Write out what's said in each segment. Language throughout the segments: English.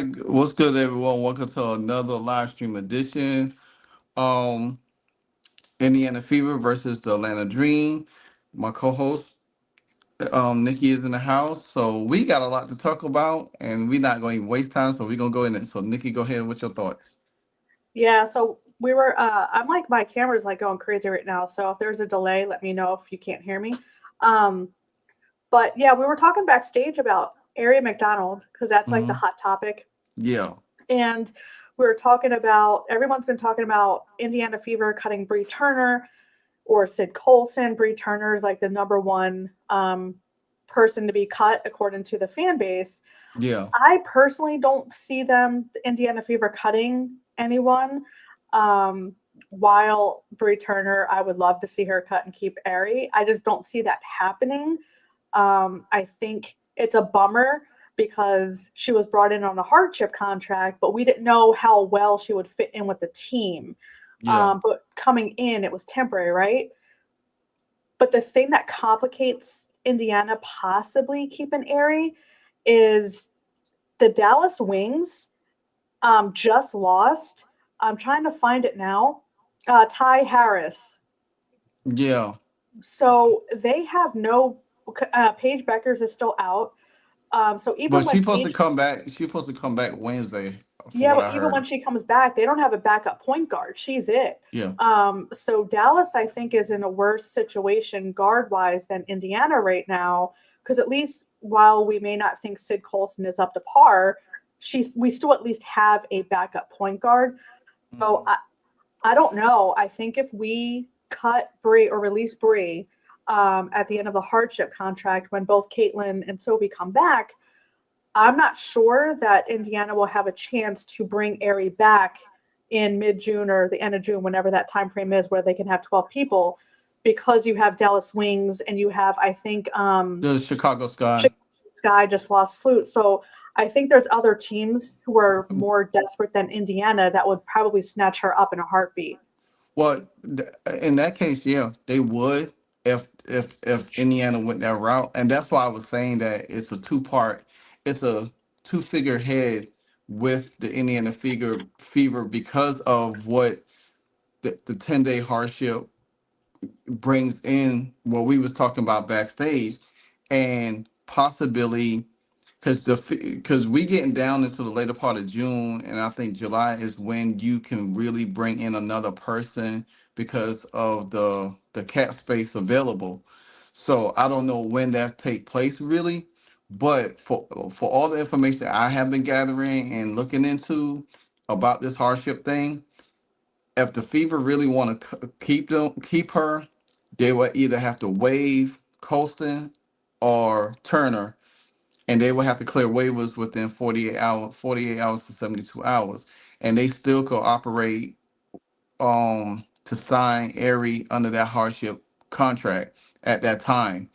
right, what's good, everyone? Welcome to another live stream edition. Um, Indiana Fever versus the Atlanta Dream. My co-host, Nikki, is in the house, so we got a lot to talk about, and we're not going to waste time. So we're gonna go in it. So, Nikki, go ahead with your thoughts. Yeah, so we were I'm like my camera's like going crazy right now. So if there's a delay, let me know if you can't hear me. Um but yeah, we were talking backstage about Aari McDonald because that's like the Hmm. hot topic. Yeah, And we were talking about everyone's been talking about Indiana Fever cutting Bree Turner or Sid Colson. Bree Turner is like the number one person to be cut according to the fan base. yeah. I personally don't see them, the Indiana Fever, cutting anyone. Um, while Brie Turner, I would love to see her cut and keep Aerie. I just don't see that happening. I think it's a bummer because she was brought in on a hardship contract, but we didn't know how well she would fit in with the team. Yeah. But coming in, it was temporary, right? But the thing that complicates Indiana possibly keeping Aerie is the Dallas Wings just lost. I'm trying to find it now. Ty Harris. Yeah. So they have no. Paige Beckers is still out. So even But when she's supposed to Paige, come back. She's supposed to come back Wednesday, from yeah, what but I even when heard. she comes back, they don't have a backup point guard. She's it. Yeah. So Dallas, I think, is in a worse situation guard wise than Indiana right now. Because at least while we may not think Sid Colson is up to par, we still at least have a backup point guard. So Hmm. I don't know. I think if we cut Bree or release Bree at the end of the hardship contract when both Caitlin and Sophie come back, I'm not sure that Indiana will have a chance to bring Aerie back in mid June or the end of June, whenever that time frame is, where they can have 12 people, because you have Dallas Wings and you have, I think, The Chicago Sky. Chicago Sky just lost Sloot. So I think there's other teams who are more desperate than Indiana that would probably snatch her up in a heartbeat. Well, in that case, yeah, they would if Indiana went that route, and that's why I was saying that it's a it's a two figurehead with the Indiana fever because of what the 10-day hardship brings in. What we was talking about backstage, and possibly because we getting down into the later part of June, and I think July is when you can really bring in another person because of the cap space available. So I don't know when that take place really, but for all the information I have been gathering and looking into about this hardship thing, if the Fever really want to keep her, they would either have to waive Colston or Turner, and they would have to clear waivers within 48 hours to 72 hours, and they still could operate to sign Airy under that hardship contract at that time.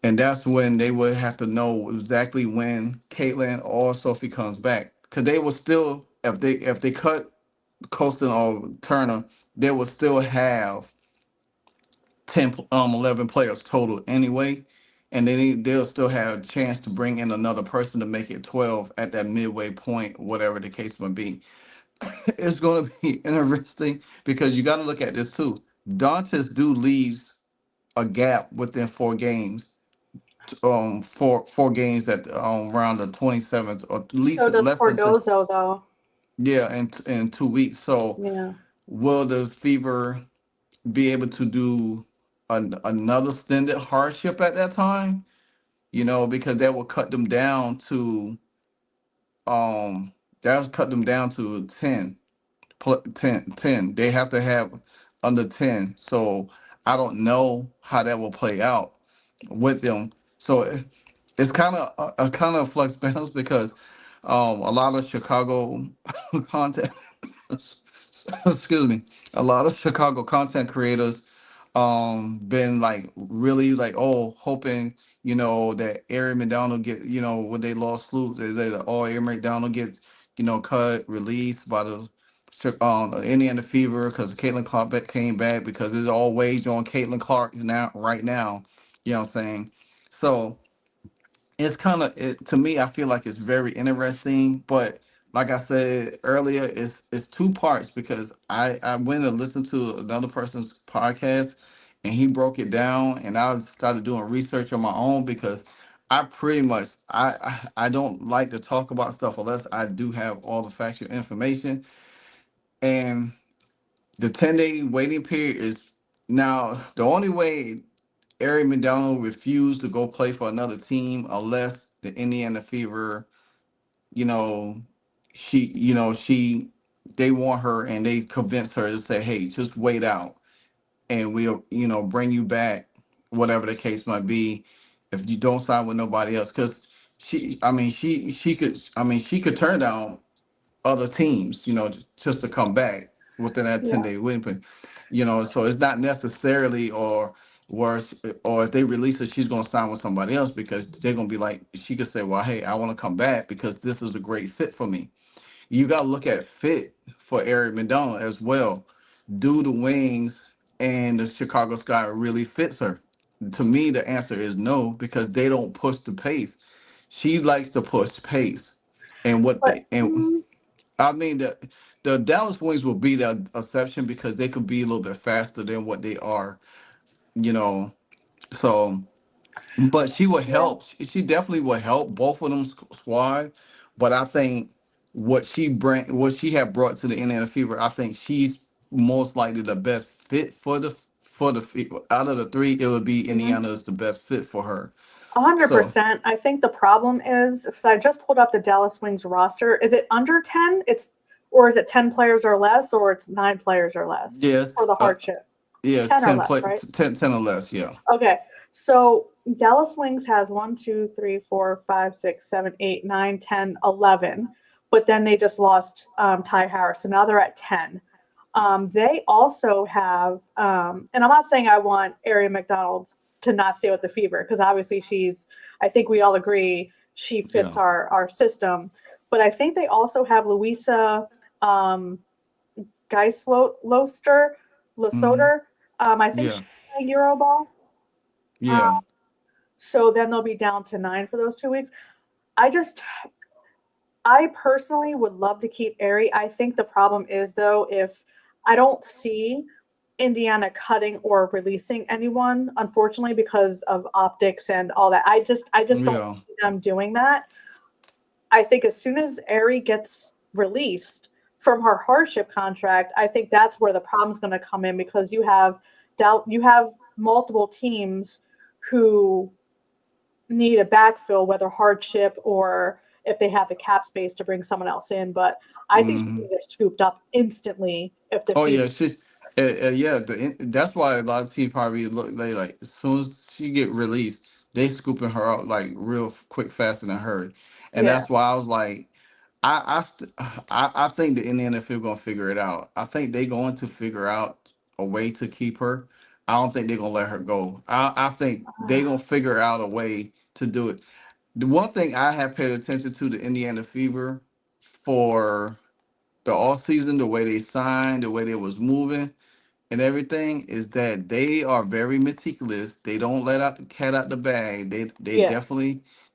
And that's when they would have to know exactly when Caitlin or Sophie comes back, because they will still, if they cut Colston or Turner, they will still have 11 players total anyway, and they'll still have a chance to bring in another person to make it 12 at that midway point, whatever the case may be. It's going to be interesting because you got to look at this too. Dantes do leaves a gap within 4 games, four games that around the 27th, or at least So does less than two. Cordozo, though. Yeah, in 2 weeks. So Yeah. will the Fever be able to do another extended hardship at that time? Because that will cut them down to um that'll cut them down to 10. They have to have under 10. So I don't know how that will play out with them. So it's kind of a kind of flux balance because a lot of Chicago content excuse me, a lot of Chicago content creators been like really like, oh, hoping that Aari McDonald get, when they lost Sloop, they oh, Aari McDonald get cut, released by the Indiana Fever because Caitlin Clark came back, because it's all waged on Caitlin Clark now right now. You know what I'm saying? So it's kind of to me. I feel like it's very interesting, but like I said earlier, it's two parts because I went and listened to another person's podcast, and he broke it down, and I started doing research on my own because I pretty much I don't like to talk about stuff unless I do have all the factual information, and the 10-day waiting period is now the only way Aari McDonald refused to go play for another team unless the Indiana Fever, you know, she they want her and they convinced her to say, hey, just wait out and we'll, bring you back, whatever the case might be, if you don't sign with nobody else. Because she could turn down other teams, just to come back within that Yeah. 10-day window. So it's not necessarily worse, or if they release her, she's gonna sign with somebody else because they're gonna be like, she could say, well, hey, I want to come back because this is a great fit for me. You gotta look at fit for Eric McDonald as well. Do the wings and the Chicago Sky really fits her? To me, the answer is no because they don't push the pace. She likes to push pace, and what But they and I mean, the Dallas Wings will be the exception because they could be a little bit faster than what they are, you know. So, but she will yeah, help. She definitely will help both of them squad. But I think what she had brought to the Indiana Fever, I think she's most likely the best fit out of the three. It would be mhm. Indiana is the best fit for her. So 100%. I think the problem is, because I just pulled up the Dallas Wings roster. Is it under 10? Or is it 10 players or less, or it's 9 players or less yes, for the hardship? yeah, 10 or less, right? 10 or less. Yeah. Okay. So Dallas Wings has 1, 2, 3, 4, 5, 6, 7, 8, 9, 10, 11. But then they just lost Ty Harris. So now they're at 10. They also have, and I'm not saying I want Aari McDonald to not stay with the Fever because obviously I think we all agree she fits Yeah. our system. But I think they also have Louisa um, Geisloster, Hmm. Losoder. I think Yeah. she's playing Euroball. Uh, Yeah. so then they'll be down to 9 for those 2 weeks. I just, I personally would love to keep Aari. I think the problem is though, if I don't see Indiana cutting or releasing anyone, unfortunately, because of optics and all that. I just don't Yeah. see them doing that. I think as soon as Aari gets released from her hardship contract, I think that's where the problem's going to come in because you have multiple teams who need a backfill, whether hardship or if they have the cap space to bring someone else in. But I think she's Hmm. going to get scooped up instantly if the Oh Fever. yeah, yeah. That's why a lot of teams probably look. They like as soon as she get released, they scooping her out like real quick, faster than her, and Yeah, that's why I was like, I think the NFL gonna figure it out. I think they going to figure out a way to keep her. I don't think they're gonna let her go. I think they gonna figure out a way to do it. The one thing I have paid attention to the Indiana Fever for the off season, the way they signed, the way they was moving and everything is that they are very meticulous. They don't let out the cat out the bag. yeah,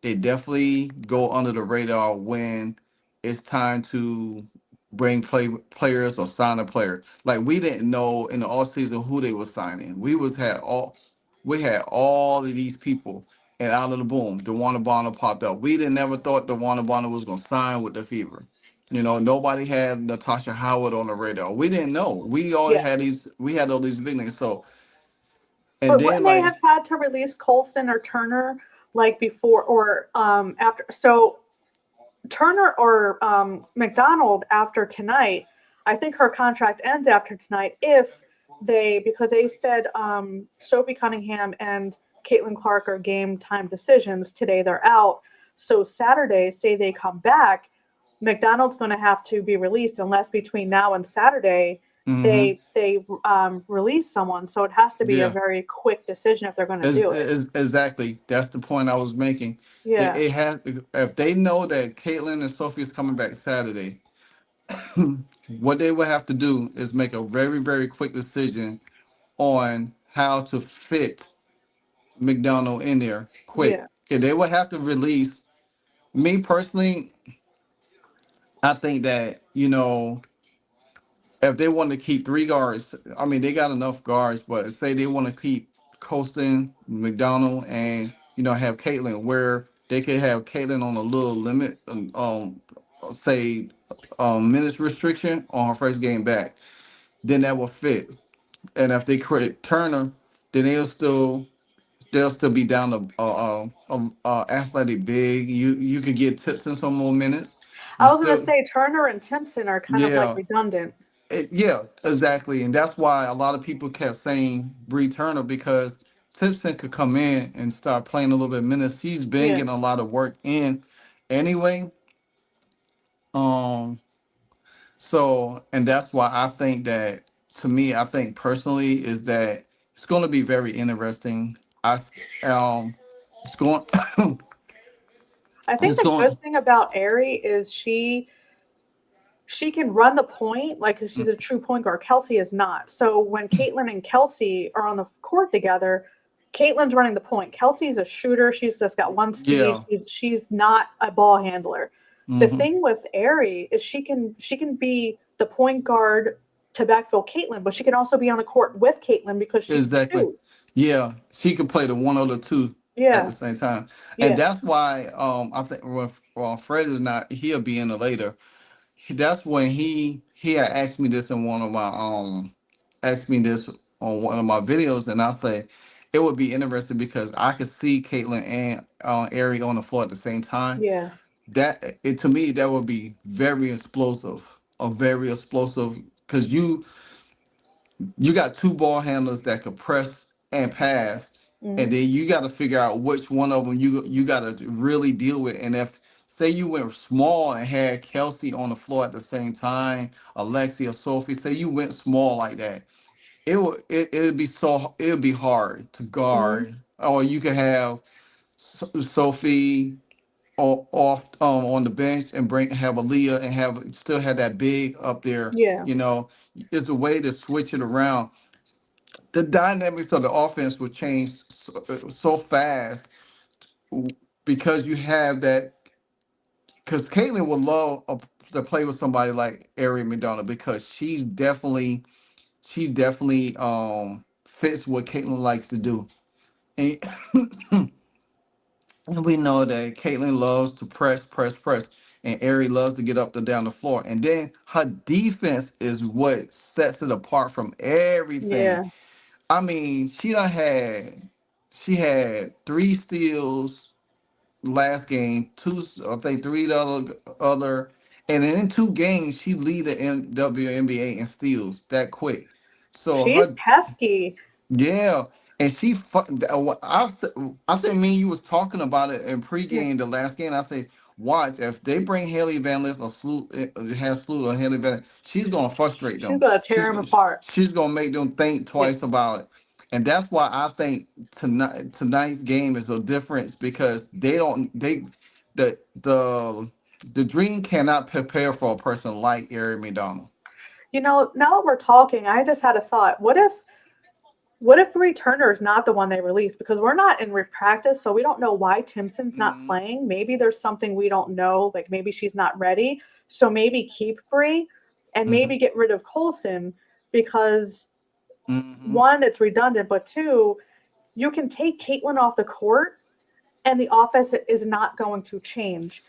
They definitely go under the radar when it's time to bring players or sign a player. Like we didn't know in the off season who they were signing. We had all of these people, and out of the boom, DeWanna Bonner popped up. We didn't never thought DeWanna Bonner was gonna sign with the Fever. Nobody had Natasha Howard on the radar. We didn't know. yeah. We had all these big names. So, and But then wouldn't they like, have had to release Colson or Turner like before or after? So Turner or McDonald after tonight, I think her contract ends after tonight if because they said Sophie Cunningham and Caitlin Clark are game time decisions. Today they're out. So Saturday, say they come back, McDonald's going to have to be released unless between now and Saturday hmm they release someone. So it has to be a yeah, very quick decision if they're going to do it. exactly. That's the point I was making. That Yeah, it has if they know that Caitlin and Sophie is coming back Saturday, what they would have to do is make a very very quick decision on how to fit McDonald in there yeah, quick. Yeah, they would have to release. Me personally, I think that if they want to keep three guards, I mean they got enough guards, but say they want to keep Colston, McDonald, and have Caitlin, where they could have Caitlin on a little limit, say minutes restriction on her first game back, then that will fit. And if they create Turner, then they'll still be down to athletic big. You could get Tipson some more minutes. You I was gonna still say Turner and Timpson are kind of like yeah. redundant. Yeah, exactly, and that's why a lot of people kept saying Bree Turner because Simpson could come in and start playing a little bit of minutes. He's been Yeah. getting a lot of work in anyway. Um, and that's why I think that to me, I think personally is that it's going to be very interesting. Um, it's going, I think it's the good going, thing about Aerie is she can run the point like 'cause she's a true point guard. Kelsey is not. So when Caitlin and Kelsey are on the court together, Caitlin's running the point. Kelsey's a shooter. She's just got one speed. yeah, She's not a ball handler. The hmm thing with Aerie is she can be the point guard to backfill Caitlin, but she can also be on the court with Caitlin because she can exactly. shoot. Yeah, she could play the one or the two at the Yeah, same time, and yeah, that's why I think when Fred is not, he'll be in the later. That's when he had asked me this in one of my asked me this on one of my videos, and I say it would be interesting because I could see Caitlin and Ari on the floor at the same time. yeah, That it to me that would be very explosive, a very explosive because you got two ball handlers that could press and pass, and hmm, then you got to figure out which one of them you got to really deal with. And if say you went small and had Kelsey on the floor at the same time, Alexia, Sophie, say you went small like that, it would be hard to hmm, guard. Or you could have Sophie off on the bench and bring have Aaliyah and have still have that big up there. yeah. You know, it's a way to switch it around. The dynamics of the offense would change so fast because you have that. Because Caitlin would love to play with somebody like Aari McDonald because she's definitely fits what Caitlin likes to do, and, and we know that Caitlin loves to press, press, press, and Aari loves to get up and down the floor, and then her defense is what sets it apart from everything. Yeah. I mean, she had three steals last game, two I think three the other, and in two games she lead the WNBA in steals that quick. So She's her pesky. yeah, and I think me and you was talking about it in Yeah. pregame the last game. I say, watch if they bring Haley Van Lith or have Sloot or Haley Van, she's gonna frustrate She's them. gonna tear him apart. She's gonna make them think Yeah. twice about it, and that's why I think tonight's game is a difference because they don't they the the the Dream cannot prepare for a person like Eric McDonald. Now that we're talking, I just had a thought. What if Bree Turner is not the one they release? Because we're not in practice, so we don't know why Timpson's not Hmm playing. Maybe there's something we don't know, like maybe she's not ready. So maybe keep Bree and hmm maybe get rid of Colson because hmm one, it's redundant, but two, you can take Caitlin off the court and the offense is not going to change.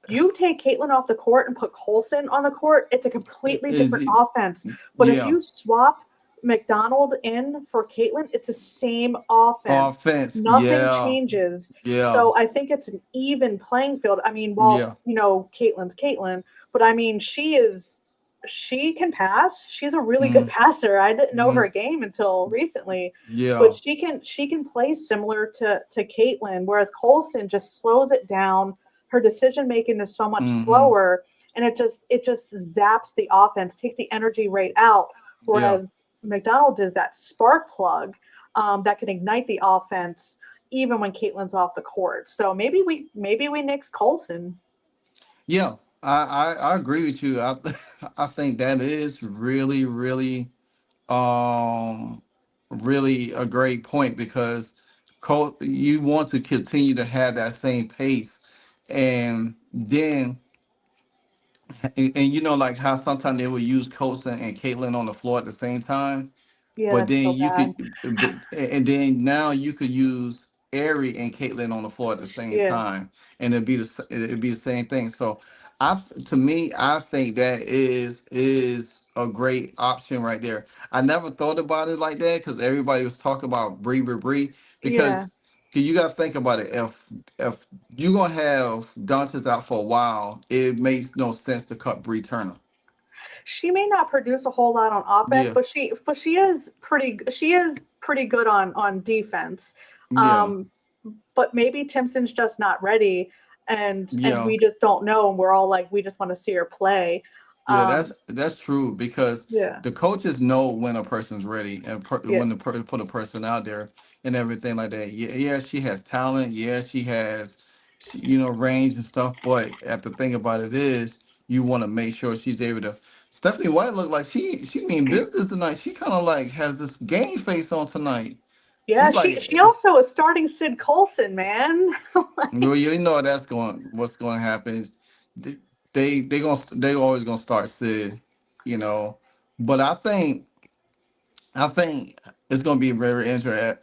You take Caitlin off the court and put Colson on the court, it's a completely Is different it? offense. But if Yeah. you swap McDonald in for Caitlin, it's the same offense. Offense. Nothing Yeah. changes. Yeah. So I think it's an even playing field. I mean, well, Yeah. Caitlin's Caitlin, but I mean, she can pass. She's a really good Mm-hmm. passer. I didn't know Mm-hmm. her game until recently, but Yeah. she can play similar to Caitlin, whereas Colson just slows it down. Her decision making is so much Mm-hmm. slower, and it just zaps the offense, takes the energy right out. Yeah. Whereas McDonald is that spark plug that can ignite the offense even when Caitlin's off the court. So maybe we nix Colson. Yeah. I agree with you. I think that is really, really, um, really a great point because You want to continue to have that same pace, and then and you know like how sometimes they would use Colson and Caitlin on the floor at the same time. Yeah, But that's then so you bad. could, and then now you could use Aari and Caitlyn on the floor at the same Yeah, time, and it'd be the same thing. So, to me, I think that is a great option right there. I never thought about it like that because everybody was talking about Bree, yeah. because you got to think about it. If you're gonna have Doncic out for a while, it makes no sense to cut Bree Turner. She may not produce a whole lot on offense, Yeah, but she is pretty good on defense. yeah, Um, but maybe Timpson's just not ready, and yeah. we just don't know, and we're all like, we just want to see her play. Yeah, Um, that's true because yeah, the coaches know when a person's ready and yeah, when to put a person out there and everything like that. Yeah, yeah, she has talent. Yeah, she has, range and stuff. But the thing about it is, you want to make sure she's able to. Stephanie White looked like she mean business tonight. She kind of like has this game face on tonight. yeah. She's She like, also is starting Sid Colson, man. well, you know what's going to happen. They they always gonna start Sid, you know. But I think it's gonna be very interesting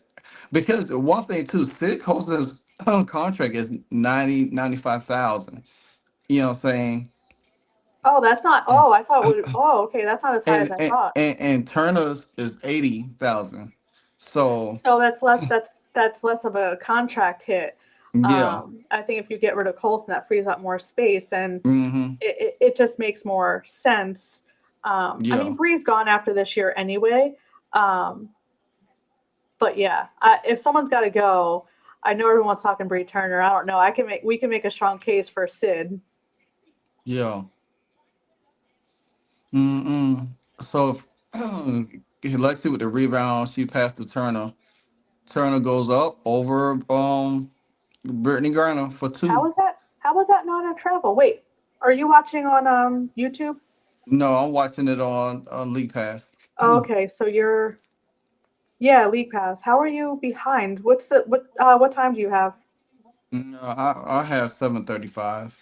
because one thing too, Sid Costa's contract is 95,000. You know what I'm saying? Oh, that's not. Oh, I thought it would. Oh, okay, that's not as high as And I and thought. and, and Turner's is 80,000. So So that's less of a contract hit. yeah, I think if you get rid of Colson, that frees up more space, and hmm, it just makes more sense. I mean, yeah, Bree's gone after this year anyway. Um, but yeah, if someone's got to go, I know everyone's talking Bree Turner. I don't know. We can make a strong case for Sid. yeah. Mm-mm. So Lexi with the rebound, she passed to Turner. Turner goes up over Brittany Griner for two. How was that not a travel? Wait, are you watching on YouTube? No, I'm watching it on League Pass. Oh, okay, so you're yeah, League Pass. How are you behind? What time do you have? No, I have 7:35.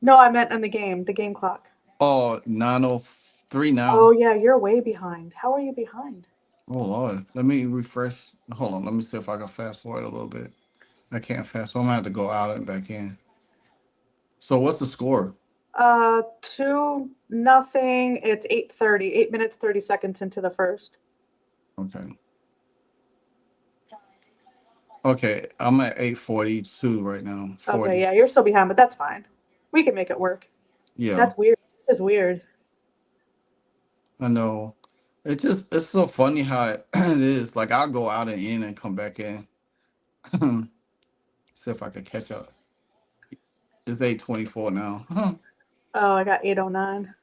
No, I meant in the game clock. Oh, 9:03 Oh now. yeah, you're way behind. How are you behind? Oh Lord, let me refresh. Hold on, let me see if I can fast forward a little bit. I can't fast, so I'm gonna have to go out and back in. So what's the score? 2-0. It's 8:30. 8 minutes 30 seconds into the first. Okay, okay, I'm at 8:42 right now. Okay, 40. yeah, you're still behind, but that's fine. We can make it work. Yeah, That's weird. It's weird. I know. It's so funny how it is. Like I'll go out and in and come back in. See if I can catch up. It's 8:24 now. Oh, I got 8:09.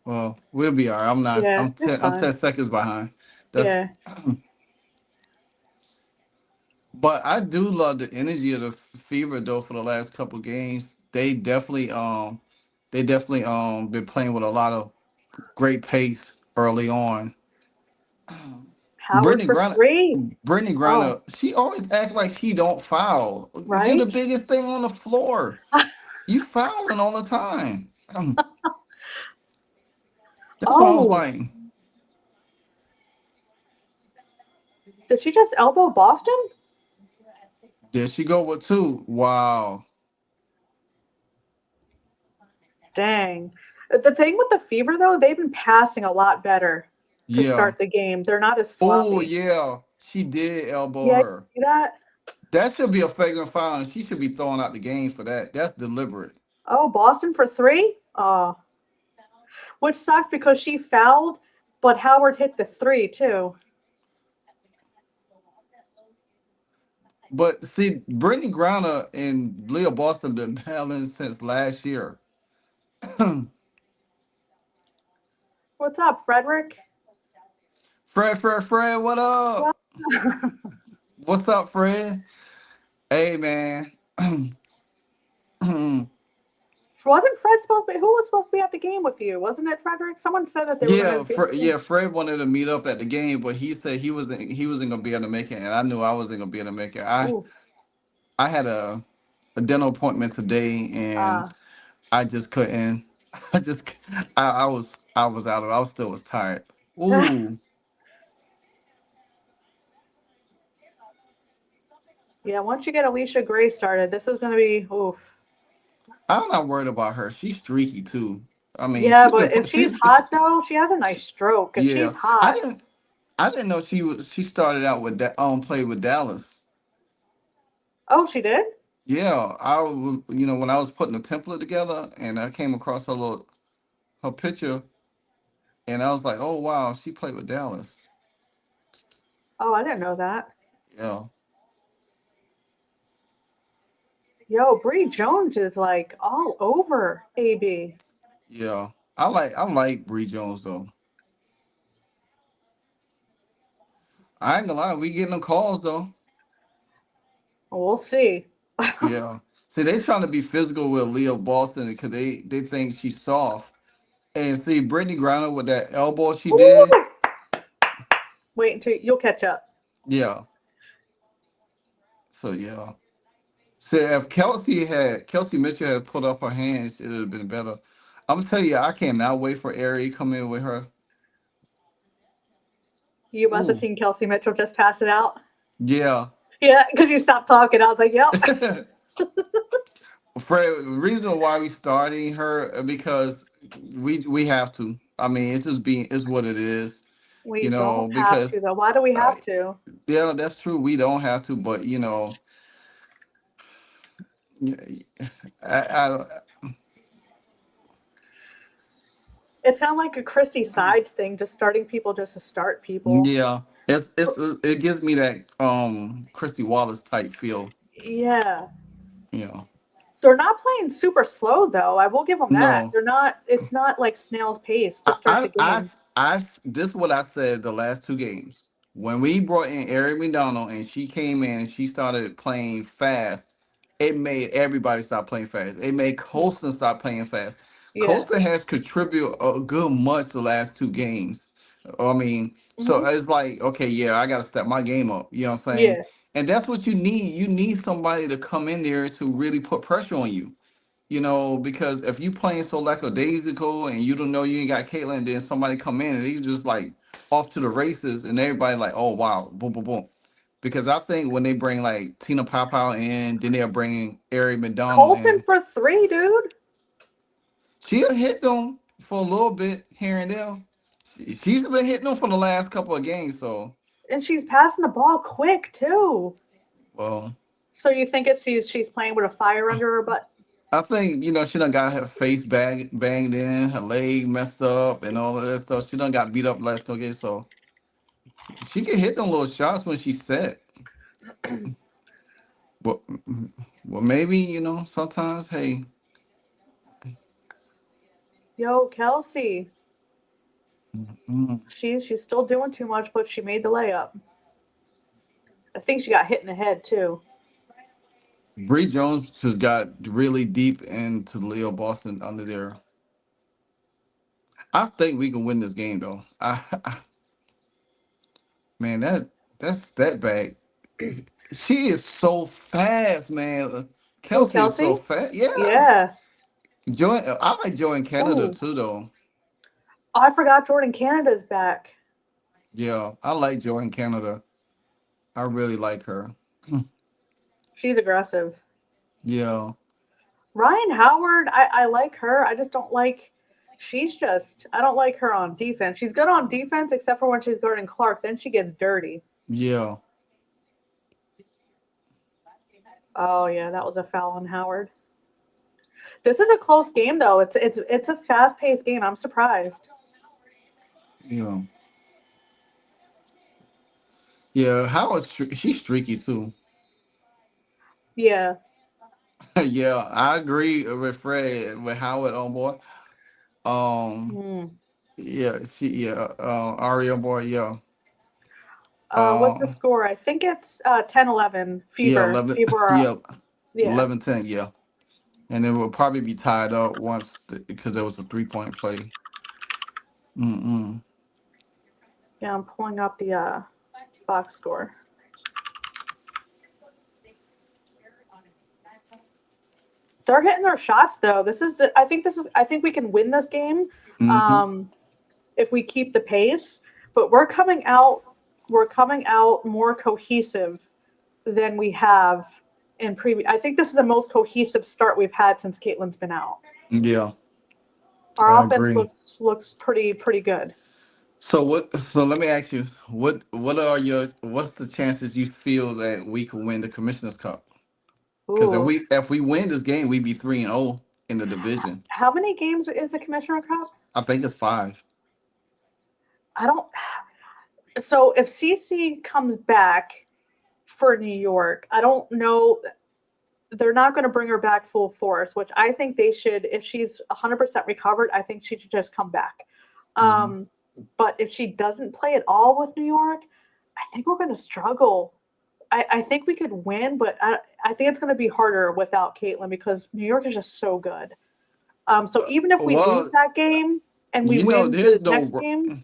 Well, we'll be all right. I'm not. Yeah, it's I'm fine. 10 seconds behind. That's. Yeah. But I do love the energy of the Fever though. For the last couple games, they definitely been playing with a lot of great pace early on. Howard Brittany for Griner, three. Brittany Oh, Griner, she always acts like she don't foul. You're the right? biggest thing on the floor. You fouling all the time. That's why I was Oh, like, did she just elbow Boston? there she go with two. Wow. Dang. The thing with the Fever, though, they've been passing a lot better to Yeah. start the game. They're not as Oh sloppy. yeah. She did elbow Yeah, you her. see that? That should be a flagrant foul, and she should be thrown out the game for that. That's deliberate. Oh, Boston for three? Oh, which sucks because she fouled, but Howard hit the three, too. But see, Brittany Griner and Leah Boston been battling since last year. What's up, Frederick? Fred, what up? Well, What's up, Fred? Hey, man. Wasn't Fred supposed to be? Who was supposed to be at the game with you? Wasn't it Frederick? Someone said that they were going to Yeah, be at the game. yeah. Fred wanted to meet up at the game, but he said he wasn't gonna be able to make it, and I knew I wasn't gonna be able to make it. Ooh. I had a dental appointment today, and Uh, I just couldn't. I just I was out of. I was still was tired. Ooh, yeah, once you get Alicia Gray started, this is going to be oof. I'm not worried about her. She's streaky too. I mean, Yeah, but if she's she's hot though, she has a nice stroke. If yeah. she's hot, I didn't know she started out with that played with Dallas. oh, she did. Yeah, I was when I was putting the template together and I came across her picture and I was like, oh wow, she played with Dallas. Oh, I didn't know that. Yeah, Yo, Bree Jones is like all over AB. yeah. I like Bree Jones though. I ain't gonna lie, we getting them calls though. We'll see. Yeah. See, they trying to be physical with Leah Boston because they think she's soft. And see, Brittany Griner with that elbow she did. Ooh, wait until you'll catch up. Yeah. So yeah. See, if Kelsey Mitchell had put up her hands, it would have been better. I'm gonna tell you, I cannot wait for Ari to come in with her. You must have Ooh, seen Kelsey Mitchell just pass it out. yeah. Yeah, because you stopped talking. I was like, yep. Fred, the reason why we starting her because we have to. I mean, it's what it is. We don't have Because to though. Why do we uh, have to? yeah, that's true. We don't have to, but I It's kind of like a Christy Sides thing, just starting people just to start people. yeah, it gives me that Christy Wallace type feel. Yeah. You know, They're not playing super slow though. I will give them that. no, They're not. It's not like snail's pace to I, start I, the I, game. this is what I said the last two games. When we brought in Aari McDonald and she came in and she started playing fast, it made everybody stop playing fast. It made Colston stop playing fast. Yeah. Colston has contributed a good much the last two games. I mean, so Hmm. it's like, okay, yeah, I got to step my game up. You know what I'm saying? Yeah. And that's what you need. You need somebody to come in there to really put pressure on you. Because if you playing so lackadaisical and you don't know you ain't got Caitlyn, then somebody come in and they just like off to the races and everybody like, oh wow, boom, boom, boom. Because I think when they bring like Tina Papau in, then they're bringing Aari McDonald Colson in, for three, dude. she'll hit them for a little bit here and there. She's been hitting them for the last couple of games, so And she's passing the ball quick too. well, So you think it's she's playing with a fire under her butt? I think she done got her face banged in, her leg messed up, and all of that stuff. She done got beat up last couple games, so she can hit them little shots when she's set. But well, maybe sometimes. Hey, Yo, Kelsey. mm, She's still doing too much, but she made the layup. I think she got hit in the head too. Bree Jones just got really deep into Leo Boston under there. I think we can win this game though. Man, that's that bag. She is so fast, man. Who, Kelsey is so Kelsey? fast. Yeah, Yeah. I like Joy in Canada Ooh. too, though. Oh, I forgot Jordan Canada's back. Yeah, I like Joy in Canada. I really like her. She's aggressive. Yeah, Ryan Howard, I like her. I just don't like. I don't like her on defense. She's good on defense, except for when she's guarding Clark. Then she gets dirty. yeah, Oh yeah, that was a foul on Howard. This is a close game though. It's a fast paced game. I'm surprised. yeah, yeah. Howard, she's streaky too. Yeah. Yeah, I agree with Fred with Howard on board. Um, Mm. yeah, Ari on board. Yeah, What's the um, score? I think it's 10-11. yeah, Fever. 11, Fever. yeah, Yeah. 11-10. Yeah, and it will probably be tied up once because there was a 3-point play. Mm-mm. Yeah, I'm pulling up the box score. They're hitting their shots though. I think we can win this game Mm-hmm. um, if we keep the pace. But we're coming out more cohesive than we have in previous. I think this is the most cohesive start we've had since Caitlin's been out. Yeah, Our I offense agree. looks pretty good. So what? So let me ask you, what's the chances you feel that we could win the Commissioner's Cup? Because Ooh, if we win this game, we'd be 3-0 in the division. how many games is the Commissioner Cup? I think it's 5. I don't. So if CC comes back for New York, I don't know. They're not going to bring her back full force, which I think they should. If she's 100% recovered, I think she should just come back. Mm-hmm. Um, but if she doesn't play at all with New York, I think we're going to struggle. I think we could win, but I think it's going to be harder without Caitlin because New York is just so good. So even if we lose Well, that game and we you know, win the next game,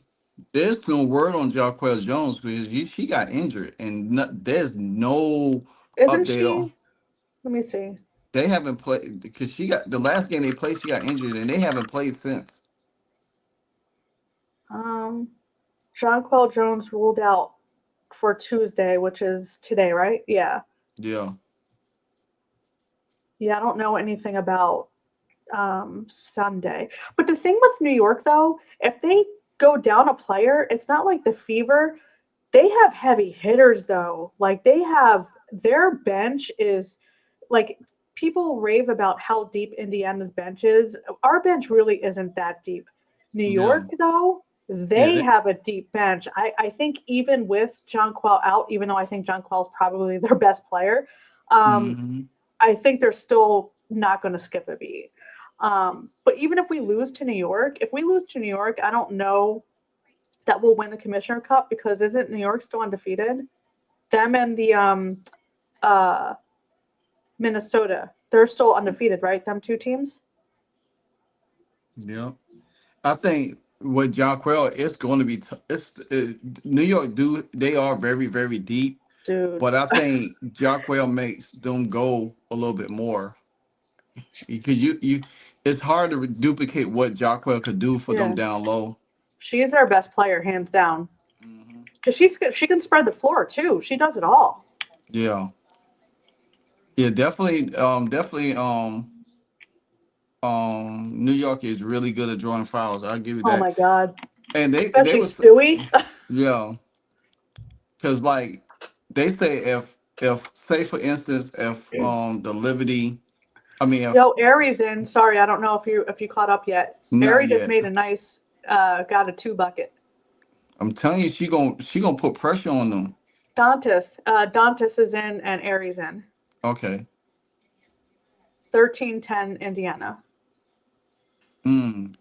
there's no word on Jarquez Jones because she got injured, and there's no isn't update she? on. Let me see. They haven't played because she got the last game they played. She got injured, and they haven't played since. Um, Jonquel Jones ruled out for Tuesday, which is today, right? Yeah. Yeah, Yeah, I don't know anything about Sunday. But the thing with New York, though, if they go down a player, it's not like the Fever. They have heavy hitters, though. Like they have their bench is like people rave about how deep Indiana's bench is. Our bench really isn't that deep. New yeah, York, though, yeah. they have a deep bench. I think even with Jonquel out, even though I think Jonquel's probably their best player, um, Hmm. I think they're still not going to skip a beat. But even if we lose to New York, if we lose to New York, I don't know that we'll win the Commissioner Cup because isn't New York still undefeated? Them and the uh, Minnesota, they're still undefeated, right? Them two teams, Yeah. I think with Jonquel, it's going to be. New York. They are very very deep, dude. but I think Jonquel makes them go a little bit more because it's hard to duplicate what Jonquel could do for them Yeah, down low. she's our best player, hands down. Hmm. Because she can spread the floor too. She does it all. Yeah, yeah, definitely, definitely. New York is really good at drawing fouls. I'll give you Oh that. my god, And they especially was Stewie. yeah, because like they say if say for instance if the Liberty, I mean if Yo, Aries in. Sorry, I don't know if you caught up yet. not Aries just yet, made a nice got a two bucket. I'm telling you she gonna put pressure on them. Dantas is in and Aries in. Okay. 13-10 Indiana. Mm.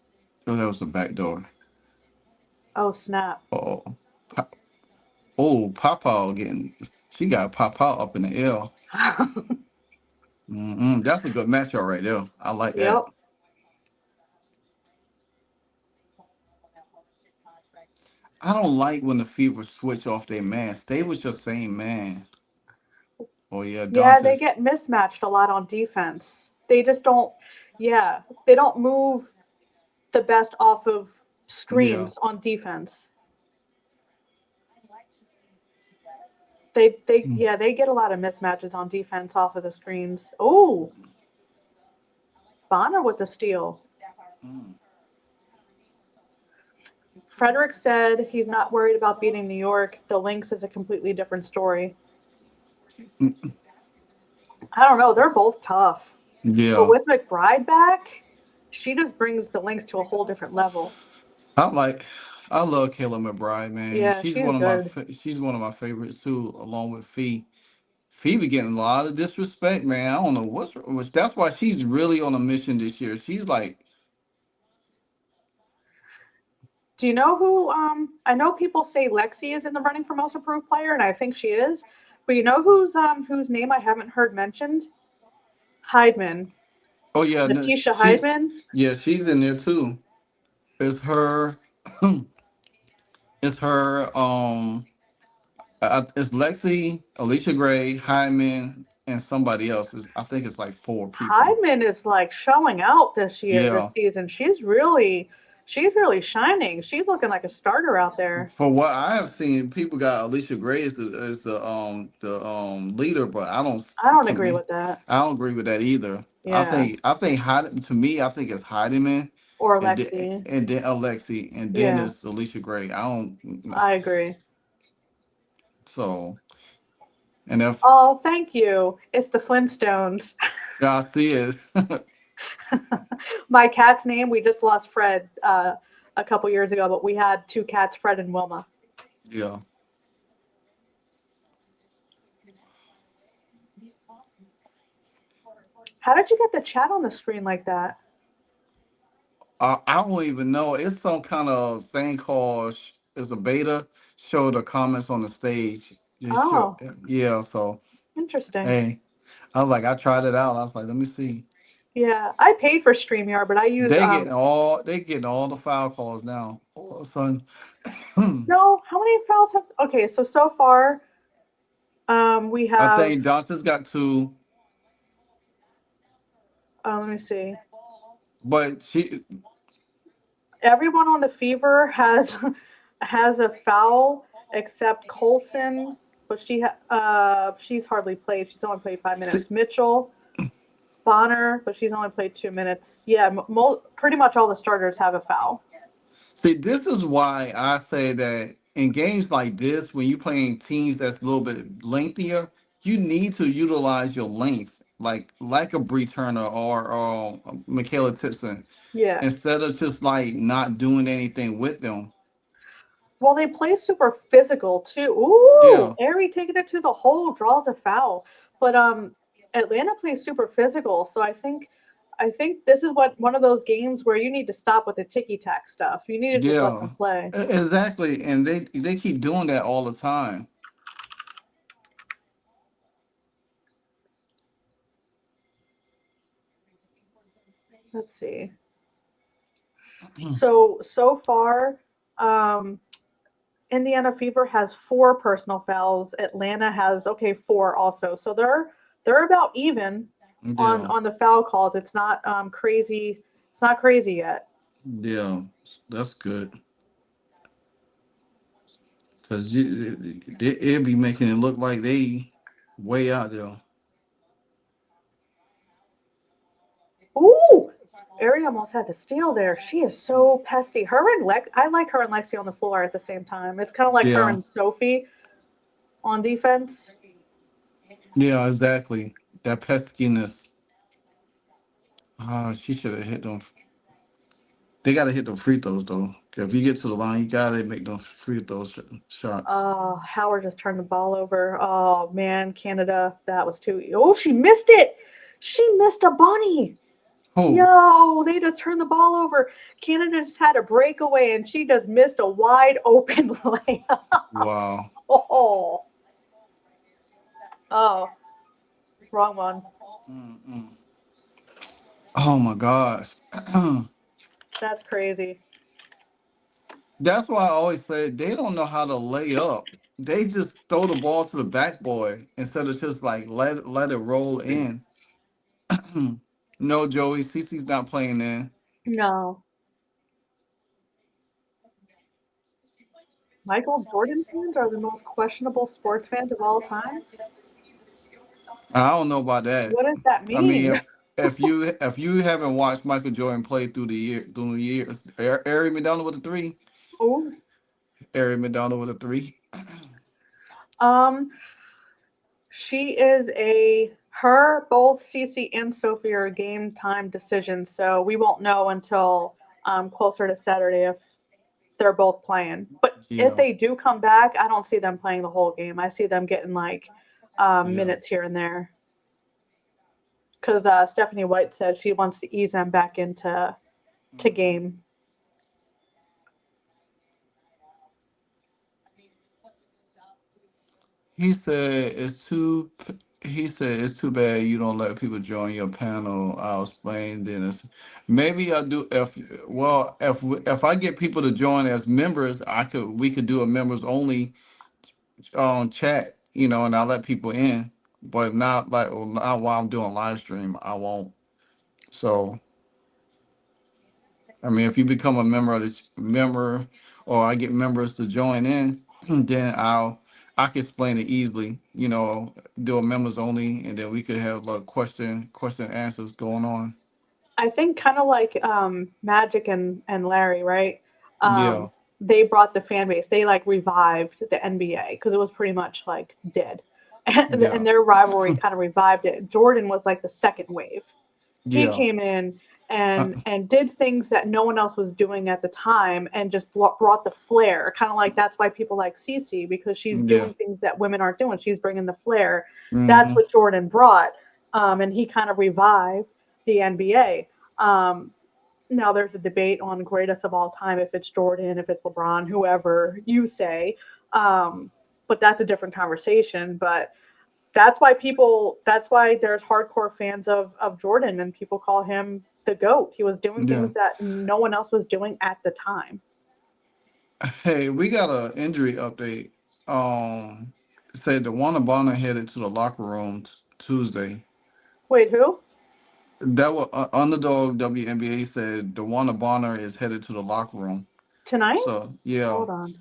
Oh, that was a back door. Oh snap. Oh, Pa- oh, Papa getting she got Papa up in the L. Mm-mm. That's a good matchup right there. I like that. Yep. I don't like when the Fever switch off their man. Stay with your same man. Oh yeah, Yeah, they Dantas. get mismatched a lot on defense. They just don't. Yeah, they don't move the best off of Yeah. screens on defense. They Mm. yeah they get a lot of mismatches on defense off of the screens. Oh, Bonner with the steal. Mm. Frederick said he's not worried about beating New York. The Lynx is a completely different story. Mm. I don't know. They're both tough. But Yeah. with McBride back, she just brings the Lynx to a whole different level. I like. I love Kayla McBride, man. Yeah, she's good. She's one of my favorites too, along with Fee. Fee be getting a lot of disrespect, man. I don't know that's why she's really on a mission this year. She's like, Do you know who? I know people say Lexi is in the running for most improved player, and I think she is. But you know whose name I haven't heard mentioned? Heidman. Oh yeah, no, Nikisha she, Hydeman. yeah, she's in there too. It's her. It's her. It's Lexi, Alicia Gray, Hyman, and somebody else. I think it's like four people. Hydeman is like showing out this Yeah. season. She's really shining. She's looking like a starter out there. For what I have seen, people got Alicia Gray as the leader, but I don't. I don't To agree me, with that. I don't agree with that either. Yeah. I think to me, I think it's Heidemann, Or and Lexi. then Alexi, and then Yeah, it's Alicia Gray. I don't. I agree. So and if Oh, thank you. It's the Flintstones. I see it, My cat's name, we just lost Fred a couple years ago, but we had two cats, Fred and Wilma. yeah. How did you get the chat on the screen like that? I don't even know. It's some kind of thing called it's a beta. Show the comments on the stage. Just show, Oh, yeah. So interesting. hey, I was like, I tried it out. I was like, let me see. Yeah, I paid for StreamYard, but I use They getting all the foul calls now. All of a sudden, no, how many files have okay, so far we I have think Johnson's got two, let me see. but she Everyone on the Fever has has a foul except Colson, but she's hardly played. She's only played 5 minutes. see, Mitchell, Bonner, but she's only played 2 minutes. Yeah, pretty much all the starters have a foul. see. This is why I say that in games like this, when you're playing teams that's a little bit lengthier, you need to utilize your length, like a Bree Turner or Michaela Tipson, Yeah. instead of just like not doing anything with them. Well, they play super physical too. Ooh, Yeah, Aari taking it to the hole draws a foul, but Atlanta plays super physical. So I think this is what one of those games where you need to stop with the ticky tack stuff. You need to just let yeah, them play. exactly, and they keep doing that all the time. Let's see. So far, um, Indiana Fever has four personal fouls. Atlanta has okay 4 also. So they're about even Yeah, on the foul calls. It's not crazy. It's not crazy yet. yeah, that's good. Cause it'd be making it look like they way out there. Ooh, Ari almost had the steal there. She is so pesty. Her and I like her and Lexi on the floor at the same time. It's kind of like her Yeah, and Sophie on defense. yeah, exactly. That peskiness. She should have hit them. They gotta hit the free throws though. 'Cause if you get to the line, you gotta make those free throws shots. Howard just turned the ball over. Oh man, Canada, that was too. Oh, she missed it. She missed a bunny. Oh, Yo, they just turned the ball over. Canada just had a breakaway and she just missed a wide open layup. wow. Oh, oh, wrong one. Mm-mm. Oh my gosh. That's crazy. That's why I always say they don't know how to lay up. They just throw the ball to the backboard instead of just like let it roll in. No, Joey, Cece's not playing in. No. Michael Jordan fans are the most questionable sports fans of all time. I don't know about that. What does that I mean, mean? if you haven't watched Michael Jordan play through the years, Aari McDonald with a three, Oh, Aari McDonald with a three. um, she is a her both Cece and Sophie are game time decisions, so we won't know until closer to Saturday if they're both playing. But if Yeah, they do come back, I don't see them playing the whole game. I see them getting like yeah. minutes here and there because Stephanie White said she wants to ease them back into to Mhm. game. He said it's too. he said it's too bad you don't let people join your panel. I'll explain then. Maybe I'll do if I get people to join as members, we could do a members only chat, and I'll let people in, but not like not while I'm doing live stream. I won't. So I mean, if you become a member of this member, or I get members to join in, then I can explain it easily. Do a members only, and then we could have like question and answers going on. I think kind of like Magic and Larry, right? Yeah, Um, they brought the fan base. They like revived the NBA because it was pretty much like dead, yeah, and their rivalry kind of revived it. Jordan was like the second wave. He yeah, came in uh, and did things that no one else was doing at the time, and just brought the flair. Kind of like that's why people like Cece, because she's yeah. doing things that women aren't doing. She's bringing the flair. That's Hmm. what Jordan brought, and he kind of revived the NBA. Um, Now there's a debate on greatest of all time, if it's Jordan, if it's LeBron, whoever you say. Um, but that's a different conversation. But that's why there's hardcore fans of Jordan, and people call him the GOAT. He was doing Yeah. things that no one else was doing at the time. Hey, we got a injury update. Said the Warner Bonner headed to the locker room Tuesday. Wait, who? That was Underdog WNBA said the Warner Bonner is headed to the locker room. Tonight? So yeah, Hold on.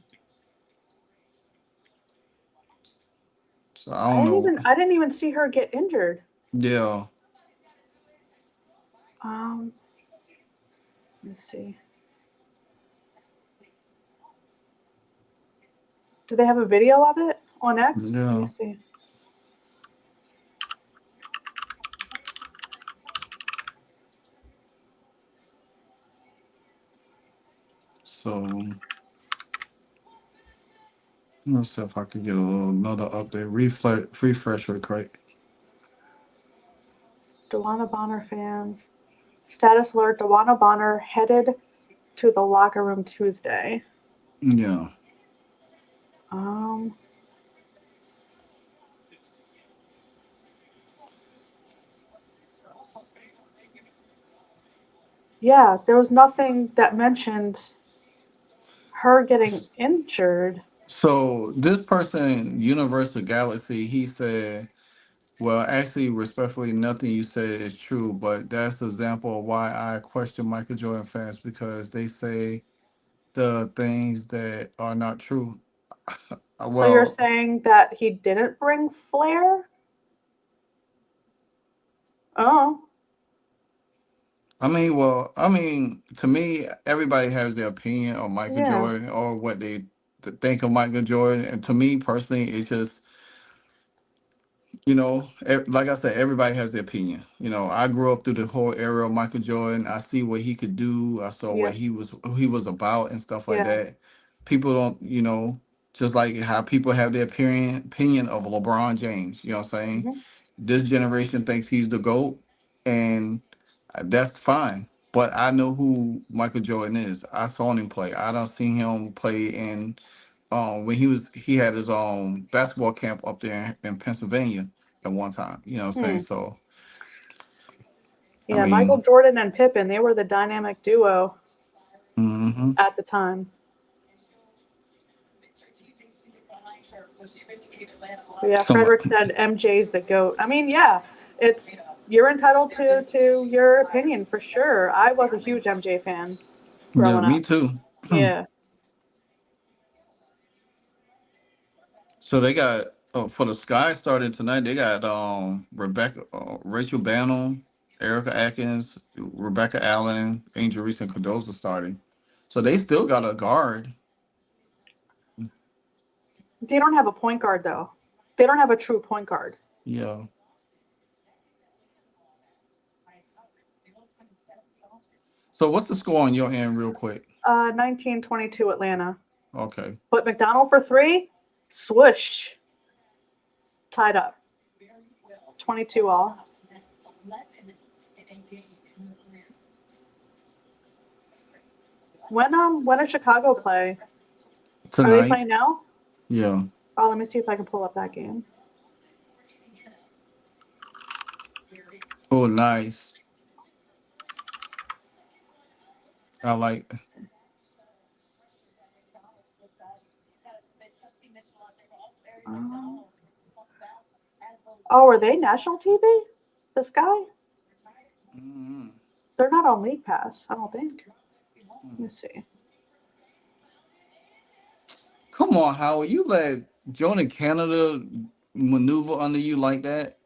so I don't know. I didn't even see her get injured. Yeah, Um, let's see. Do they have a video of it on X? Let me yeah. see. So let's see if I could get another update. Refresh real quick. Dewana Bonner fans. Status alert: Dewana Bonner headed to the locker room Tuesday. Yeah. Um, yeah, there was nothing that mentioned her getting injured. So this person, Universal Galaxy, he said, "Well, actually, respectfully, nothing you said is true, but that's an example of why I question Michael Jordan fans because they say the things that are not true." So you're Well, saying that he didn't bring flair? Oh, to me, everybody has their opinion on Michael yeah, Jordan or what they think of Michael Jordan, and to me personally, it's just like I said, everybody has their opinion. I grew up through the whole era of Michael Jordan. I see what he could do. I saw what yep, he was about and stuff like yeah, that. People don't, just like how people have their opinion of LeBron James. You know what I'm saying? hmm This generation thinks he's the GOAT, and that's fine. But I know who Michael Jordan is. I saw him play. I don't see him play in when he had his basketball camp up there in Pennsylvania at one time. You know what I'm saying? hmm. So I Yeah, Michael mean, Jordan and Pippen, they were the dynamic duo hmm at the time. But yeah, somebody, Frederick said MJ's the GOAT. I mean, yeah, it's you're entitled to your opinion for sure. I was a huge MJ fan yeah, growing me up. too. Yeah. So they got for the Sky started tonight. They got Rachel Bannon, Erica Atkins, Rebecca Allen, Angel Reese, and Cardoza starting. So they still got a guard. They don't have a point guard though. They don't have a true point guard. Yeah. So what's the score on your end, real quick? 1922 Atlanta. Okay. But McDonald for three, swoosh, tied up. 22 all. When does Chicago play? Are they Tonight. playing now? Yeah. Oh, let me see if I can pull up that game. Oh, nice. I like. Um, oh, are they national TV? This guy? Mm-hmm. They're not on League Pass, I don't think. Let me see. Come on, Howard. You let Jordan Canada maneuver under you like that?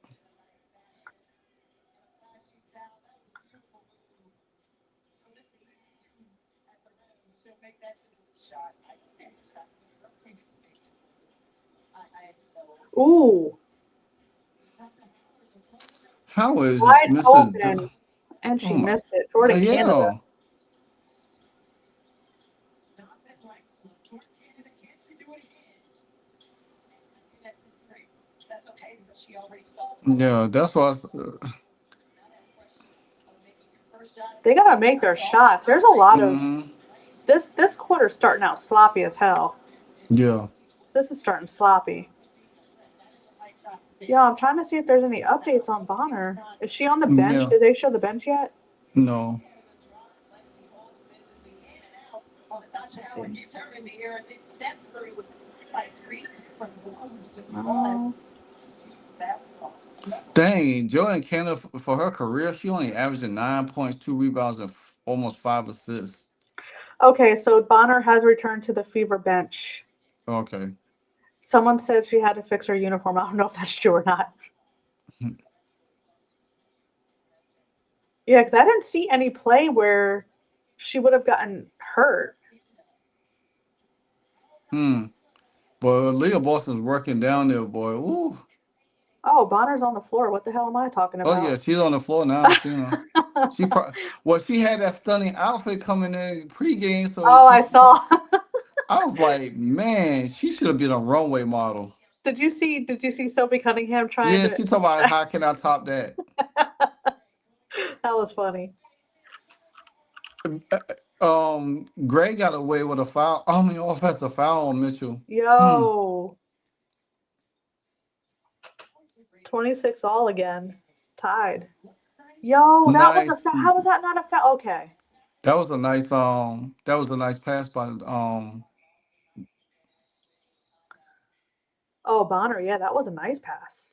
Ooh, Howard is just wide missing. open. And Oh she my, missed it. Jordan Canada. yeah, yeah. That's why. They gotta make their shots. There's a lot of Mm-hmm. this quarter's starting out sloppy as hell. Yeah, This is starting sloppy. Yeah, I'm trying to see if there's any updates on Bonner. Is she on the bench? yeah. Did they show the bench yet? No. Let's see. Oh, Dang, Jordan Canada for her career, she only averaging 9 points, 2 rebounds, and almost 5 assists. okay, so Bonner has returned to the Fever bench. Okay. Someone said she had to fix her uniform. I don't know if that's true or not. Yeah, because I didn't see any play where she would have gotten hurt. Hmm. But Leah Boston's working down there, boy. Ooh. Oh, Bonner's on the floor. What the hell am I talking Oh yeah, about? she's on the floor now. I seen her. She probably well, she had that stunning outfit coming in pregame, so Oh, I saw. I was like, man, she should have been a runway model. Did you see Sophie Cunningham trying Yeah, to she talking about how can I top that? that was funny. Gray got away with a foul. I mean, offensive foul on Mitchell. Hmm. Yo, 26 all again. Tied. Yo, that was a Nice. foul. How was that not a foul? Okay. That was a nice. That was a nice pass by. Oh, Bonner, yeah, that was a nice pass.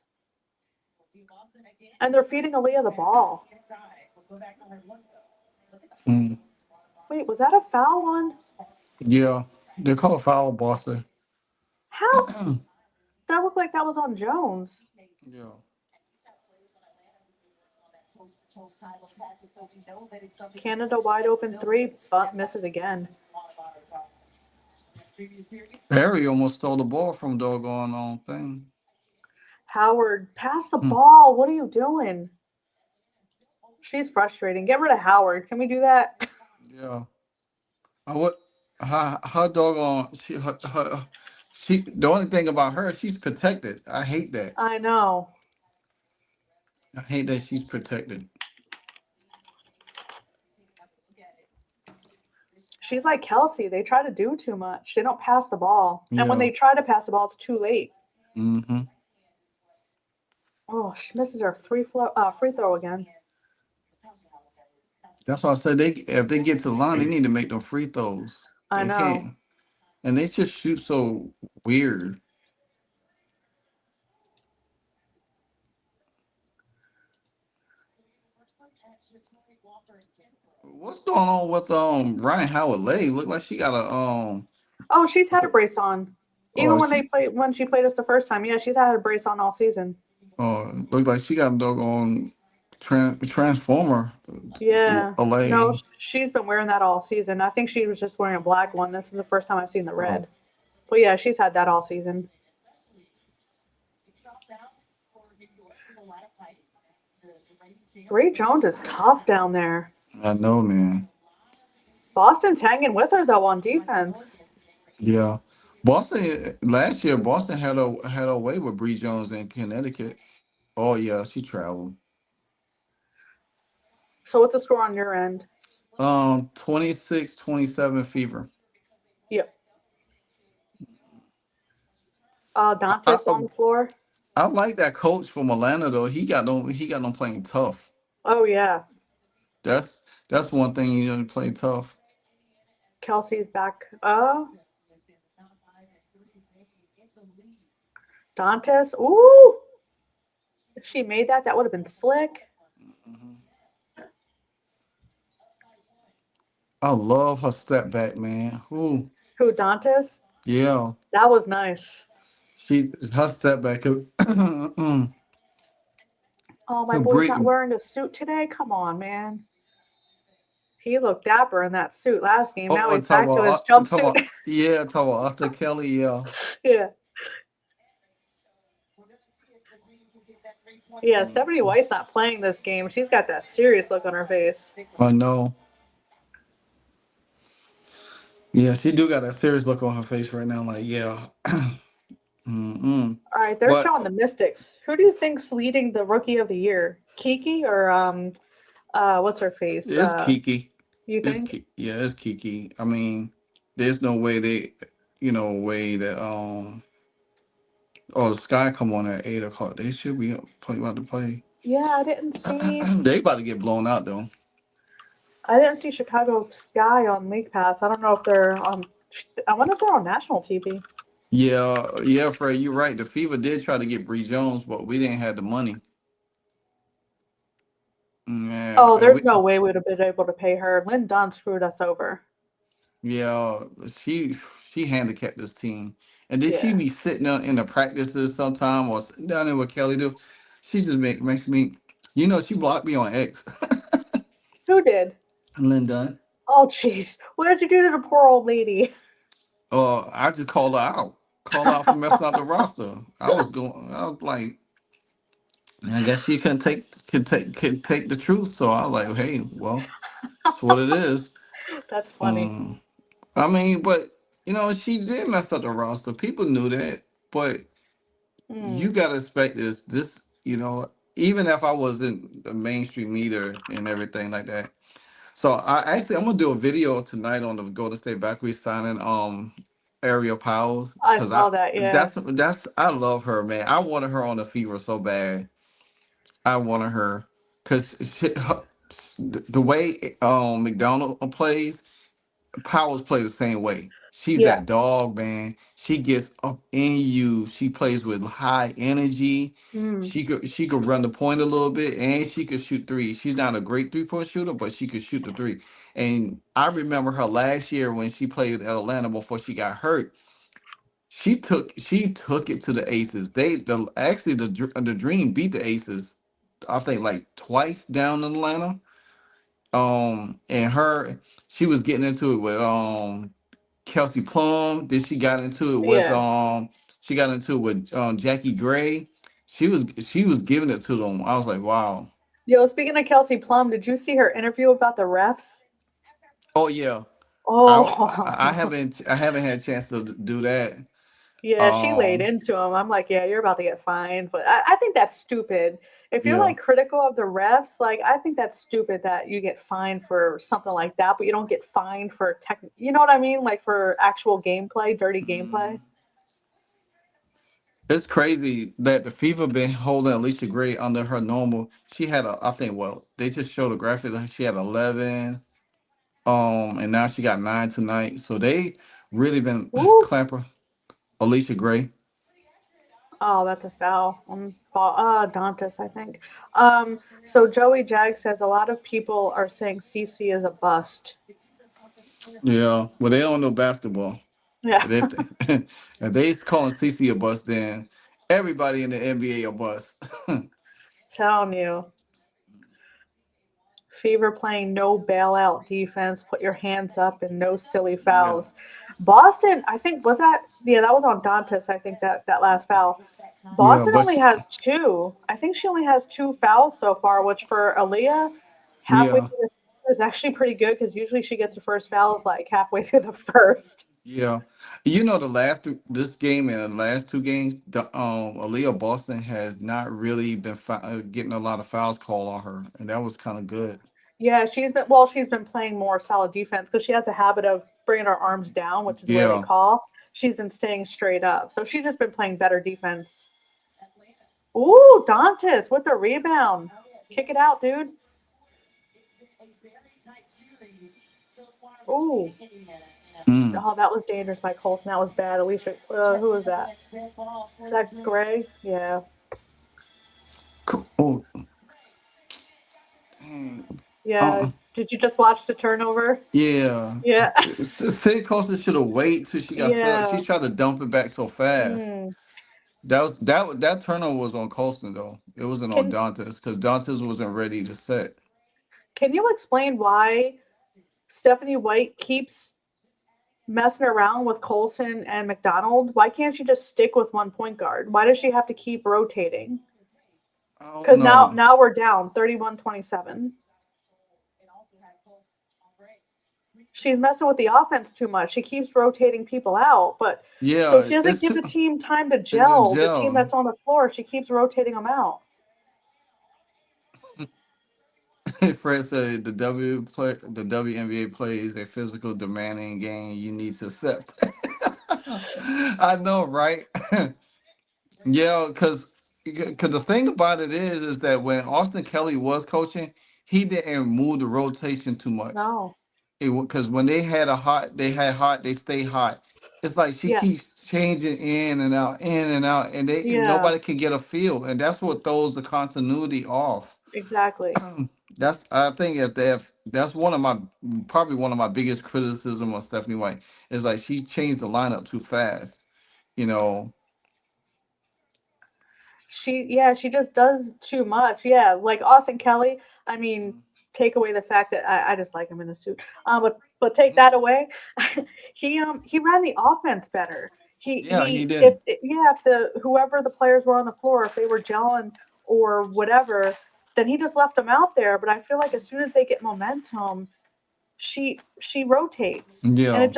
And they're feeding Aaliyah the ball. Mm, Wait, was that a foul one? yeah, they call foul Boston. How? That looked like that was on Jones. Yeah. Canada wide open three, but misses again. Barry almost stole the ball from doggone thing. Howard, pass the Hmm. ball. What are you doing? She's frustrating. Get rid of Howard. Can we do that? Yeah. I would. Her doggone. She. The only thing about her, she's protected. I hate that. I know. I hate that she's protected. She's like Kelsey. They try to do too much. They don't pass the ball. And when Yeah. they try to pass the ball, it's too late. Mm-hmm. Oh, she misses her free throw again. That's why I said they if they get to the line, they need to make them free throws. I They know. can't, and they just shoot so weird. What's going on with Ryan Howard Leg? Look like she got a Oh, she's had a brace on. Even oh when she she played us the first time. Yeah, she's had a brace on all season. look like she got a doggone transformer. Yeah. A No, leg. she's been wearing that all season. I think she was just wearing a black one. This is the first time I've seen the Oh red. But yeah, she's had that all season. Ray Jones is tough down there. I know, man. Boston's hanging with her though on defense. Yeah. Boston last year, Boston had a way with Bree Jones in Connecticut. Oh yeah, she traveled. So what's the score on your end? 26-27 Fever. Yep. I, Dante's on the floor. I like that coach from Atlanta though. He got them playing tough. Oh yeah. That's one thing you know to play tough. Kelsey's back. Dantes. Ooh. If she made that, that would have been slick. Mhm. I love her step back, man. Ooh, Who, Dantes? yeah. That was nice. Her step back could, Oh, my could boy's not break. wearing a suit today. Come on, man. He looked dapper in that suit last game. Now Oh, he's back to his talk jumpsuit. about yeah, talk about Arthur Kelly. Yeah. Yeah. Yeah, Stephanie Mm, White's not playing this game. She's got that serious look on her face. I know. Yeah, she do got that serious look on her face right now. Like, yeah. Mm-mm. All right, they're But showing the Mystics. Who do you think's leading the rookie of the year? Kiki or what's her face? it's Kiki. You think? Yeah, it's Kiki. I mean, there's no way way that oh the sky come on at 8 o'clock. They should be about to play. Yeah, I didn't see They about to get blown out though. Chicago Sky on League Pass. I don't know if they're on. I wonder if they're on national TV. Yeah, Fred, you're right. The Fever did try to get Bree Jones, but we didn't have the money. Yeah, Oh, there's no way we'd have been able to pay her. Lynn Dunn screwed us over. yeah, she she handicapped this team, and then she Yeah. be sitting in the practices sometime or sitting down there what Kelly do. She just makes me, she blocked me on X. Who did? Linda. Oh, jeez. What did you do to the poor old lady? I just called her out for messing up the roster. I was like, I guess she couldn't could take the truth. So I was like, hey, well, that's what it is. That's funny. Um, I mean, but she did mess up the roster. People knew that, but Hmm. you gotta expect even if I wasn't the mainstream either and everything like that. So I'm gonna do a video tonight on the Golden State Valkyrie signing Ariel Powers I because I saw that. Yeah. that's I love her, man. I wanted her on the Fever so bad. I wanted her because the way McDonald plays, Powers play the same way. She's Yeah. that dog, man. She gets up in you. She plays with high energy. Mm. She could run the point a little bit, and she could shoot threes. She's not a great 3-point shooter, but she could shoot the three. And I remember her last year when she played at Atlanta before she got hurt. She took it to the Aces. The Dream beat the Aces. I think like twice down in Atlanta. And she was getting into it with Kelsey Plum. Then Yeah. she got into it with Jackie Gray. She was giving it to them. I was like, wow. Yo, speaking of Kelsey Plum, did you see her interview about the refs? Oh yeah. I Oh, haven't had a chance to do that. yeah, she laid Um into him. I'm like, yeah, you're about to get fined. But I think that's stupid. If you're yeah. like critical of the refs, like I think that's stupid that you get fined for something like that, but you don't get fined for you know what I mean? Like for actual gameplay, dirty gameplay. Mm. It's crazy that the Fever been holding Alicia Gray under her normal. She had I think they just showed a graphic that she had 11. And now she got 9 tonight. So they really been Woo. clamping Alicia Gray. Oh, that's a foul. Dantas, I think. So Joey Jag says a lot of people are saying CC is a bust. Yeah, well, they don't know basketball. Yeah, And if they calling CC a bust, then everybody in the NBA a bust. telling you. Fever playing no bailout defense, put your hands up, and no silly Yeah, fouls. Boston, I think, was that? Yeah, that was on Dantas. I think that last foul. yeah, Boston only has two. I think she only has two fouls so far, which for Aaliyah, halfway yeah, through the is actually pretty good because usually she gets her first fouls like halfway through the first. yeah. This game and the last two games, Aaliyah Boston has not really been getting a lot of fouls called on her, and that was kind of good. Yeah, she's been playing more solid defense because she has a habit of bringing her arms down, which is the way they Yeah, call. She's been staying straight up, so she's just been playing better defense. Ooh, Dantas with the rebound. Kick it out, dude. Ooh. Mm. Oh, that was dangerous by Colton. That was bad. Alicia, who was that? Is that Gray? Yeah. Oh, dang. Yeah. Uh, Did you just watch the turnover? yeah. Yeah. City Coastal should have waited till she got set up. She Yeah. tried to dump it back so fast. Mm. That turnover was on Colston though. It wasn't on Can Dantas because Dantas wasn't ready to set. can you explain why Stephanie White keeps messing around with Colson and McDonald? Why can't she just stick with one point guard? Why does she have to keep rotating? I don't Because now know. now we're down 31-27. She's messing with the offense too much. She keeps rotating people out, but so Yeah, she doesn't it's give too the team time to the gel. The team gel. that's on the floor, she keeps rotating them out. Fred said the WNBA plays a physical, demanding game. You need to accept. I know, right? Yeah, because the thing about it is that when Austin Kelly was coaching, he didn't move the rotation too much. No. Because when they stay hot. It's like she Yes. keeps changing in and out, and they Yeah. nobody can get a feel, and that's what throws the continuity off. Exactly. That's I think if that's one of my probably one of my biggest criticism of Stephanie White is like she changed the lineup too fast. You know. She just does too much. Yeah, like Austin Kelly. I mean, take away the fact that I just like him in the suit. But take that away, he ran the offense better. Yeah, he If did. yeah, if the whoever the players were on the floor, if they were gelling or whatever, then he just left them out there. But I feel like as soon as they get momentum, she rotates, and Yeah, it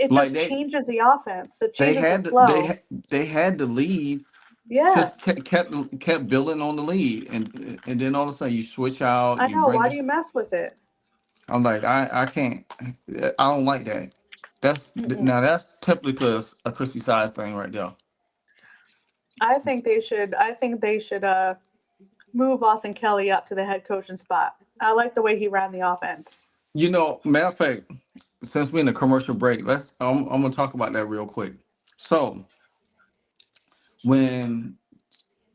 like just changes the offense. It they changes the had to, flow. they had to leave. Yeah, Just kept building on the lead, and then all of a sudden you switch out, I you know. bring Why this. do you mess with it? I'm like I can't. I don't like that. Mm-mm. Now that's typically a Chrissy size thing right there. I think they should move Austin Kelly up to the head coaching spot. I like the way he ran the offense. Matter of fact, since we're in a commercial break, I'm gonna talk about that real quick. So when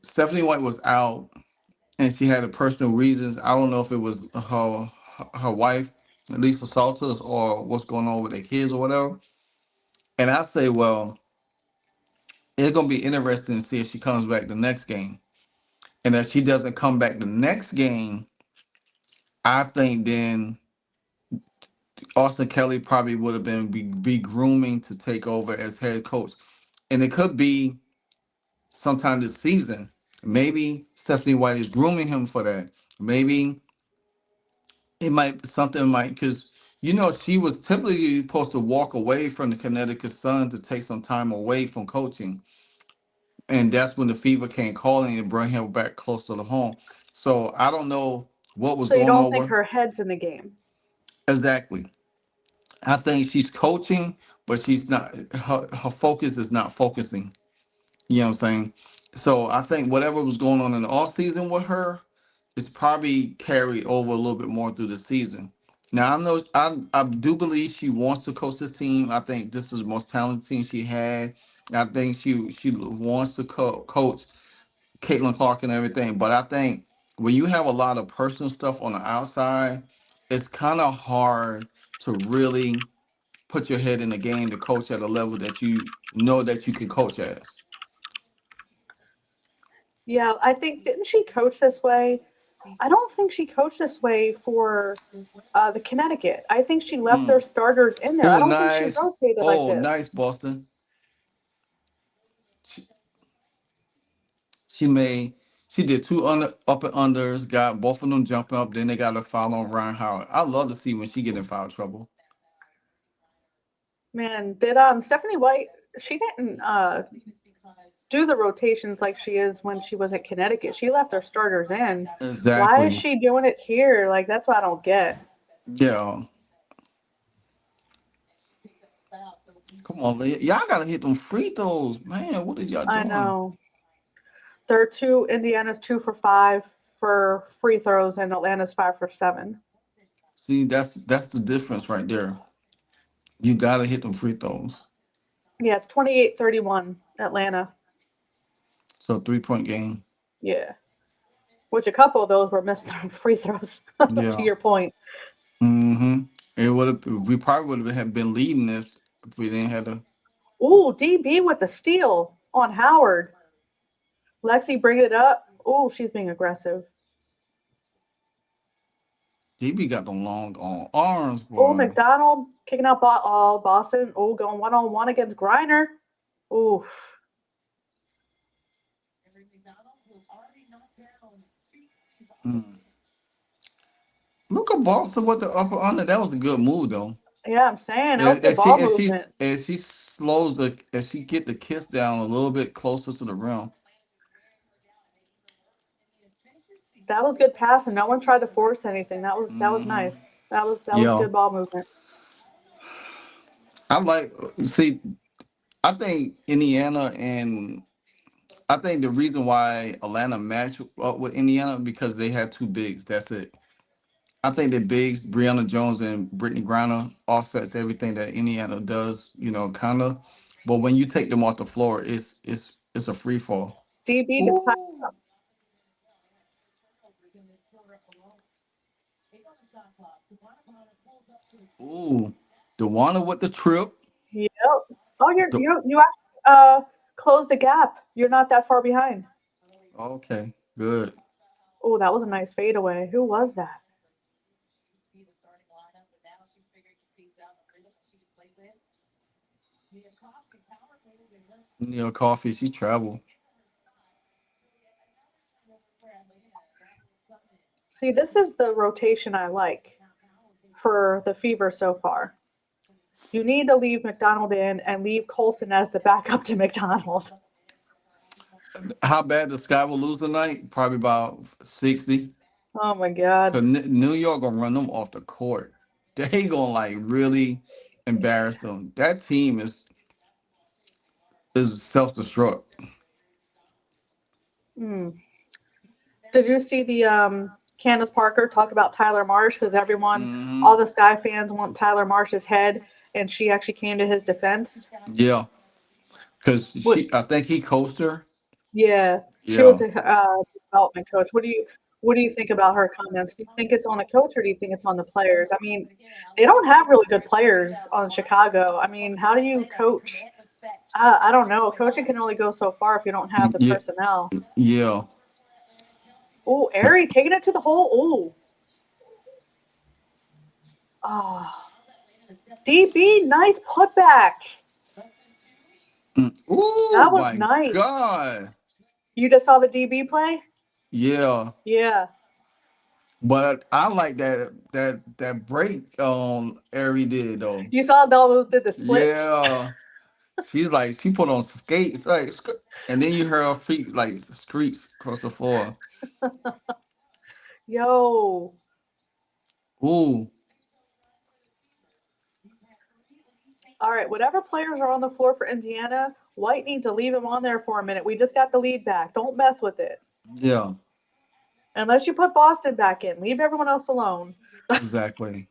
Stephanie White was out and she had a personal reasons, I don't know if it was her wife, Lisa Salters, or what's going on with their kids or whatever. And I say, well, it's gonna be interesting to see if she comes back the next game. And if she doesn't come back the next game, I think then Austin Kelly probably would have be grooming to take over as head coach. And it could be sometime this season. Maybe Stephanie White is grooming him for that. Maybe it might something might because she was typically supposed to walk away from the Connecticut Sun to take some time away from coaching, and that's when the Fever came calling and bring him back close to the home. So I don't know what was So you going don't on think with her head's in the game? exactly. I think she's coaching, but she's not. Her focus is not focusing. You know what I'm saying? So I think whatever was going on in the off season with her, it's probably carried over a little bit more through the season. Now I know I do believe she wants to coach this team. I think this is the most talented team she had. I think she wants to coach Caitlin Clark and everything. But I think when you have a lot of personal stuff on the outside, it's kind of hard to really put your head in the game to coach at a level that you know that you can coach as. Yeah, I think didn't she coach this way? I don't think she coached this way for the Connecticut. I think she left their Mm. starters in there. I Oh, don't think she nice. rotated like Oh, this. nice, Boston. She, she made she did two up and unders, got both of them jumping up. Then they got a foul on Ryan Howard. I love to see when she get in foul trouble. Man, did Stephanie White? She didn't do the rotations like she is when she was at Connecticut. She left their starters in. Why is Exactly. she doing it here? Like that's what I don't get. Yeah. Come on, y'all gotta hit them free throws, man. What are y'all I doing? know. They're two. Indiana's 2 for 5 for free throws, and Atlanta's 5 for 7. See, that's the difference right there. You gotta hit them free throws. Yeah, it's 28-31 Atlanta. So 3 point game. Yeah. Which a couple of those were missed free throws, to Yeah. your point. Mm-hmm. It would have. We probably would have been leading if we didn't have the Ooh, DB with the steal on Howard. Lexi bringing it up. Ooh, she's being aggressive. DB got the long arms, Ooh, boy. McDonald kicking out Boston. Ooh, going one-on-one against Griner. Oof. Mm. Look at Boston with the upper under. That was a good move though. Yeah, I'm saying that was And, good and she ball and she movement. and she slows the and she get the kiss down a little bit closer to the rim. That was good passing. No one tried to force anything. That was Hmm. nice. That was Yeah, good ball movement. I like. See, I think Indiana and I think the reason why Atlanta matched up with Indiana because they had two bigs. That's it. I think the bigs, Brianna Jones and Brittany Griner, offsets everything that Indiana does. Kind of. But when you take them off the floor, it's a free fall. DB just tied Ooh, up. ooh, Dewana with the trip. Yep. Oh, The, you actually closed the gap. You're not that far behind. okay, good. Oh, that was a nice fadeaway. Who was that? Coffee. She traveled. See, this is the rotation I like for the Fever so far. You need to leave McDonald in and leave Colson as the backup to McDonald. How bad the Sky will lose tonight? Probably about 60. Oh my God. Cause New York gonna run them off the court. They gonna like really embarrass them. That team is self destruct. Hmm. Did you see the Candace Parker talk about Tyler Marsh? Because Hmm. all the Sky fans want Tyler Marsh's head, and she actually came to his defense. Yeah, cause What? I think he coached her. Yeah, she was Yeah, a development coach. What do you think about her comments? Do you think it's on the coach, or do you think it's on the players? I mean, they don't have really good players on Chicago. I mean, how do you coach? I don't know. Coaching can only go so far if you don't have the yeah, personnel. yeah. Oh, Aari taking it to the hole. Oh, DB, nice putback. Ooh, That was my nice. God. You just saw the DB play? Yeah, Yeah. but I like that break Ari did though. You saw Bell did the splits? Yeah, she's like she put on skates like, and then you hear her feet like streaks across the floor. Yo. Ooh, All right, whatever players are on the floor for Indiana, White needs to leave him on there for a minute. We just got the lead back. Don't mess with it. yeah, Unless you put Boston back in, leave everyone else alone. exactly.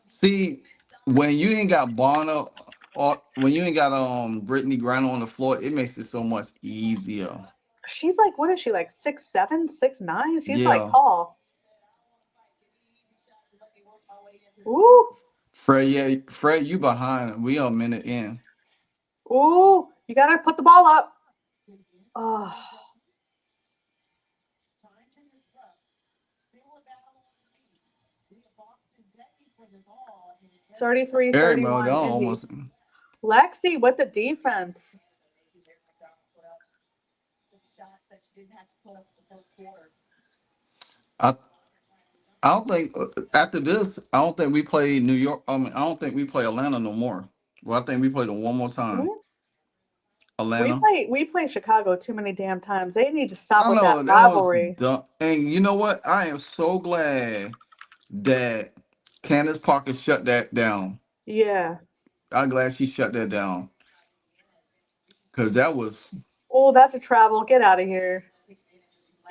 See, when you ain't got Bonner or when you ain't got Brittany Griner on the floor, it makes it so much easier. She's like, what is she, like 6'7", 6'9"? She's like Yeah, tall. Ooh, Fred. Yeah, Fred, you behind. We are a minute in. ooh, you gotta put the ball up. Oh, 33, Very well 31, done. Indy. Almost. Lexi with the defense. I I don't think after this, I don't think we play New York. I don't think we play Atlanta no more. Well, I think we play them one more time. Mhm. We Atlanta. play we play Chicago too many damn times. They need to stop I with know that that was rivalry. dumb. And you know what? I am so glad that Candace Parker shut that down. Yeah. I'm glad she shut that down because that was Oh, that's a travel. Get out of here.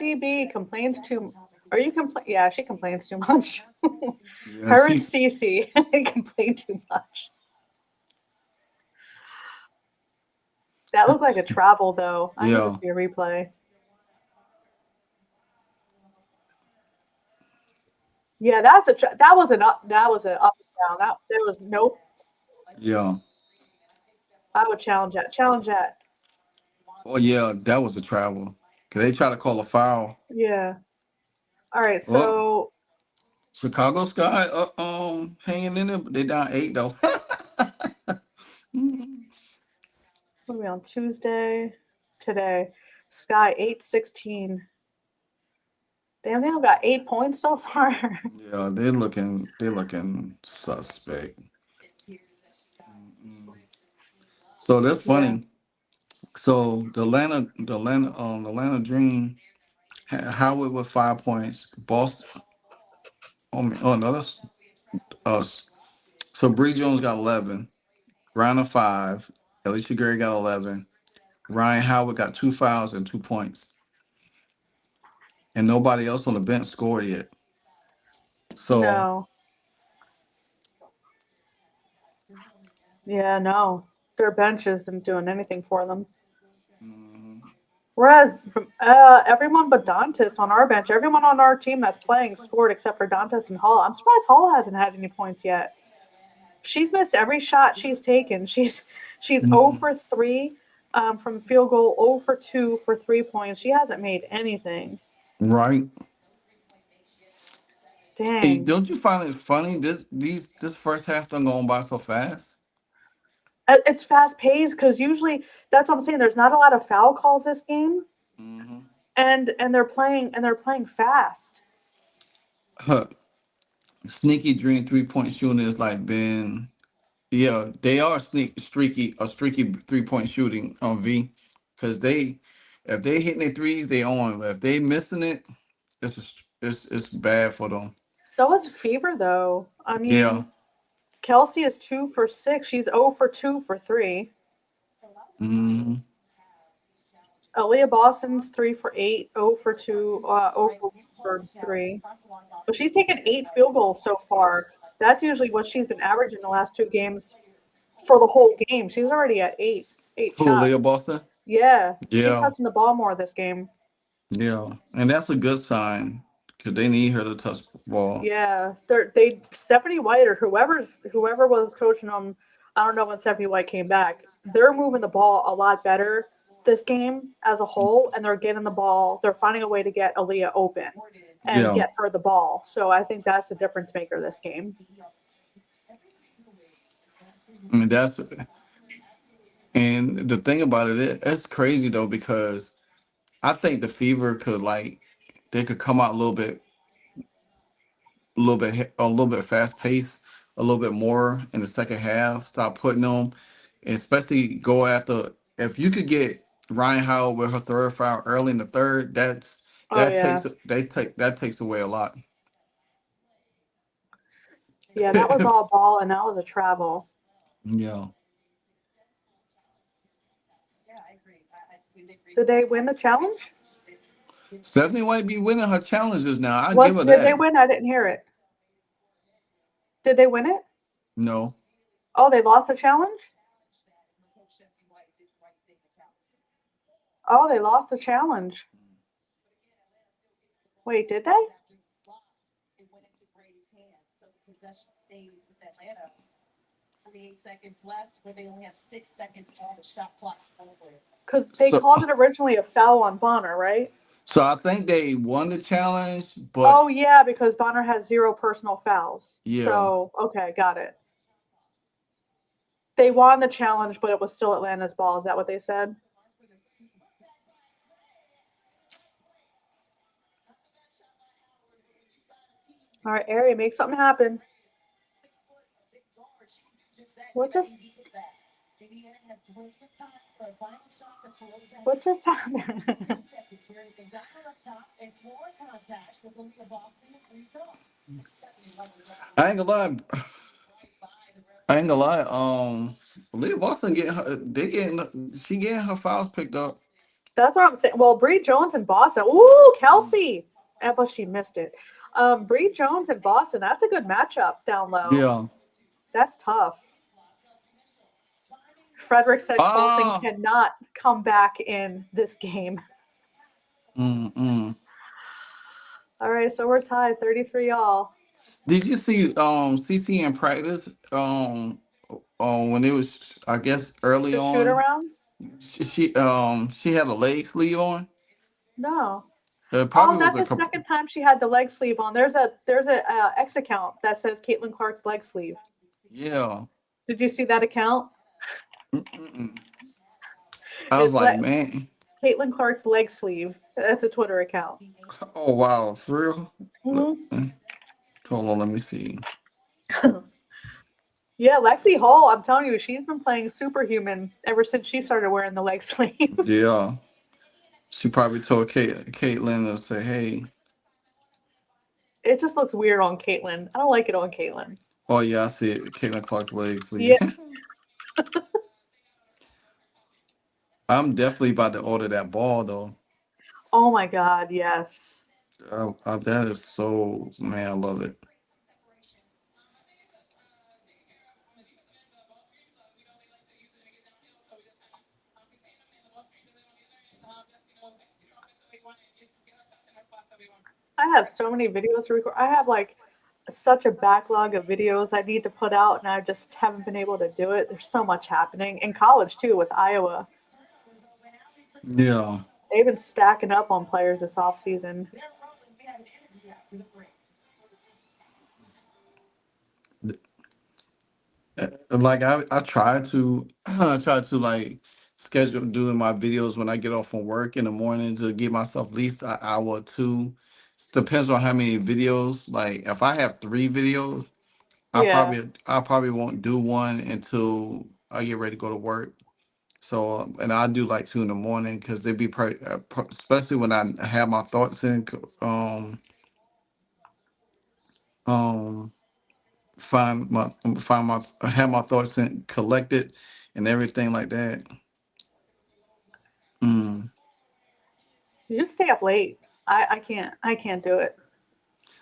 DB complains too. Are you complain? Yeah, she complains too much. Yeah, Her and she. Cece complain too much. That looked like a travel though. I need to Yeah, see a replay. Yeah, that was an up. That was an up and down. That there was no. yeah. I would challenge that. Challenge that. Oh yeah, that was a travel. Cause they try to call a foul. Yeah. All right. Oh, So Chicago Sky, hanging in there. But they down 8 though. what are we on Tuesday? Today, Sky 8-16. Damn, they only got 8 points so far. Yeah, they looking suspect. So that's Yeah. funny. So the Atlanta Dream had Howard with 5 points. Boston. Oh no, that's us. So Bree Jones got 11. Griner 5. Alicia Gary got 11. Ryan Howard got 2 fouls and 2 points, and nobody else on the bench scored yet. So No. Yeah. No. Their bench isn't doing anything for them. mhm. Whereas everyone but Dantas on our bench, everyone on our team that's playing scored except for Dantas and Hall. I'm surprised Hall hasn't had any points yet. She's missed every shot she's taken. She's 0 Mhm. for 3 from field goal, 0 for 2 for 3 points. She hasn't made anything. Right. Hey, Dang. don't you find it funny this first half done going by so fast? It's fast paced because usually that's what I'm saying. There's not a lot of foul calls this game, Hmm. and they're playing fast. Huh. Sneaky Dream 3 point shooting is like been, yeah, they are streaky 3 point shooting on V, because they, if they hitting their threes they on, if they missing it, it's bad for them. So is Fever though. I Yeah. mean, Kelsey is 2 for 6. She's 0 for 2 for 3. Hmm. Aaliyah Boston's 3 for 8, 0 for 2, 0 for 3. But she's taken 8 field goals so far. That's usually what she's been averaging the last 2 games for the whole game. She's already at eight Who, Leah shots. Boston? Yeah, she's Yeah. touching the ball more this game. Yeah, and that's a good sign because they need her to touch the ball. Yeah, they Stephanie White or whoever was coaching them. I don't know when Stephanie White came back. They're moving the ball a lot better this game as a whole, and they're getting the ball. They're finding a way to get Aaliyah open and Yeah, get her the ball. So I think that's the difference maker this game. I mean that's, and the thing about it's crazy though because I think the Fever could like they could come out a little bit fast paced, a little bit more in the second half. Stop putting them, and especially go after. If you could get Ryan Howard with her third foul early in the third, Oh yeah, that takes away a lot. yeah. That was all ball, and that was a travel. Yeah. Did they win the challenge? Stephanie White be winning her challenges now. I give Was her did they that. win? I didn't hear it. Did they win it? No. Oh, they lost the challenge. Oh, they lost the challenge. Wait, did they? Because they So called it originally a foul on Bonner, right? so I think they won the challenge, but Oh yeah, because Bonner has 0 personal fouls. yeah. So okay, got it. They won the challenge, but it was still Atlanta's ball. Is that what they said? All right, Ari, make something happen. What just what just happened? I ain't gonna lie. I ain't gonna lie. Leah Boston getting her, she getting her fouls picked up. That's what I'm saying. Well, Bree Jones and Boston. Ooh, Kelsey. but she missed it. Bree Jones and Boston, that's a good matchup down low. Yeah. That's tough. Frederick said Colson Ah. cannot come back in this game. Mm-mm. All right, so we're tied 33 all. Did you see CC in practice? When it was, I guess, early The shoot on, around? she had a leg sleeve on. No. It Oh, probably was that's a the couple. second time she had the leg sleeve on. There's a X account that says Caitlin Clark's leg sleeve. Yeah. Did you see that account? Mm-mm. I was It's like, man. Caitlin Clark's leg sleeve. That's a Twitter account. Oh wow, for real. Look, Hmm. hold on, let me see. Yeah, Lexi Hall. I'm telling you, she's been playing superhuman ever since she started wearing the leg sleeve. Yeah, she probably told Caitlin to say, "Hey, It just looks weird on Caitlin. I don't like it on Caitlin. oh yeah, I see it. Caitlin Clark's leg Yeah. sleeve." I'm definitely about to order that ball though. Oh my God. Yes. That is so man, I love it. I have so many videos to record. I have like such a backlog of videos I need to put out, and I just haven't been able to do it. There's so much happening in college too with Iowa. Yeah. They've been stacking up on players this off season. Like I try to I try to like schedule doing my videos when I get off from work in the morning to give myself at least an hour or two. Depends on how many videos. Like if I have three videos, Yeah, I probably won't do one until I get ready to go to work. So and I do like two in the morning because they be especially when I have my thoughts in um find my have my thoughts in collected and everything like that. Mm. you just stay up late. I can't do it.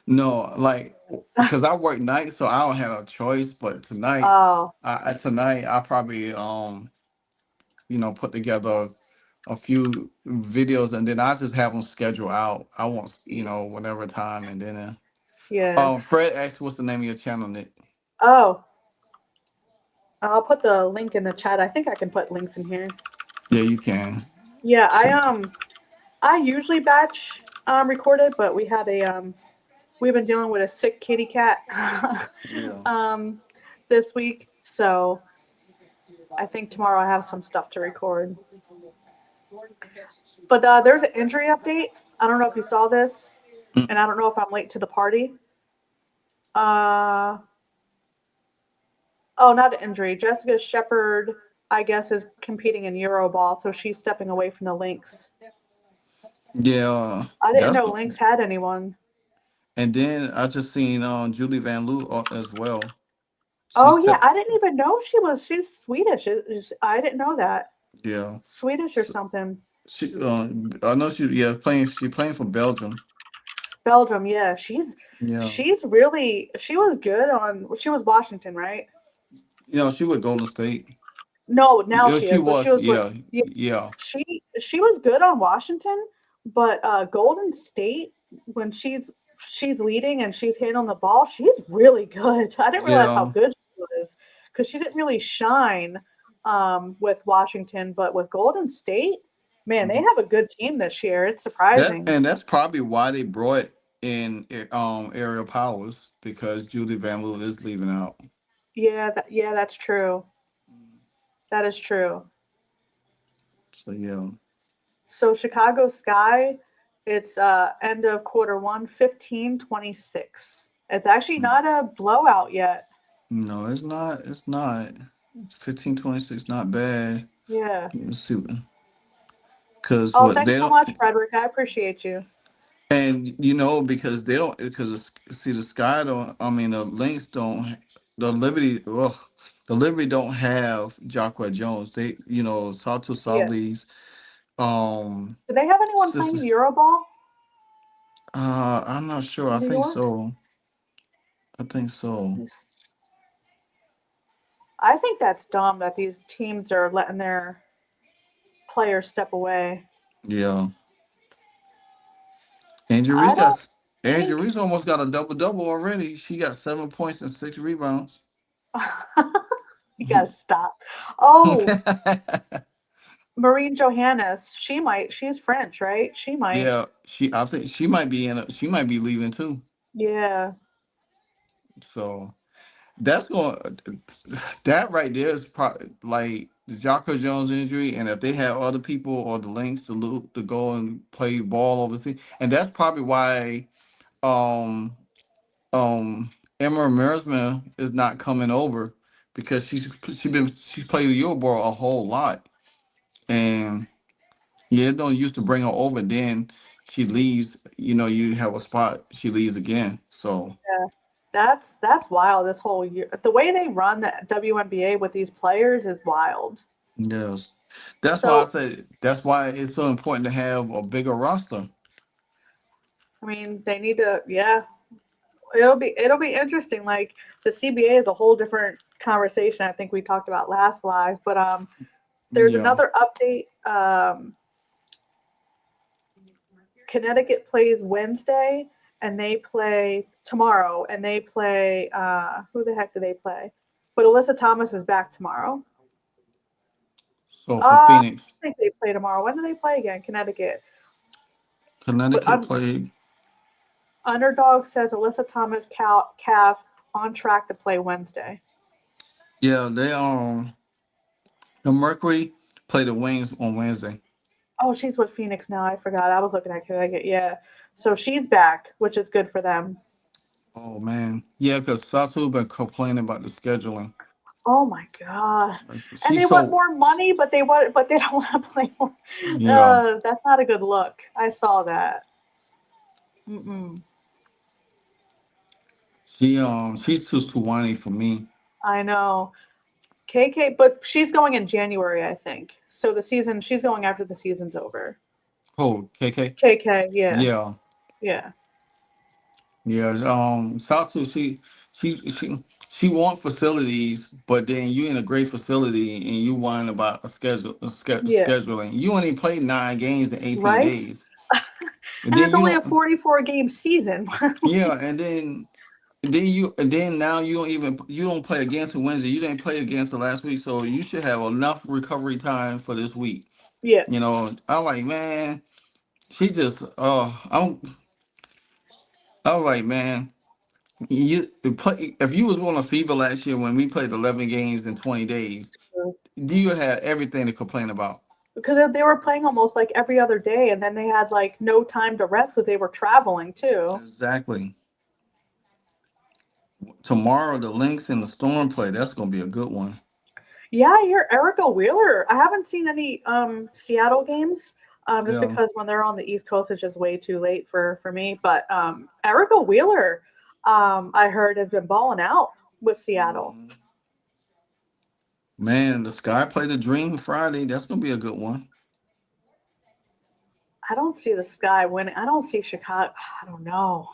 No, like because I work nights, so I don't have a choice. But tonight, Oh, tonight I probably put together a few videos and then I just have them scheduled out. I want whenever time and then. yeah. Fred asked, "What's the name of your channel, Nick?" Oh, I'll put the link in the chat. I think I can put links in here. Yeah, you can. Yeah, I So, I usually batch record it, but we've been dealing with a sick kitty cat yeah. um this week, so I think tomorrow I have some stuff to record. But there's an injury update. I don't know if you saw this, and I don't know if I'm late to the party. Uh oh, not an injury. Jessica Shepard, I guess, is competing in Euroball, so she's stepping away from the Lynx. Yeah, I didn't that's know Lynx had anyone. and then I just seen Julie Van Loo as well. She Oh yeah, stepped. I didn't even know she's Swedish. I didn't know that. Yeah, Swedish or so something. she I know she playing for Belgium. Belgium, yeah. She's Yeah, she's really she was good on she was Washington, right? she with Golden State. No, now Yeah, she she is, but she was. was with Yeah, yeah, yeah, she was good on Washington, but Golden State when she's leading and she's handling the ball, she's really good. I didn't realize how yeah. good she was because she didn't really shine with Washington, but with Golden State, man, they Mhm. have a good team this year. It's surprising. That's probably why they brought in Ariel Powers because Julie Van Loo is leaving out. Yeah, that's true. That is true. So yeah. So Chicago Sky, it's end of quarter one, 15-26. It's actually not a blowout yet. No, it's not. It's not. 15-26, not bad. Yeah. Let's see. Because Oh, what thanks they so don't, much, Frederick. I appreciate you. and because they don't, because see the Sky don't. I mean the Lynx don't. The Liberty, ugh, the Liberty don't have Jacquet Jones. They, Salto Yeah. Salis, um, Do they have anyone playing in sis- Euroball? I'm not sure. I New think York? so. I think so. Yes. I think that's dumb that these teams are letting their players step away. Yeah. Andrew Reese I don't got Andrew think Reese almost got a double double already. She got 7 points and 6 rebounds. you gotta stop. Oh, Maureen Johannes. She's French, right? She might. Yeah, I think she might be she might be leaving too. Yeah. So that's going that right there is probably like the Jocko Jones injury, and if they have other people or the links to go and play ball overseas, and that's probably why um Emma Mersman is not coming over because she's played the Euroball a whole lot, and yeah, it don't used to bring her over. Then she leaves. You know, you have a spot. She leaves again. So Yeah. That's wild. This whole year, the way they run the WNBA with these players is wild. yes, that's why I So, said that's why it's so important to have a bigger roster. I mean, they need to. Yeah, it'll be interesting. Like the CBA is a whole different conversation. I think we talked about last live, but there's Yeah. another update. Connecticut plays Wednesday, and they play tomorrow, and they play. Who the heck do they play? But Alyssa Thomas is back tomorrow. So for Phoenix, I think they play tomorrow. When do they play again? Connecticut. But Connecticut played. Underdog says Alyssa Thomas calf on track to play Wednesday. Yeah, the Mercury played the Wings on Wednesday. Oh, she's with Phoenix now. I forgot. I was looking at Connecticut. Yeah. So she's back, which is good for them. Oh man, yeah, because Satu been complaining about the scheduling. Oh my god. And they She's want so more money, but they don't want to play more. yeah. That's not a good look. I saw that. Mm-mm. She's too whiny for me. I know. KK, but she's going in January, I think. So she's going after the season's over. Oh, KK. KK, yeah, Yeah, yeah, yeah. Satu, she she want facilities, but then you in a great facility and you whine about yeah. scheduling. You only played 9 games in 18 Right? days, and And then it's you only a don't. 44 game season. Yeah, and then now you don't play against the Wednesday. You didn't play against the last week, so you should have enough recovery time for this week. Yeah, You know, I like man. She just I was like man. If you was on a fever last year when we played 11 games in 20 days, you would have everything to complain about. because they were playing almost like every other day, and then they had like no time to rest because they were traveling too. Exactly. Tomorrow the Lynx and the Storm play. That's gonna be a good one. Yeah, I hear Erica Wheeler. I haven't seen any Seattle games. Just Yeah. because when they're on the East Coast, it's just way too late for me. But Erica Wheeler, I heard has been balling out with Seattle. Mhm. Man, the Sky play the Dream Friday. That's gonna be a good one. I don't see the Sky winning. I don't see Chicago. I don't know.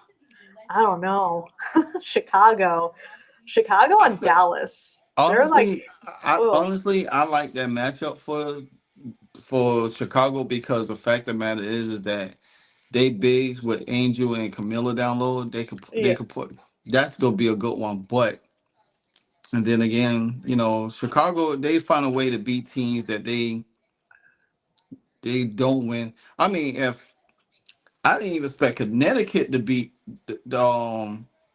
I don't know. Chicago, Chicago I and think Dallas. They're like, honestly, oh I like that matchup for Chicago because the fact of the matter is that they bigs with Angel and Camilla down low. They yeah, could put that's gonna be a good one. But and then again, you know, Chicago they find a way to beat teams that they don't win. I mean, if I didn't even expect Connecticut to beat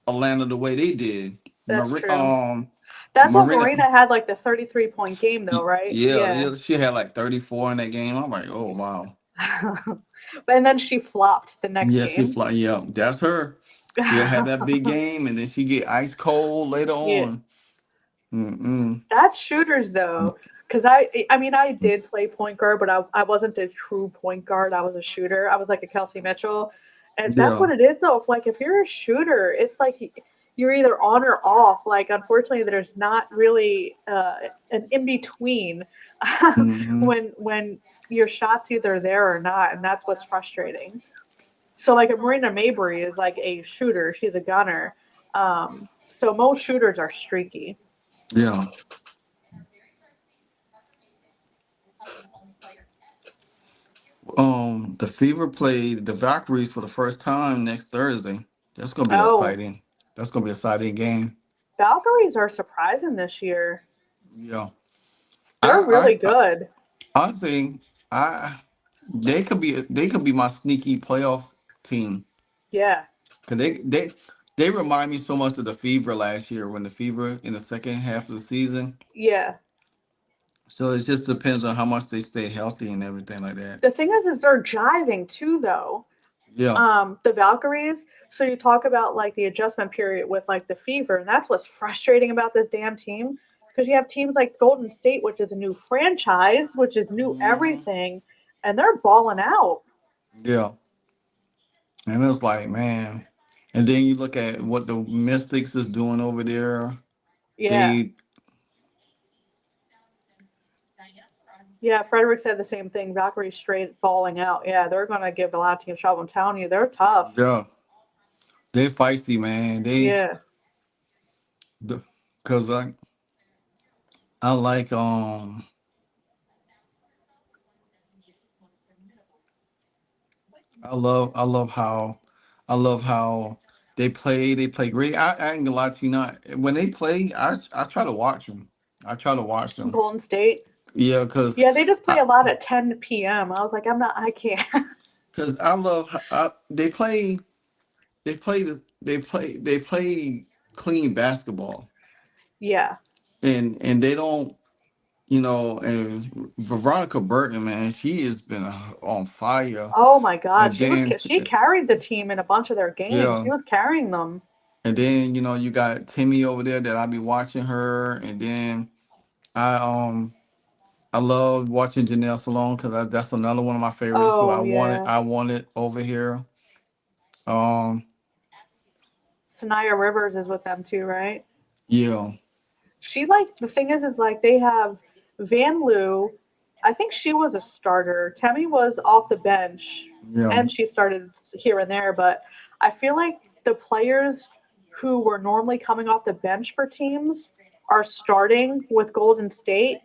Atlanta the way they did. that's Mari- true. um, That's what Marina, Marina had like the 33-point game though, right? yeah, Yeah. yeah, she had like 34 in that game. I'm like, oh wow, And then she flopped the next yeah, game. yeah, that's her. She had that big game, and then she get ice cold later Yeah. on. Mm-mm. That's shooters though. Because I mean, I did play point guard, but I wasn't a true point guard. I was a shooter. I was like a Kelsey Mitchell. And that's Yeah. what it is though. If you're a shooter, it's like you're either on or off. Like, unfortunately, there's not really an in between Hmm. when your shot's either there or not. And that's what's frustrating. So like a Marina Mabry is like a shooter. She's a gunner. So most shooters are streaky. Yeah. The Fever played the Valkyries for the first time next Thursday. That's gonna be Oh, exciting. That's gonna be an exciting game. Valkyries are surprising this year. Yeah. They're really I good. honestly, I they could be my sneaky playoff team Yeah, because they remind me so much of the Fever last year when the Fever in the second half of the season. yeah. So it just depends on how much they stay healthy and everything like that. The thing is they're jiving too, though. Yeah. The Valkyries. So you talk about like the adjustment period with like the Fever, and that's what's frustrating about this damn team because you have teams like Golden State, which is a new franchise, which is new Hmm. everything, and they're balling out. Yeah. And it's like, man. And then you look at what the Mystics is doing over there. Yeah, They, yeah. Frederick said the same thing. Valkyries straight balling out. Yeah, they're gonna give a lot of teams trouble. I'm telling you, they're tough. yeah, they feisty, man. Yeah. Cause I like I love how they play. They play great. I ain't gonna lie to you, not when they play. I try to watch them. I try to watch them. Golden State. Yeah, cause Yeah, they just play I a lot at 10 p.m. I was like, I'm not. I can't. cause I love they play. They play clean basketball, Yeah. and they don't. And Veronica Burton, man, she has been on fire. Oh my God, And then, she carried the team in a bunch of their games. yeah, She was carrying them. and then you got Timmy over there that I be watching her, and then I I love watching Janelle Salone because that's another one of my favorites who Oh yeah, I wanted over here. Um, Sanaya Rivers is with them too, right? yeah, She like the thing is like they have Van Loo. I think she was a starter. Temmie was off the bench, yeah, and she started here and there. But I feel like the players who were normally coming off the bench for teams are starting with Golden State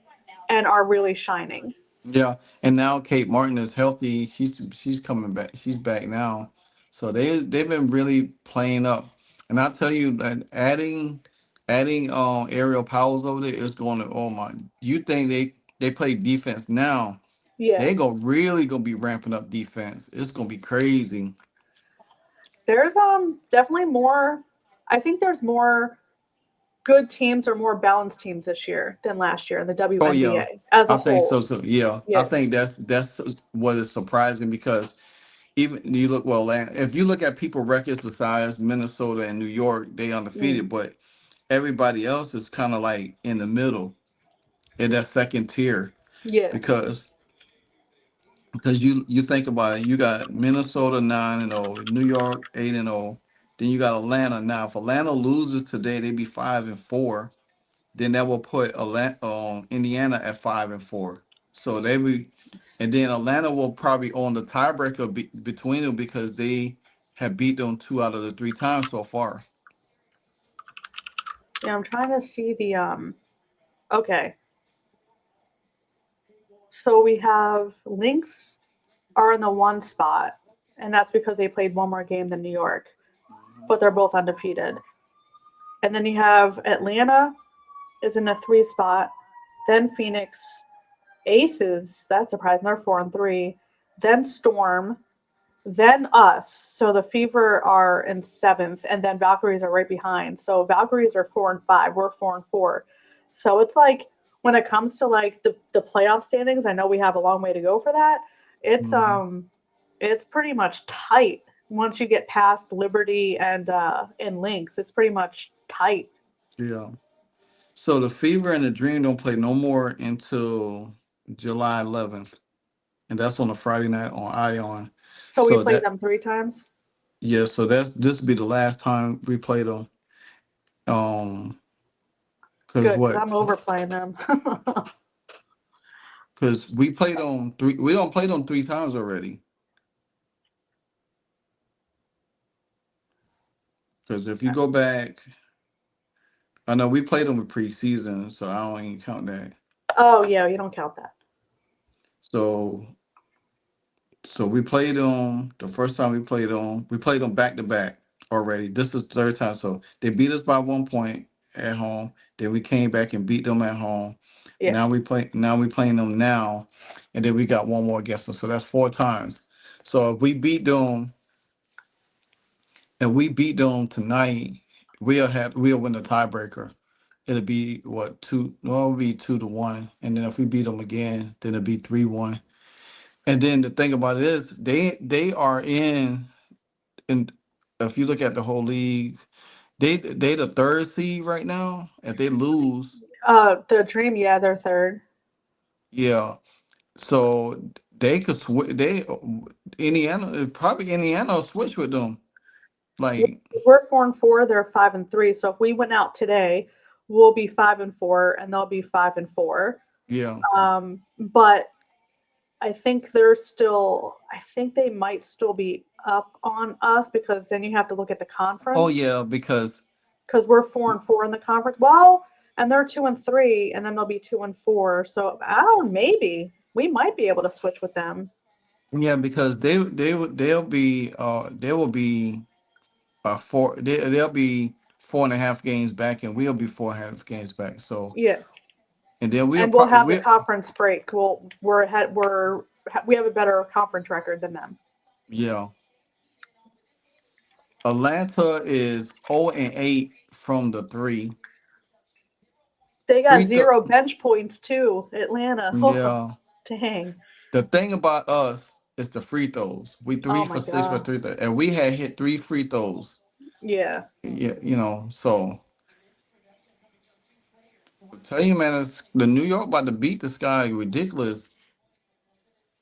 and are really shining. yeah. And now Kate Martin is healthy. She's coming back. She's back now. So they've been really playing up. And I tell you that adding Aerial Powers over there is going to, oh my, you think they play defense now. Yeah, They really gonna be ramping up defense. It's gonna be crazy. there's definitely more. I think there's more good teams or more balanced teams this year than last year in the Oh yeah, WNBA as a I think so whole. too. Yeah, I Yeah. think that's what is surprising because even you look well, if you look at people records besides Minnesota and New York, they Mm. undefeated, but everybody else is kind of like in the middle in that second tier Yeah. because you think about it, you got Minnesota 9-0, New York 8-0, then you got Atlanta. Now, if Atlanta loses today, they be 5-4. Then that will put Indiana at 5-4. So they be, and then Atlanta will probably own the tiebreaker between them because they have beat them 2 out of the 3 times so far. Yeah, I'm trying to see the okay. So we have Lynx are in the one spot, and that's because they played one more game than New York, but they're both undefeated. And then you have Atlanta is in a three spot, then Phoenix, Aces, that's surprising, they're 4-3, then Storm, then us. So the Fever are in seventh, and then Valkyries are right behind. So Valkyries are 4-5. We're 4-4. So it's like when it comes to like the playoff standings, I know we have a long way to go for that. It's Hmm. um it's pretty much tight once you get past Liberty and Lynx. It's pretty much tight. Yeah. So the Fever and the Dream don't play no more until July 11th, and that's on a Friday night on Ion. So we So played that them three times. yeah, so this will be the last time we play them. Um, cause Good, because what? I'm overplaying them. Cause we played them 3. We don't play them 3 times already. Because if you go back, I know we played them with preseason, so I don't even count that. Oh yeah, you don't count that. So so we played them the first time we played them back to back already. This is the third time. So they beat us by 1 point at home. Then we came back and beat them at home. Yeah. Now we playing them now, and then we got one more against them. So that's 4 times. So if we beat them and we beat them tonight, we'll win the tiebreaker. It'll be what two? Well, it'll be 2-1, and then if we beat them again, then it'll be 3-1. And then the thing about it is, they are in. If you look at the whole league, they the third seed right now. If they lose, The Dream, yeah, they're third. yeah, so they could switch. Indiana probably Indiana will switch with them. Like We're 4-4. They're 5-3. So if we went out today, we'll be 5-4, and they'll be 5-4. yeah, But I think they're still. I think they might still be up on us because then you have to look at the oh conference yeah, because because we're 4-4 in the conference. Well, and they're 2-3, and then they'll be 2-4. So I don't. Maybe we might be able to switch with them. yeah, because they will be they'll be 4.5 games back, and we'll be 4.5 games back. So Yeah, and then we'll and we'll probably have the conference break. We're ahead. We have a better conference record than them. yeah. Atlanta is 0-8 from the three. They got Free throw. zero bench points too. Atlanta. Oh, Yeah. dang. The thing about us is the free throws. We Oh three my for six for god. three throws, and we had hit 3 free throws. Yeah. Yeah, so I tell you, man, the New York about to beat this guy ridiculous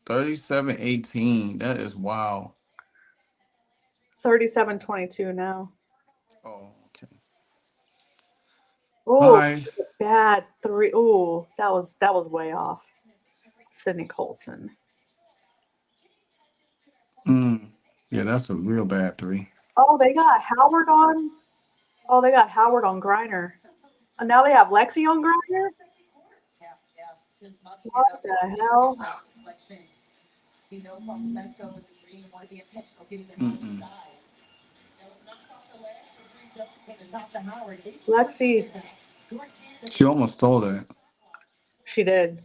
37-18. That is wow. 37-22 now. Oh, okay. All Oh, right. bad three. Oh, that was way off. Sydney Colson. Mm. Yeah, that's a real bad three. Oh, they got Howard on. Oh, they got Howard on Griner. And now they have Lexi on Griner. What the hell? Mm-mm. Lexi, She almost stole that. she did.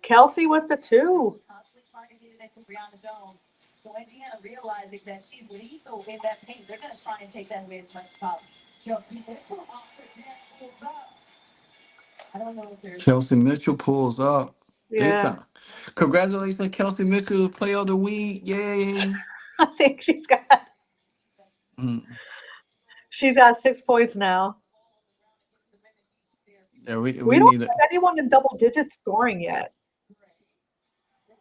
Kelsey with the two. Kelsey Mitchell pulls up. They Yeah, sound. Congratulations, Kelsey Mitchell, Player of the Week. Yay. I think Mm. she's got 6 points now. Yeah, we We don't need it. have anyone in double digit scoring yet.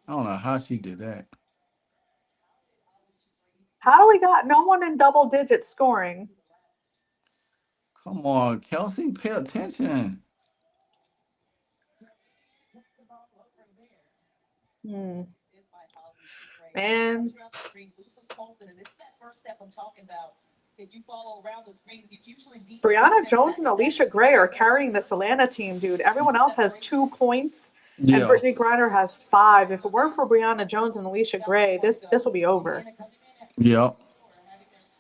I don't know how she did that. How do we got no one in double digit scoring? Come on, Kelsey, pay attention. Hmm. Man, Brianna Jones and Alicia Gray are carrying the Atlanta team, dude. Everyone else has 2 points, and Yeah. Brittany Griner has five. If it weren't for Brianna Jones and Alicia Gray, this will be over. Yep.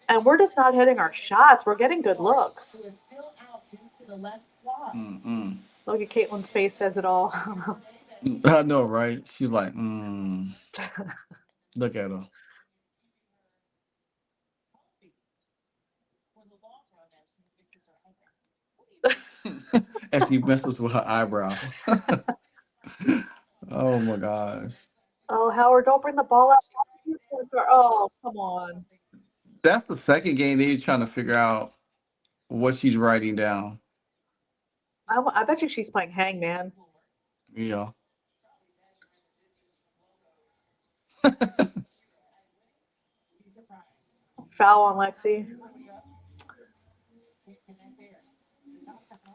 And we're just not hitting our shots. We're getting good looks. Mm-mm. Look at Caitlin's face says it all. I know, right? She's like, look at her. And she messes with her eyebrows. Oh my gosh. Oh, Howard, don't bring the ball out. Oh, come on. That's the second game they're trying to figure out what she's writing down. I bet you she's playing Hangman. Yeah. Foul on Lexi.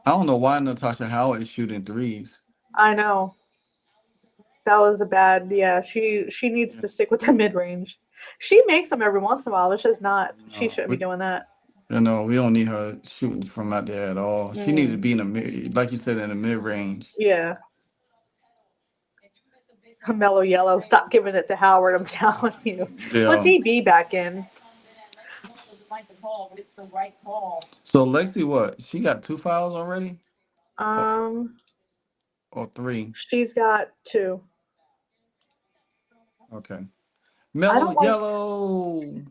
I don't know why Natasha Howard is shooting threes. I know. That was a bad. Yeah, she needs Yeah. to stick with the mid range. She makes them every once in a while. It's just not. She No, shouldn't be doing that. we don't need her shooting from out there at all. She needs to Mm, be in the mid, like you said, in the mid range. yeah, mellow yellow. Stop giving it to Howard. I'm telling you. Put Yeah. DB back in. So Lexi, what? She got 2 fouls already, or, Um, or 3? she's got two. Okay. I Mellow don't like. yellow.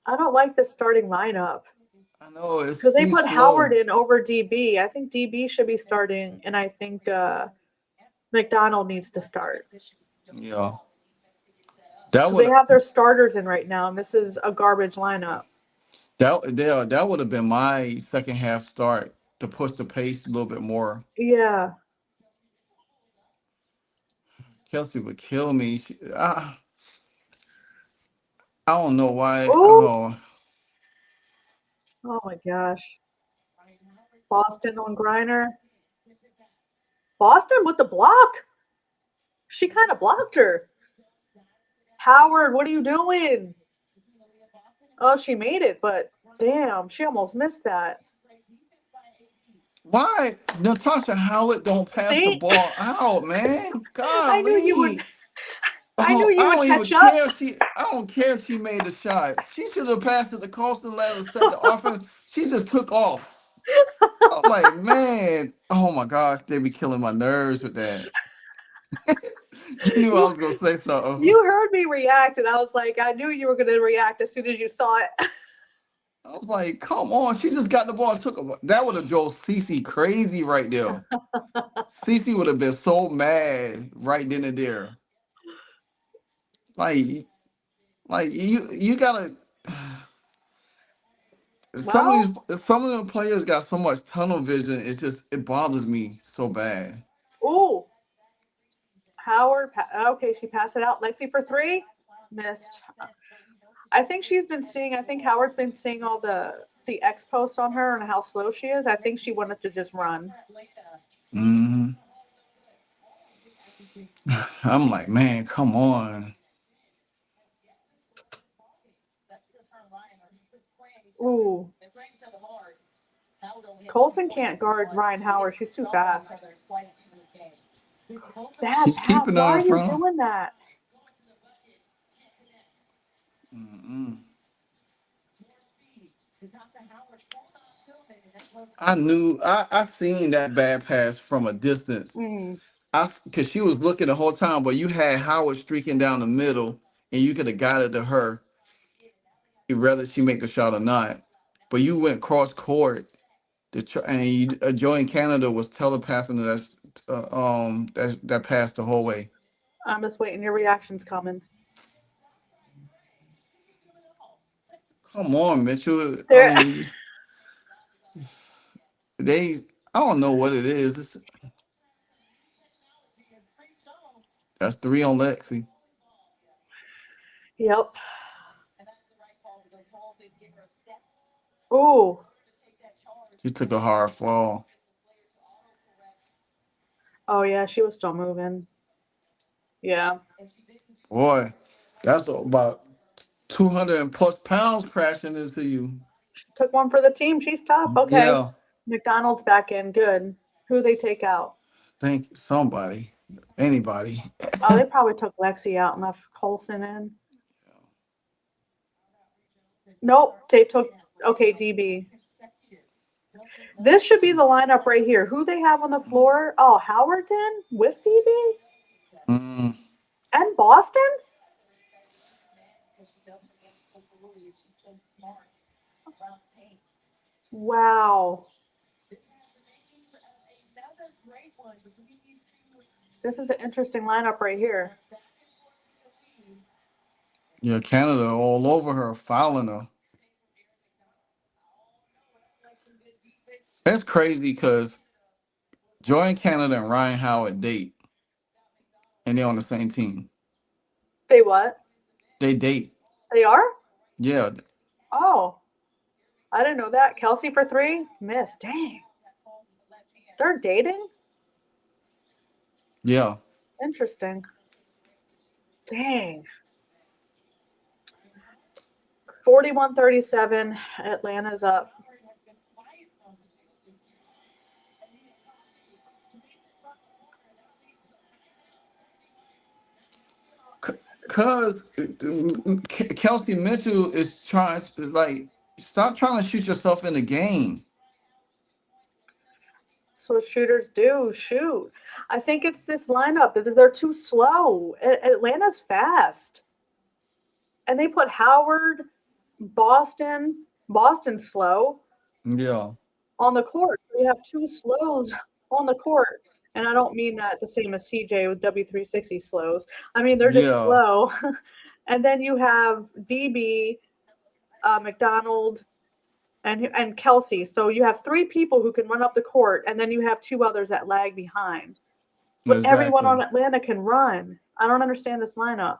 I don't like the starting lineup I know it because they seems put Howard slow. in over DB. I think DB should be starting, and I think McDonald needs to start Yeah. That because they would have their starters in right now, and this is a garbage lineup. that would have been my second half start to push the pace a little bit more. Yeah. Kelsey would kill me. I don't know why. Oh. Oh, Oh my gosh. Boston on Griner. Boston with the block. She kind of blocked her. Howard, what are you doing? Oh, she made it, but damn, she almost missed that. why Natasha Howard don't pass the See, ball out, man? I knew you would. Golly. I knew Oh, you would catch up. I don't care if she made the shot. She should have passed it to Colston, let her set the offense. She just took off. I'm like, man, oh my gosh, they be killing my nerves with that. You knew I you was gonna say something. you heard me react, and I was like, I knew you were going to react as soon as you saw it. I was like, come on, she just got the ball and took it. That would have drove Cece crazy right there. Cece would have been so mad right then and there. Like, you gotta. Well, Some of the players got so much tunnel vision. It bothers me so bad. ooh, Howard. Okay, she passed it out. Lexi for three, missed. I think she's been seeing. I think Howard's been seeing all the X posts on her and how slow she is. I think she wanted to just run. Hmm. I'm like, man, come on. Ooh, Colson can't guard Ryan Howard. She's too fast. Bad She's pass. keeping Why her in are you front. doing that? Mm-mm. I seen that bad pass from a distance. Mm, Because she was looking the whole time, but you had Howard streaking down the middle, and you could have got it to her, whether she make the shot or not. But you went cross court, and Joy in Canada was telepathing that pass the whole way. I'm just waiting. Your reaction's coming. Come on, Mitchell. I There. mean, they. I don't know what it is. That's 3 on Lexi. Yep. Ooh. She took a hard fall. Oh yeah, she was still moving. Yeah. Boy, that's about 200 and plus pounds crashing into you. She took one for the team. She's tough. Okay. Yeah, McDonald's back in. Good. Who they take out? thank somebody, anybody. Oh, they probably took Lexi out and left Colson in. Nope. They took okay, DB. This should be the lineup right here. Who they have on the floor? Oh, Howard's in with DB Mm, and Boston. Wow. This is an interesting lineup right here. yeah, Canada all over her, fouling her. That's crazy because Joy Canada and Ryan Howard date, and they're on the same team. They what? They date. They are? Yeah, Oh, I didn't know that. Kelsey for three? Miss. Dang. They're dating? yeah. Interesting. Dang. 41-37. Atlanta's up. Cause Kelsey Mitchell is trying to like stop trying to shoot yourself in the game. So shooters do shoot. I think it's this lineup. They're too slow. Atlanta's fast. And they put Howard, Boston slow Yeah, on the court. We have two slows on the court. And I don't mean that the same as CJ with W360 slows. I mean, they're just yeah. slow. And then you have DB, McDonald, and Kelsey. So you have three people who can run up the court, and then you have two others that lag behind. But everyone on Exactly. Atlanta can run. I don't understand this lineup.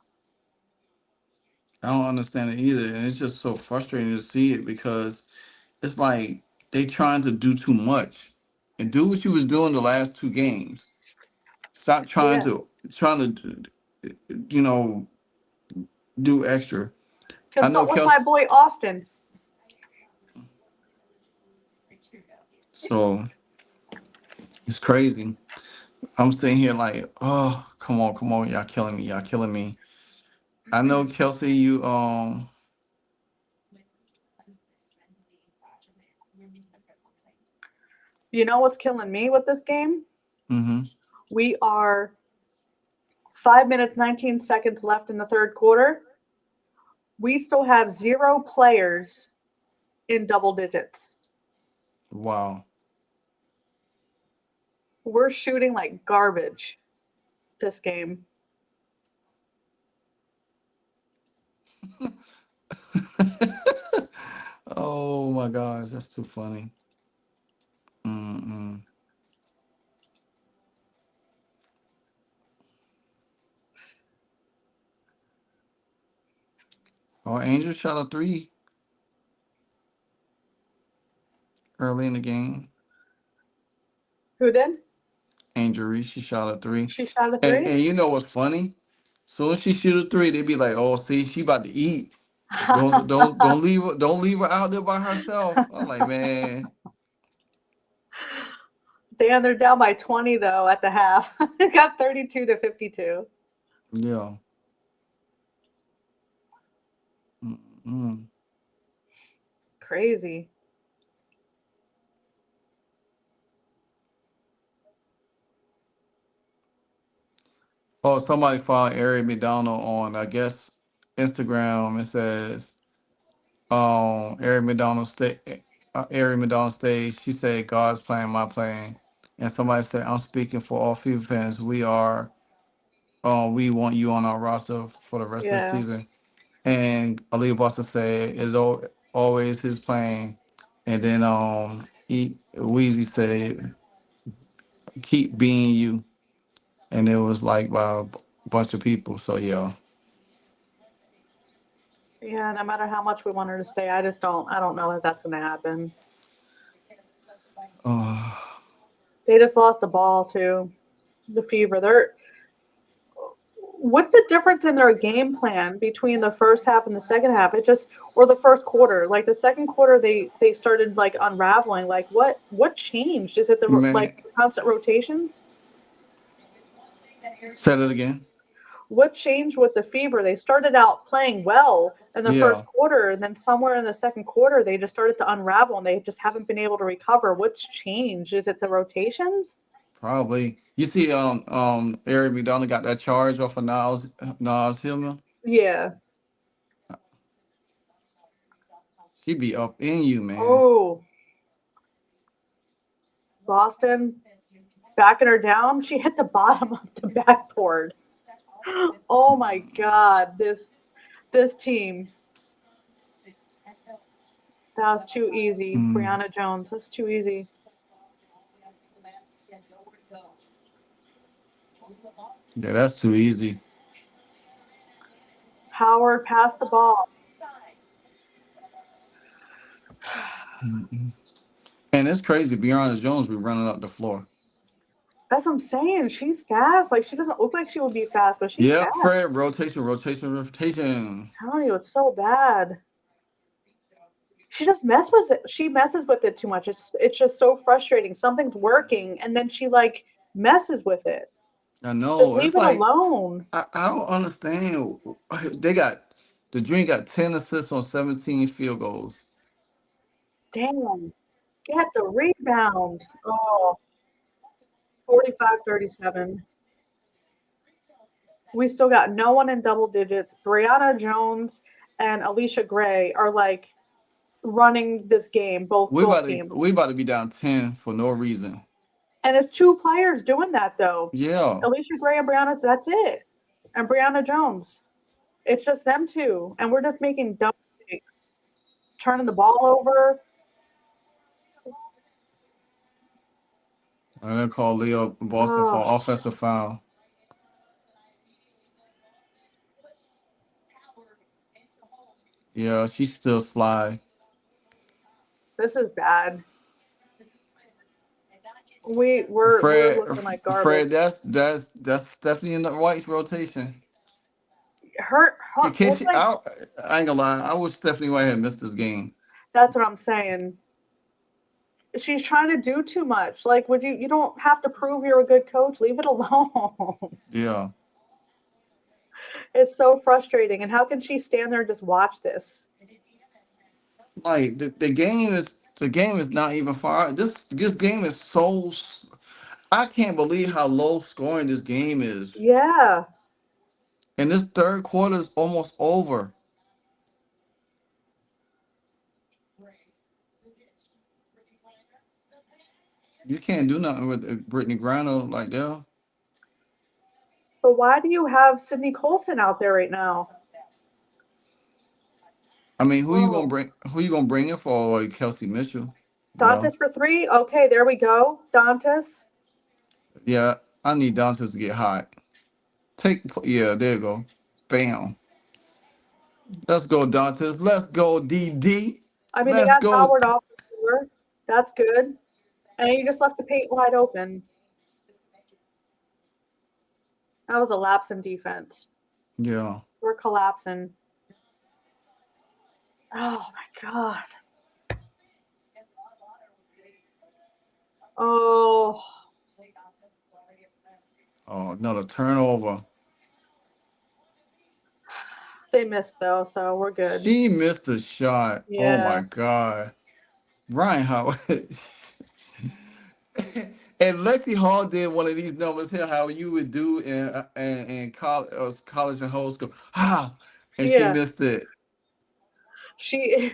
I don't understand it either, and it's just so frustrating to see it because it's like they trying to do too much and do what you was doing the last two games. Stop Yeah. trying to you know do extra. I know Consult with my Kelsey. boy Austin. So it's crazy. I'm sitting here like, oh, come on, y'all killing me. I know Kelsey, You know what's killing me with this game? mm-hmm. We are 5 minutes, 19 seconds left in the third quarter. We still have 0 players in double digits. Wow. We're shooting like garbage this game. Oh my gosh, that's too funny. Mm-mm. Oh, Angel shot a three early in the game. Who did? Angel Reese, she shot a three. She shot a three? And you know what's funny? Soon as she shoot a three, they be like, "Oh, see, she about to eat. Don't leave her out there by herself." I'm like, man, Damn, they're down by 20 though at the half. It got 32-52. yeah. Mm-mm. Crazy. Oh, somebody followed Aari McDonald on, I guess, Instagram. It says, Aari McDonald stay, Aari McDonald stage. She said, "God's playing, my playing." And somebody said, "I'm speaking for all FIFA fans. We want you on our roster for the rest of the Yeah. season." And Ali Boston said, "It's always his playing." And then Weezy said, "Keep being you." And it was like by a bunch of people. So yeah. Yeah, no matter how much we want her to stay, I don't know if that's going to happen. Uh, They just lost the ball too. The Fever. What's the difference in their game plan between the first half and the second half? It just or the first quarter. Like the second quarter they started like unraveling. Like what changed? Is it the man, constant rotations? said it again. What changed with the Fever? They started out playing well in the Yeah, first quarter, and then somewhere in the second quarter, they just started to unravel, and they just haven't been able to recover. What's changed? Is it the rotations? probably. You see, Eric McDonald got that charge off of Nas Hillman. Yeah. She be up in you, man. Oh, Boston backing her down. She hit the bottom of the backboard. Oh my God, this team. That was too easy. Mm. Brianna Jones. That's too easy. Yeah, that's too easy. Howard passed the ball. Mm-mm. And it's crazy. Brianna Jones be running up the floor. That's what I'm saying. She's fast. Like she doesn't look like she would be fast, but she's Yep, fast. Fred, rotation. I'm telling you, it's so bad. she just mess with it. She messes with it too much. It's just so frustrating. Something's working, and then she like messes with it. I Just know. leave It's it like alone. I don't understand. They got the Dream got 10 assists on 17 field goals. Damn. Get the rebound. Oh, 45-37. We still got no one in double digits. Brianna Jones and Alicia Gray are like running this game, both teams. We about to be down 10 for no reason. And it's two players doing that though. Yeah. Alicia Gray and Brianna, that's it. And Brianna Jones. It's just them two. And we're just making dumb mistakes. Turning the ball over. And then call Leo Boston for Oh, offensive foul. Yeah, she's still fly. this is bad. We're Fred, looking like garbage. Fred, that's Stephanie in the White's rotation. Can It's she? like I ain't gonna lie. I wish Stephanie White had missed this game. that's what I'm saying. She's trying to do too much. Like, would you don't have to prove you're a good coach. Leave it alone. Yeah, It's so frustrating. And how can she stand there and just watch this? like the game is not even far. This game is so. I can't believe how low scoring this game is. Yeah. And this third quarter is almost over. You can't do nothing with Brittany Griner like that. But why do you have Sydney Colson out there right now? I mean, who you gonna Oh. bring? Who you gonna bring in for like Kelsey Mitchell? Yeah, Dantas for three. Okay, there we go. Dantas. yeah. I need Dantas to get hot. Yeah, there you go. Bam. Let's go, Dantas. Let's go, DD. I mean, they Let's got go. Howard off the floor. That's good. And you just left the paint wide open. That was a lapse in defense. Yeah. We're collapsing. Oh my god. Oh, Oh, another turnover. they missed though, so we're good. She missed a shot. Oh my Yeah. God. Ryan Howard. And Lexi Hall did one of these numbers here, how you would do in college and high school. Ah, and she Yeah. missed it. She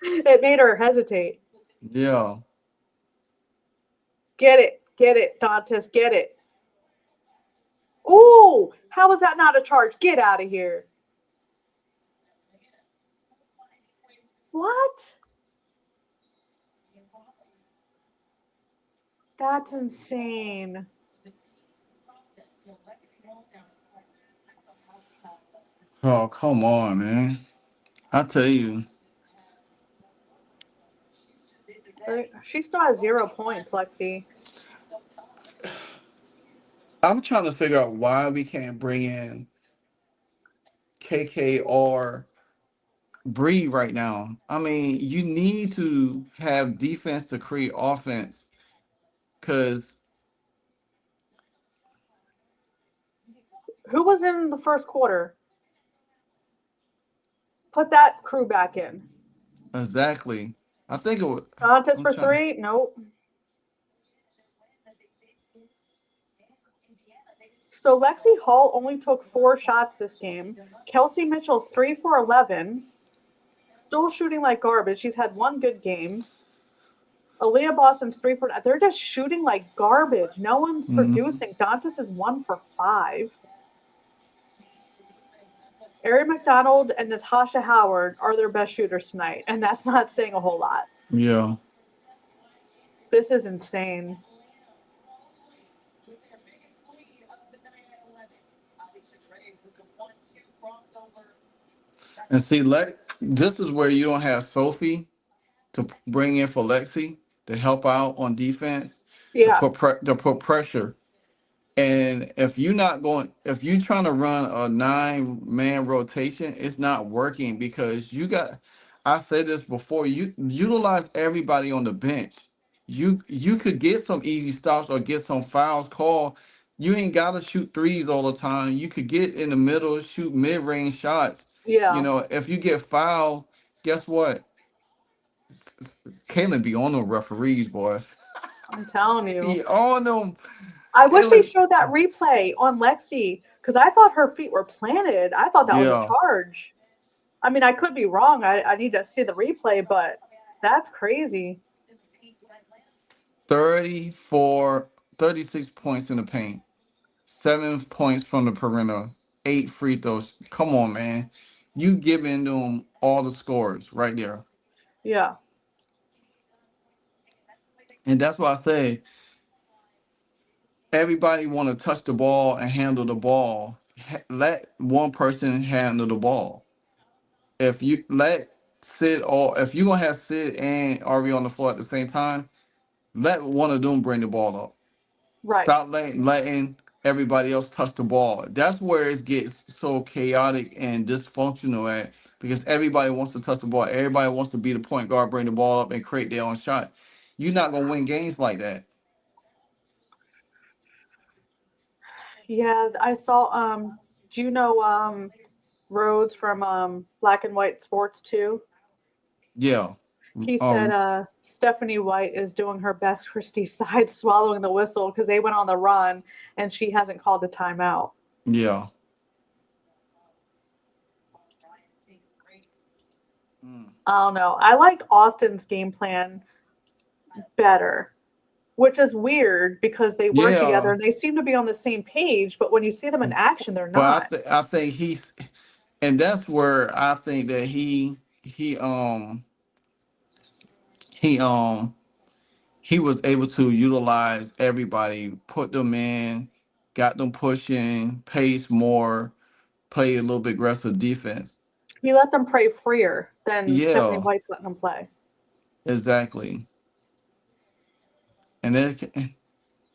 it made her hesitate. Yeah. Get it. Get it, Dantas. Get it. Ooh, how was that not a charge? Get out of here. What? That's insane. Oh, come on, man. I tell you, She still has 0 points, Lexi. I'm trying to figure out why we can't bring in KK or Bree right now. I mean, you need to have defense to create offense because Who was in the first quarter? Put that crew back in. exactly. I think it was. Dantas I'm for trying. three? Nope. So Lexi Hall only took 4 shots this game. Kelsey Mitchell's 3 for 11, still shooting like garbage. She's had one good game. Aaliyah Boston's 3 for. They're just shooting like garbage. No one's Mhm. producing. Dantas is 1 for 5. Aari McDonald and Natasha Howard are their best shooters tonight, and that's not saying a whole lot. Yeah. This is insane. And see, this is where you don't have Sophie to bring in for Lexi to help out on defense, Yeah. to put pressure. And if you're trying to run a 9-man rotation, it's not working because you got. I said this before. You utilize everybody on the bench. You could get some easy stops or get some fouls called. You ain't gotta shoot threes all the time. You could get in the middle, shoot mid range shots. Yeah, If you get fouled, guess what? Caitlin be on them referees, boy. I'm telling you. Be on them. I wish they Caitlin, showed that replay on Lexi because I thought her feet were planted. I thought that was a yeah. charge. I mean, I could be wrong. I need to see the replay, but that's crazy. 34, 36 points in the paint, 7 points from the perimeter, 8 free throws. Come on, man. You giving them all the scores right there. Yeah, And that's why I say everybody want to touch the ball and handle the ball. Let one person handle the ball. If you let Sid or if you're gonna have Sid and Ari on the floor at the same time, let one of them bring the ball up. right. Stop letting everybody else touch the ball. That's where it gets so chaotic and dysfunctional at because everybody wants to touch the ball. Everybody wants to be the point guard, bring the ball up, and create their own shot. You're not gonna win games like that. Yeah, I saw. Do you know Rhodes from Black and White Sports too? Yeah. He said Um. Stephanie White is doing her best Christie side swallowing the whistle because they went on the run and she hasn't called a timeout. Yeah. Mm. I don't know. I like Austin's game plan better, which is weird because they work together Yeah. and they seem to be on the same page, but when you see them in action, they're But not. I think and that's where I think that he he was able to utilize everybody, put them in, got them pushing, pace more, play a little bit aggressive defense. He let them play freer than Stephanie Yeah, White's letting them play. exactly. And then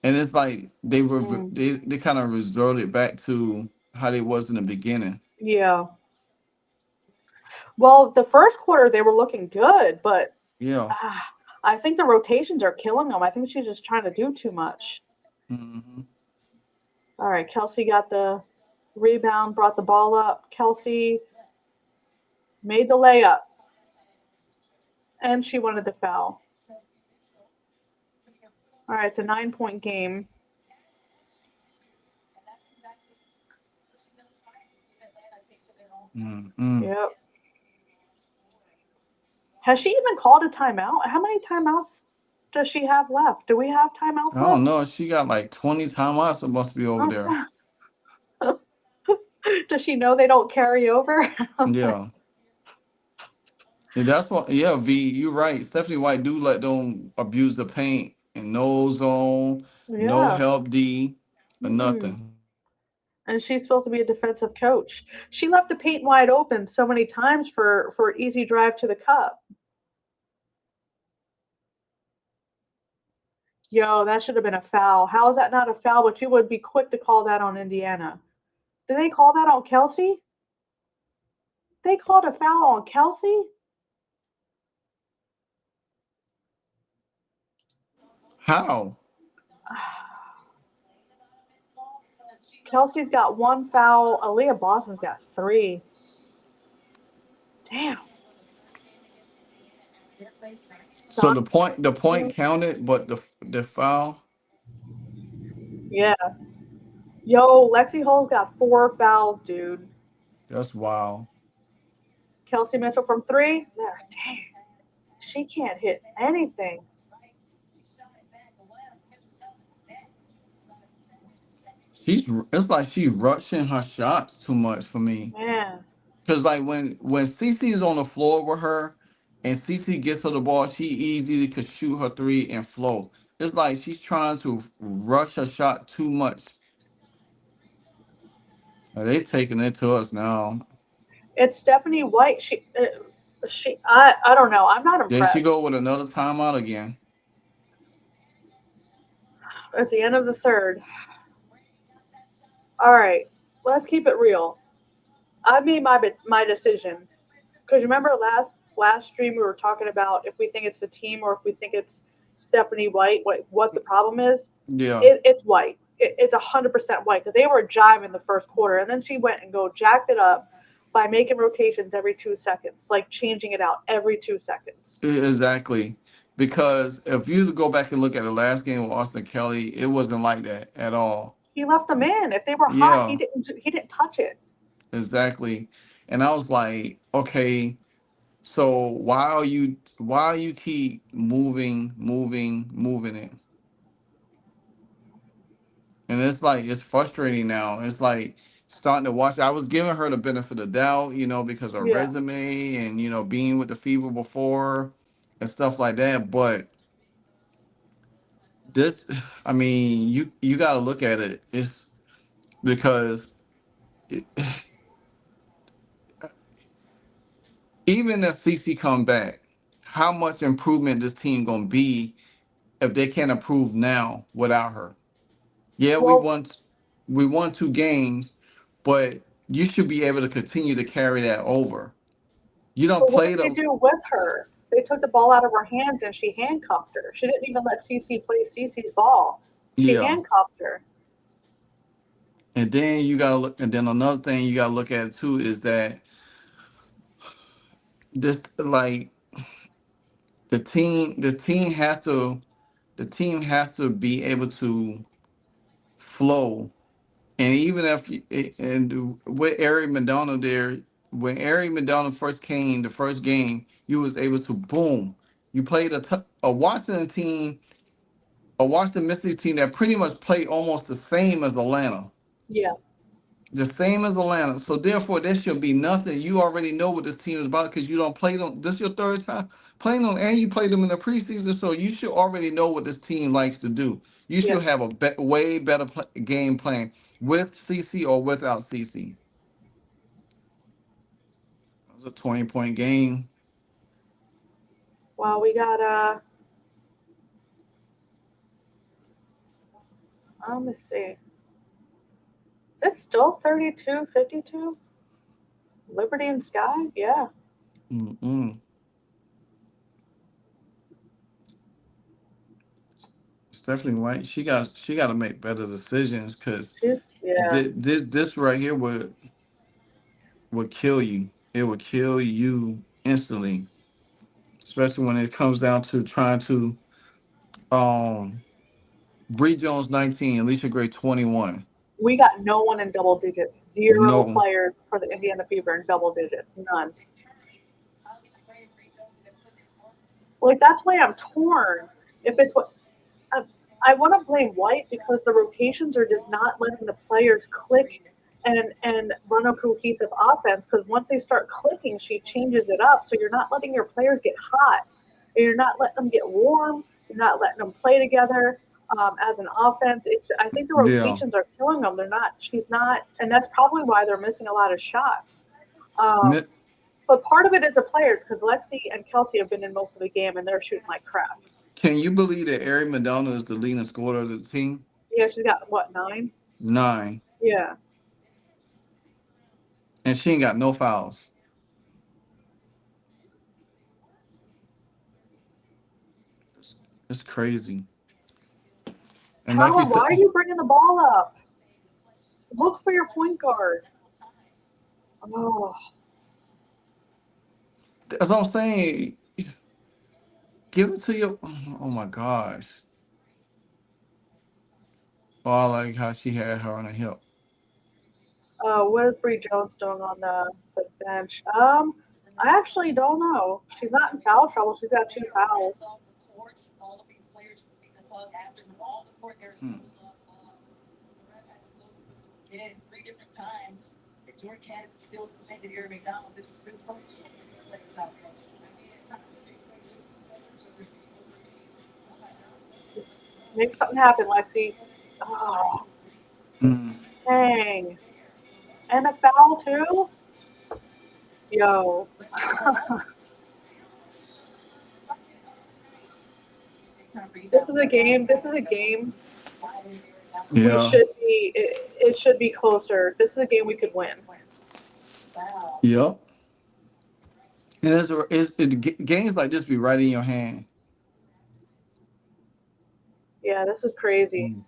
it's like Mm, they kind of resorted back to how they was in the beginning. yeah. Well, the first quarter they were looking good, but Yeah. I think the rotations are killing them. I think she's just trying to do too much. Hmm. All right, Kelsey got the rebound, brought the ball up. Kelsey made the layup, and she wanted the foul. All right, it's a 9 point game. Mm-mm. Yep. Has she even called a timeout? How many timeouts does she have left? Do we have timeouts I don't left? know. She got like 20 timeouts. It must be over That's there. fast. Does she know they don't carry over? Yeah. And that's what, yeah, V, you're right. Stephanie White do let them abuse the paint and no zone, no Yeah. help D, or Mm-mm. nothing. And she's supposed to be a defensive coach. She left the paint wide open so many times for easy drive to the cup. Yo, that should have been a foul. How is that not a foul? But you would be quick to call that on Indiana. Did they call that on Kelsey? They called a foul on Kelsey? How? Kelsey's got one foul. Aaliyah Boston's got three. Damn. So Don- the point counted, but the foul, Yeah. Yo, Lexi Hull's got four fouls, dude. that's wild. Kelsey Mitchell from three. There, dang. She can't hit anything. It's like she's rushing her shots too much for me. Man. Cause like when Cece's on the floor with her and Cece gets her the ball, she easily could shoot her three and flow. It's like she's trying to rush her shot too much. They taking it to us now. It's Stephanie White. I don't know. I'm not There she go impressed. with another timeout again. It's the end of the third. All right, let's keep it real. I made my decision because remember last stream we were talking about if we think it's the team or if we think it's Stephanie White, what the problem is. Yeah, It's White. It's 100% White because they were jiving the first quarter, and then she went and go jacked it up by making rotations every 2 seconds, like changing it out every 2 seconds. exactly. Because if you go back and look at the last game with Austin Kelly, it wasn't like that at all. He left them in. If they were hot, Yeah, he didn't touch it. exactly. And I was like, okay, so why are you keep moving it? And it's like it's frustrating now. It's like starting to watch. I was giving her the benefit of the doubt, because her Yeah. resume and being with the Fever before and stuff like that. But this, I mean, you got to look at it. It's because it, even if CC come back, how much improvement this team gonna be if they can't improve now without her? Yeah, Well, we won 2 games, but you should be able to continue to carry that over. You don't but what play did they the do with her? They took the ball out of her hands and she handcuffed her. She didn't even let CC play CC's ball. She yeah, handcuffed her. and then you gotta look, and then another thing you gotta look at too is that this like the team has to be able to flow. And even if and with Aari McDonald there, when Aari McDonald first came, the first game, you was able to boom. You played a Washington team, a Washington Mystics team that pretty much played almost the same as Atlanta. Yeah, The same as Atlanta. So therefore, there should be nothing. You already know what this team is about because you don't play them. This is your third time playing them, and you played them in the preseason. So you should already know what this team likes to do. You yeah. should have a way better game plan with CC or without CC. It was a 20-point game. Well, we got let me see. Is it still 32-52? Liberty and Sky? Yeah. Mm-mm. Stephanie White, she got to make better decisions because Yeah. this right here would kill you. It would kill you instantly, especially when it comes down to trying to um Bree Jones 19, Alicia Gray 21. We got no one in double digits. Zero No, players for the Indiana Fever in double digits. None. Like that's why I'm torn. If it's what I, I want to blame White because the rotations are just not letting the players click and run a cohesive offense. Because once they start clicking, she changes it up. So you're not letting your players get hot. You're not letting them get warm. You're not letting them play together as an offense. I think the yeah. rotations are killing them. They're not. She's not, and that's probably why they're missing a lot of shots. Um, Mi- but part of it is the players because Lexi and Kelsey have been in most of the game and they're shooting like crap. Can you believe that Aari McDonald is the leading scorer of the team? Yeah, she's got what 9? 9. Yeah. And she ain't got no fouls. It's crazy. And like you Power, why said, are you bringing the ball up? Look for your point guard. Oh, that's what I'm saying. Give it to your. Oh my gosh. Oh, I like how she had her on the hip. what is Bree Jones doing on the bench? I actually don't know. She's not in foul trouble. She's got 2 fouls. Hmm. Make something happen, Lexi. Oh, Mm. dang. And a foul too? Yo. This is a game. This is a game we Yeah. should be it should be closer. This is a game we could win. Yep. And games like this be right in your hand. Yeah, this is crazy. Mm.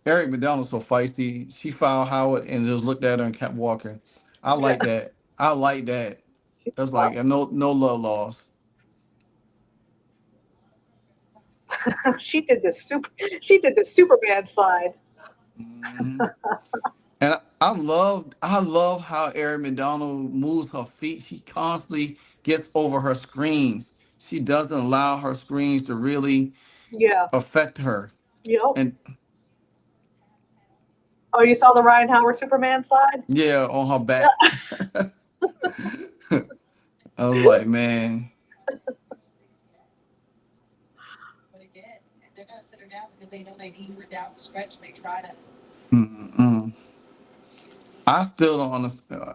Eric McDonald so feisty. She found Howard and just looked at her and kept walking. I Yeah, like that. I like that. she's That's tough. like no love lost. She did the super. She did the Superman slide. Hmm. And I love how Erin McDonald moves her feet. She constantly gets over her screens. She doesn't allow her screens to really Yeah. affect her. Yep. And Oh, you saw the Ryan Howard Superman slide? yeah, on her Yeah. back. I was like, man, mm-mm. I still don't understand.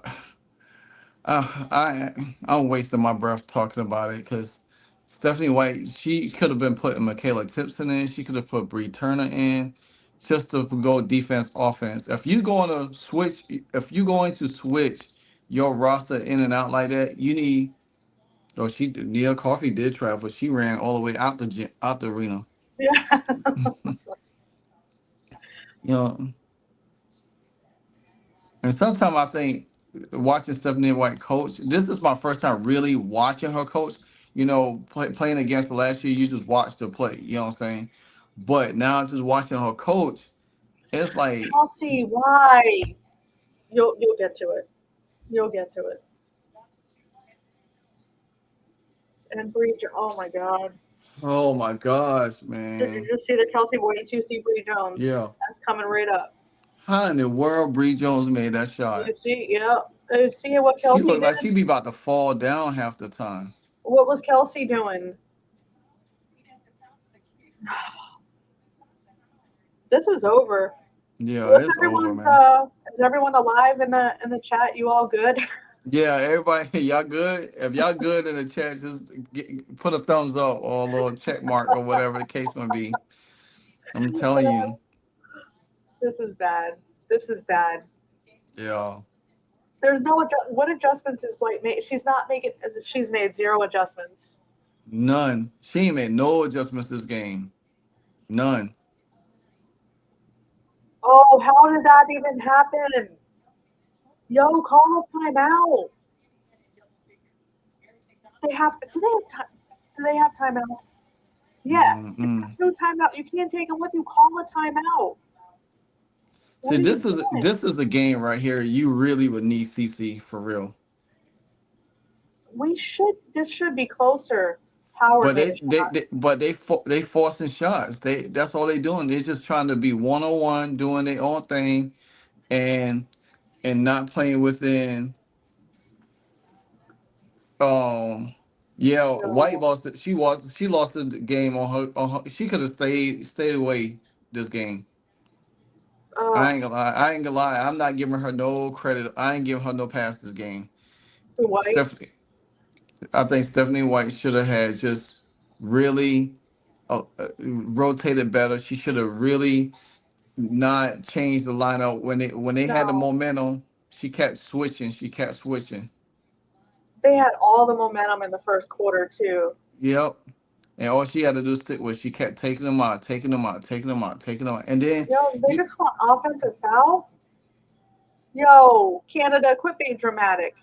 I'm wasting my breath talking about it because Stephanie White, she could have been putting Michaela Tipson in. She could have put Bree Turner in, just to go defense offense. If you going to switch your roster in and out like that, you need. Oh, Nia Coffey did travel. She ran all the way out the arena. Yeah. You know, and sometimes I think watching Stephanie White coach, this is my first time really watching her coach. Playing against her last year, you just watch her play. You know what I'm saying? But now just watching her coach, it's like, Kelsey, why? You'll get to it. You'll get to it. And Bree. Oh my God. oh my gosh, Did you man. just see the Kelsey Boyd 2C Bree Jones? Yeah. That's coming right up. How in the world Bree Jones made that shot? You see, yeah. See what She Kelsey looked like did? she'd be about to fall down half the time. What was Kelsey doing? This is over. Yeah, What's it's over, everyone's man. is everyone alive in the chat? You all good? Yeah, everybody, y'all good? If y'all good in the chat, just put a thumbs up or a little check mark or whatever the case may be. I'm telling you, This is bad. This is bad. yeah, There's no what adjustments is White made? She's not making. She's made zero adjustments. none. She ain't made no adjustments this game. None. Oh, how did that even happen? Yo, call a timeout. They have. Do they have time? Do they have timeouts? Yeah. Mm-mm. No timeout. You can't take them with you. Call a timeout. See, What are you doing? this is a game right here. You really would need CC for real. We should. This should be closer. Howard But made a shot. they forcing shots. That's all they doing. They just trying to be 1-on-1, doing their own thing, and not playing within. Um, yeah, White No. lost it. She lost the game on her. She could have stayed away this game. I Oh, ain't gonna lie. I ain't gonna lie. I'm not giving her no credit. I ain't giving her no pass this game. White. Stephanie, I think Stephanie White should have had just really rotated better. She should have really not changed the lineup when they had the No. momentum. She kept switching. She kept switching. They had all the momentum in the first quarter too. Yep. And all she had to do is sit with. She kept taking them out, taking them out, taking them out, taking them out. And then Yo, they you, just caught offensive foul. Yo, Canada, quit being dramatic.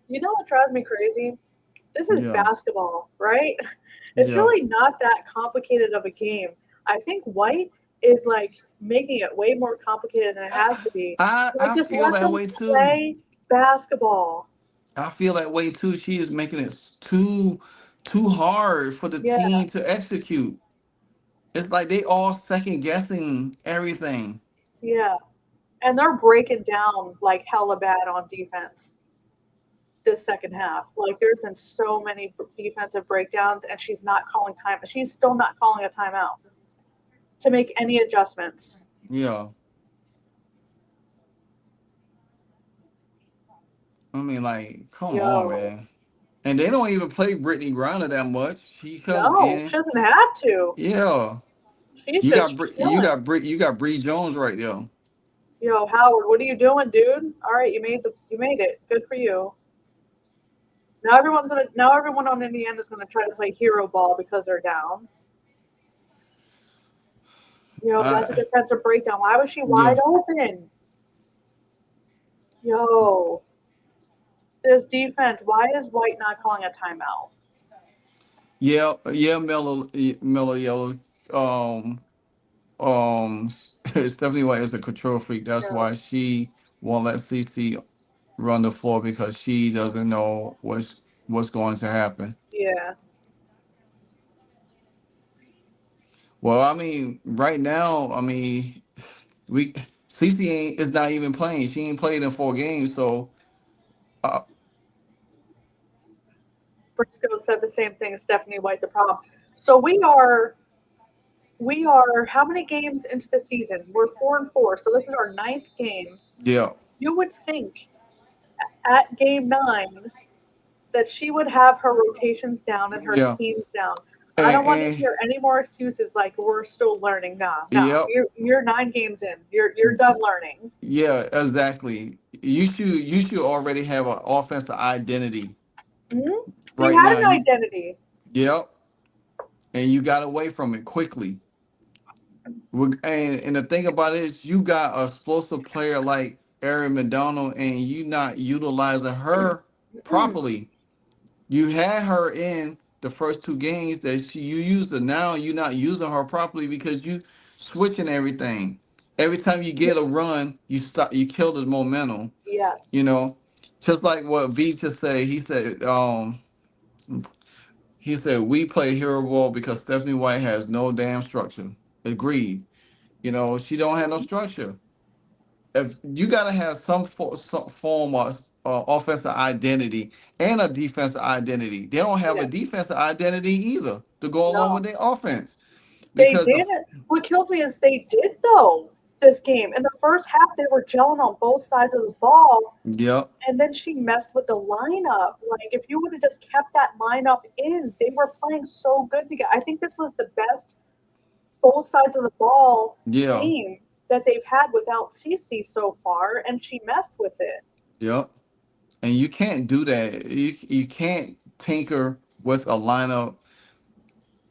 You know what drives me crazy? This is yeah, basketball, right? It's yeah. really not that complicated of a game. I think White is like making it way more complicated than it has to be. Like, I just feel let that them way too. play basketball. I feel that way too. She is making it too hard for the Yeah, team to execute. It's like they all second guessing everything. yeah. And they're breaking down like hella bad on defense this second half. Like, there's been so many defensive breakdowns, and she's not calling time. She's still not calling a timeout to make any adjustments. Yeah. I mean, like, come on, Yo, man. And they don't even play Brittany Griner that much. She comes no, in. she doesn't have to. Yeah. She's just chilling. You got Bree Jones right there. Yo, Howard, what are you doing, dude? All right, you made it. Good for you. Now everyone on Indiana's gonna try to play hero ball because they're down. Yo, that's a I defensive breakdown. Why was she yeah wide open? Yo, this defense. Why is White not calling a timeout? Mellow Yellow. Um Stephanie White is a control freak. That's Yeah, why she won't let CC run the floor because she doesn't know what's going to happen. yeah. Well, I mean, right now, I mean, we CC ain't is not even playing. She ain't played in 4 games, so uh, Briscoe said the same thing. Stephanie White, the problem. So we are how many games into the season? We're 4-4. So this is our ninth game. yeah, You would think at game 9 that she would have her rotations down and her yeah, teams down. I don't want to and hear any more excuses like we're still learning. No, no. yep, You're 9 games in. You're done learning. yeah, exactly. You should already have an offensive identity Hmm. We right had now. an identity. Yep, and you got away from it quickly. And the thing about it is, you got a explosive player like Aari McDonald, and you not utilizing her Mm-mm. properly. You had her in the first 2 games that you used her. Now you're not using her properly because you switching everything. Every time you get a run, you stop. You kill the momentum. Yes. You know, just like what V just said. He said we play hero ball because Stephanie White has no damn structure. Agreed. She don't have no structure. If you got to have some form of offensive identity and a defensive identity. They don't have a Yes. defensive identity either to go along with No. their offense They because did it. What kills me is they did though this game. In the first half, they were gelling on both sides of the ball, yep, and then she messed with the lineup. Like if you would have just kept that lineup in, they were playing so good together. I think this was the best both sides of the ball yeah, game that they've had without Cece so far, and she messed with it. yep, and you can't do that. You can't tinker with a lineup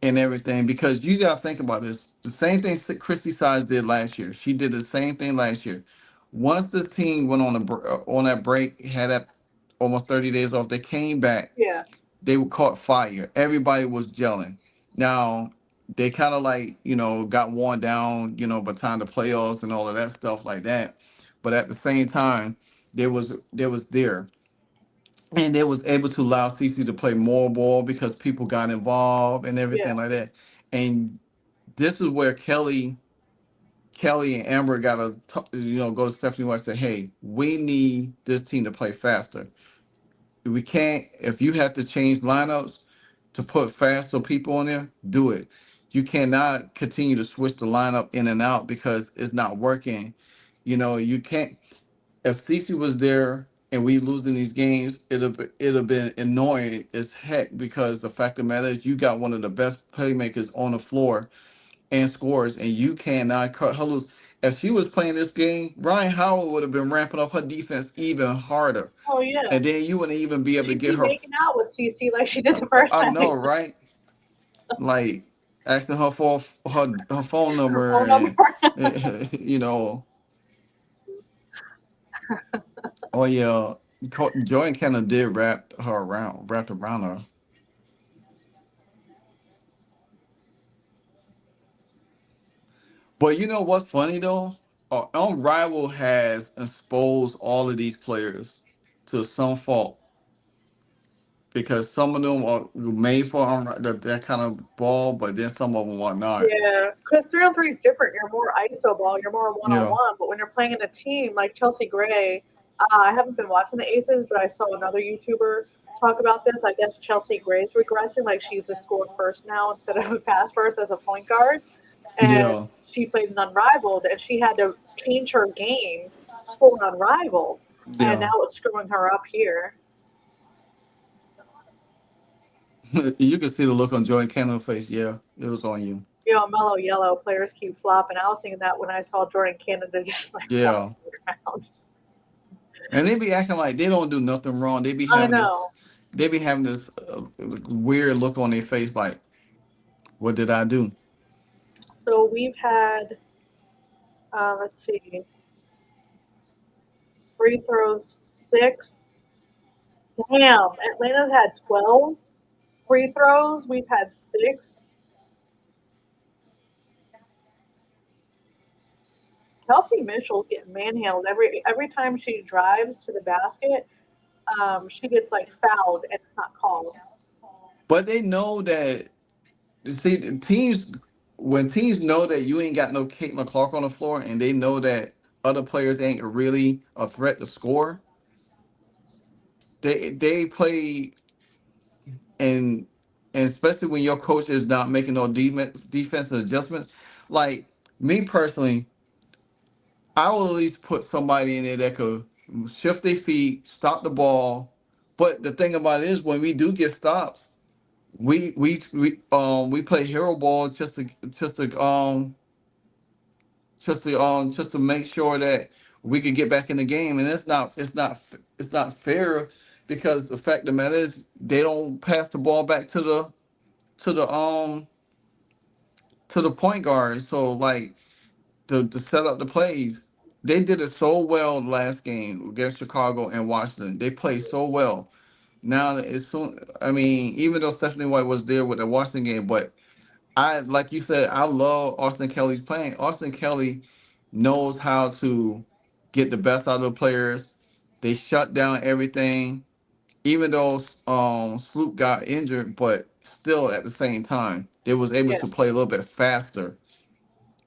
and everything because you got to think about this. The same thing Christy Sides did last year. She did the same thing last year. Once the team went on that break, had that almost 30 days off, they came back. Yeah, They were caught fire. Everybody was gelling. Now they kind of like got worn down, by time the playoffs and all of that stuff like that. But at the same time, there was there, and they was able to allow CC to play more ball because people got involved and yeah, everything like that. And this is where Kelly and Amber got to go to Stephanie White and say, hey, we need this team to play faster. We can't if you have to change lineups to put faster people in there, do it. You cannot continue to switch the lineup in and out because it's not working. You can't. If Cece was there and we losing these games, it'd have been annoying as heck because the fact of the matter is you got one of the best playmakers on the floor and scores, and you cannot cut her loose. If she was playing this game, Ryan Howard would have been ramping up her defense even harder, oh yeah. and then you wouldn't even be able to She'd get be her. making out with Cece like she did the first I time. know, right? Like asking her for her phone Her number phone number. and you know, oh yeah, Joy and Kenna did wrapped around her. But you know what's funny though? Unrivaled has exposed all of these players to some fault because some of them are made for that kind of ball, but then some of them are not. Yeah, because 3-on-3 is different. You're more ISO ball. You're more one on Yeah, one. But when you're playing in a team like Chelsea Gray, I haven't been watching the Aces, but I saw another YouTuber talk about this. I guess Chelsea Gray's regressing. Like she's a score first now instead of a pass first as a point guard, and yeah, she played an unrivaled, and she had to change her game for an unrivaled, and yeah. now it's screwing her up here. You can see the look on Joy and Kenna's face. Yeah, it was on you. Mellow yellow players keep flopping. I was thinking that when I saw Jordan Canada just like flop Yeah, to the ground. and they be acting like they don't do nothing wrong. They be I having this, know. they be having this weird look on their face, like, what did I do? So we've had, let's see, free throws six. Damn, Atlanta's had 12 free throws. We've had six. Kelsey Mitchell's getting manhandled every time she drives to the basket. She gets like fouled and it's not called. But they know that. See, the teams, when teams know that you ain't got no Caitlin Clark on the floor, and they know that other players ain't really a threat to score, they play, and and especially when your coach is not making no defensive adjustments. Like me personally, I will at least put somebody in there that could shift their feet, stop the ball. But the thing about it is, when we do get stops, we play hero ball just to make sure that we could get back in the game, and it's not fair, because the fact of the matter is they don't pass the ball back to the um to the point guard. So like to set up the plays, they did it so well last game against Chicago and Washington. They played so well. Now it's soon. I mean, even though Stephanie White was there with the Washington game, but I, like you said, I love Austin Kelly's playing. Austin Kelly knows how to get the best out of the players. They shut down everything, even though Sloop got injured, but still at the same time they was able Yeah, to play a little bit faster.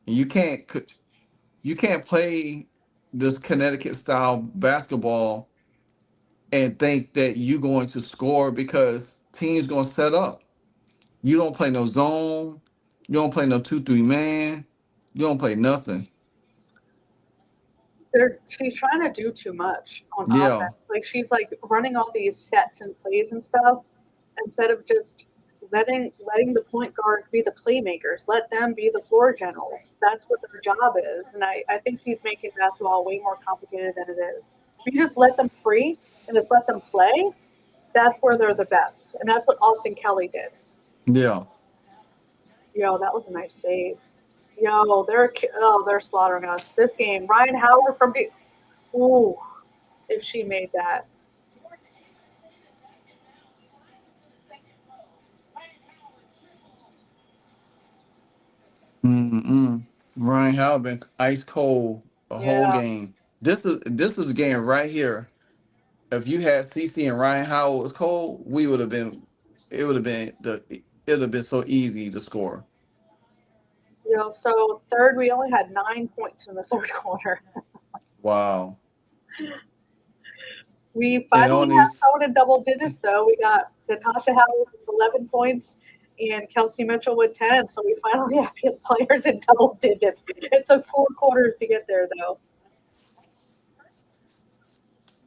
And you can't play this Connecticut style basketball and think that you're going to score, because teams gonna set up. You don't play no zone. You don't play no 2-3 man. You don't play nothing. she's trying to do too much on Yeah, offense. Like she's like running all these sets and plays and stuff instead of just letting the point guards be the playmakers. Let them be the floor generals. That's what their job is. And I think she's making basketball way more complicated than it is. If you just let them free and just let them play, that's where they're the best. And that's what Austin Kelly did. yeah. That was a nice save. They're slaughtering us. This game, Ryan Howard from the ooh, if she made that. Mm-mm. Ryan Howard been ice cold a whole Yeah, game. This is a game right here. If you had CC and Ryan Howard was cold, we would have been. It would have been It would have been so easy to score. So third, we only had 9 points in the third quarter. Wow. We And finally on have these, someone in double digits, though. We got Natasha Howard with 11 points and Kelsey Mitchell with 10. So we finally have players in double digits. It took 4 quarters to get there, though.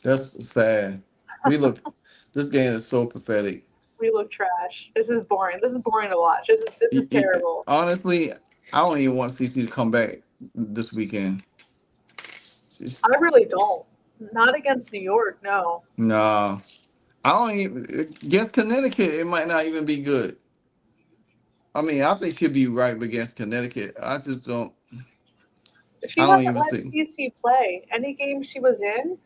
that's sad. We look. This game is so pathetic. We look trash. This is boring. This is boring to watch. This is terrible. Honestly, I don't even want CC to come back this weekend. I really don't. Not against New York, no. Nah, I don't even against Connecticut. It might not even be good. I mean, I think she'll be right against Connecticut. I just don't. She I don't hasn't even let see. CC play. Any game she was in,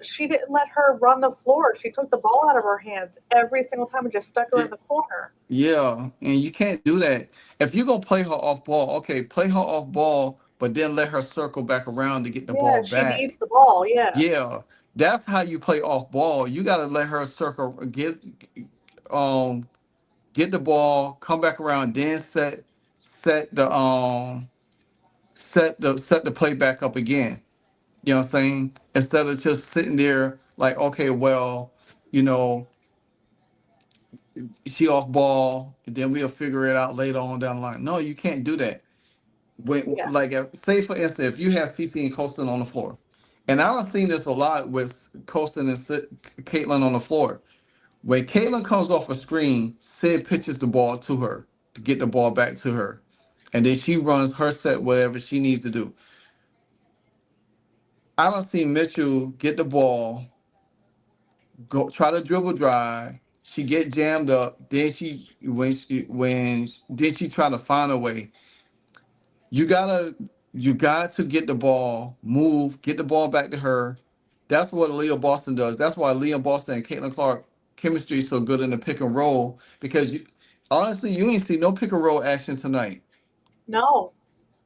she didn't let her run the floor. She took the ball out of her hands every single time and just stuck her in It, the corner. yeah, and you can't do that. If you're gonna play her off ball, okay, play her off ball, but then let her circle back around to get the Yeah, ball she back. needs the ball. Yeah. Yeah, that's how you play off ball. You gotta let her circle, um get the ball, come back around, then set the set the play back up again. You know what I'm saying? Instead of just sitting there like, okay, well, you know, she off ball, and then we'll figure it out later on down the line. No, you can't do that. When, Yeah. like, say for instance, if you have CC and Colston on the floor, and I've seen this a lot with Colston and Caitlin on the floor. When Caitlin comes off a screen, Sid pitches the ball to her to get the ball back to her. and then she runs her set whatever she needs to do. I don't see Mitchell get the ball, go try to dribble drive. She get jammed up. Then when then she try to find a way. You gotta you got to get the ball, move, get the ball back to her. That's what Leah Boston does. That's why Leah Boston and Caitlin Clark chemistry is so good in the pick and roll because honestly you ain't see no pick and roll action tonight. No.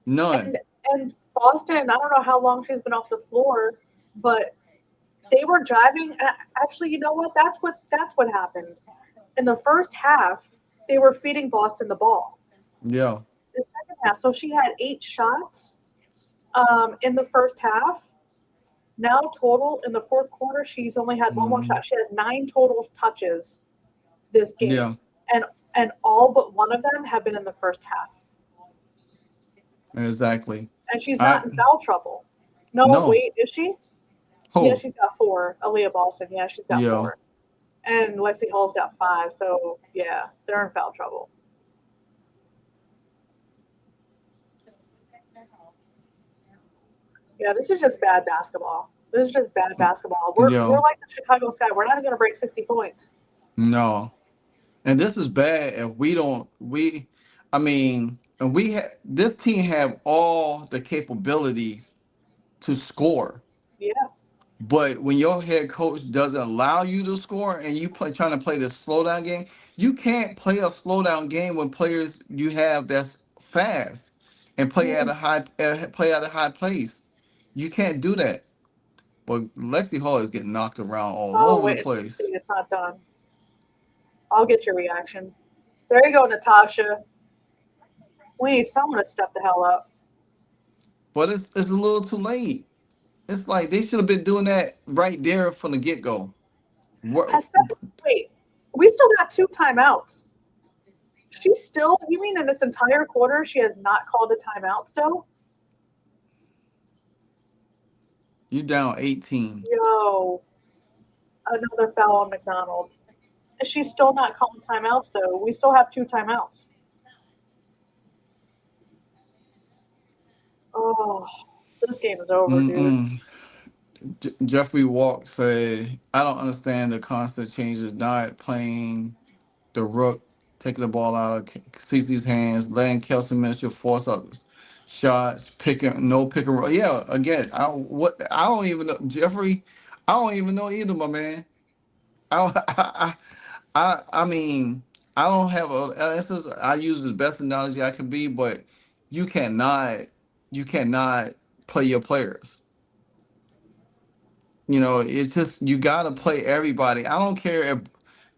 None. And Boston, I don't know how long she's been off the floor, but they were driving. Actually, you know what? That's what happened. In the first half, they were feeding Boston the ball. Yeah. The second half, so she had 8 shots in the first half. Now total in the fourth quarter, she's only had one more Hmm. shot. She has 9 total touches this game, Yeah. and all but one of them have been in the first half. Exactly. And she's I not in foul trouble. No, no. wait, is she? Yeah, Who? she's got 4. Aaliyah Boston, yeah, she's got Yeah. 4. And Lexi Hall's got 5. So yeah, they're in foul trouble. Yeah, this is just bad basketball. This is just bad basketball. We're Yeah. like the Chicago Sky. We're not going to break 60 points. No. And this is bad if we don't we I mean, and this team have all the capabilities to score. Yeah. But when your head coach doesn't allow you to score and you play trying to play this slowdown game, you can't play a slowdown game with players you have that's fast and Mm. play at a high pace. You can't do that. But Lexi Hall is getting knocked around all Oh, over the wait until you place. see it's not done. I'll get your reaction. There you go, Natasha. We need someone to step the hell up. But it's a little too late. It's like they should have been doing that right there from the get go. What? Has wait, we still got 2 timeouts. She's still, you mean in this entire quarter, she has not called a timeout still? You down 18. Yo, another foul on McDonald. She's still not calling timeouts, though. We still have 2 timeouts. Oh, this game is over, dude. Mm-mm. Jeffrey Walk said, I don't understand the constant changes, not playing the rook, taking the ball out of CC's hands, letting Kelsey Mitchell force up shots, picking no pick and roll. Yeah, again, I don't even know Jeffrey. I don't even know either, my man. I I mean I don't have I use the best analogy I can be, but you cannot you cannot play your players. You know, it's just you gotta play everybody. I don't care if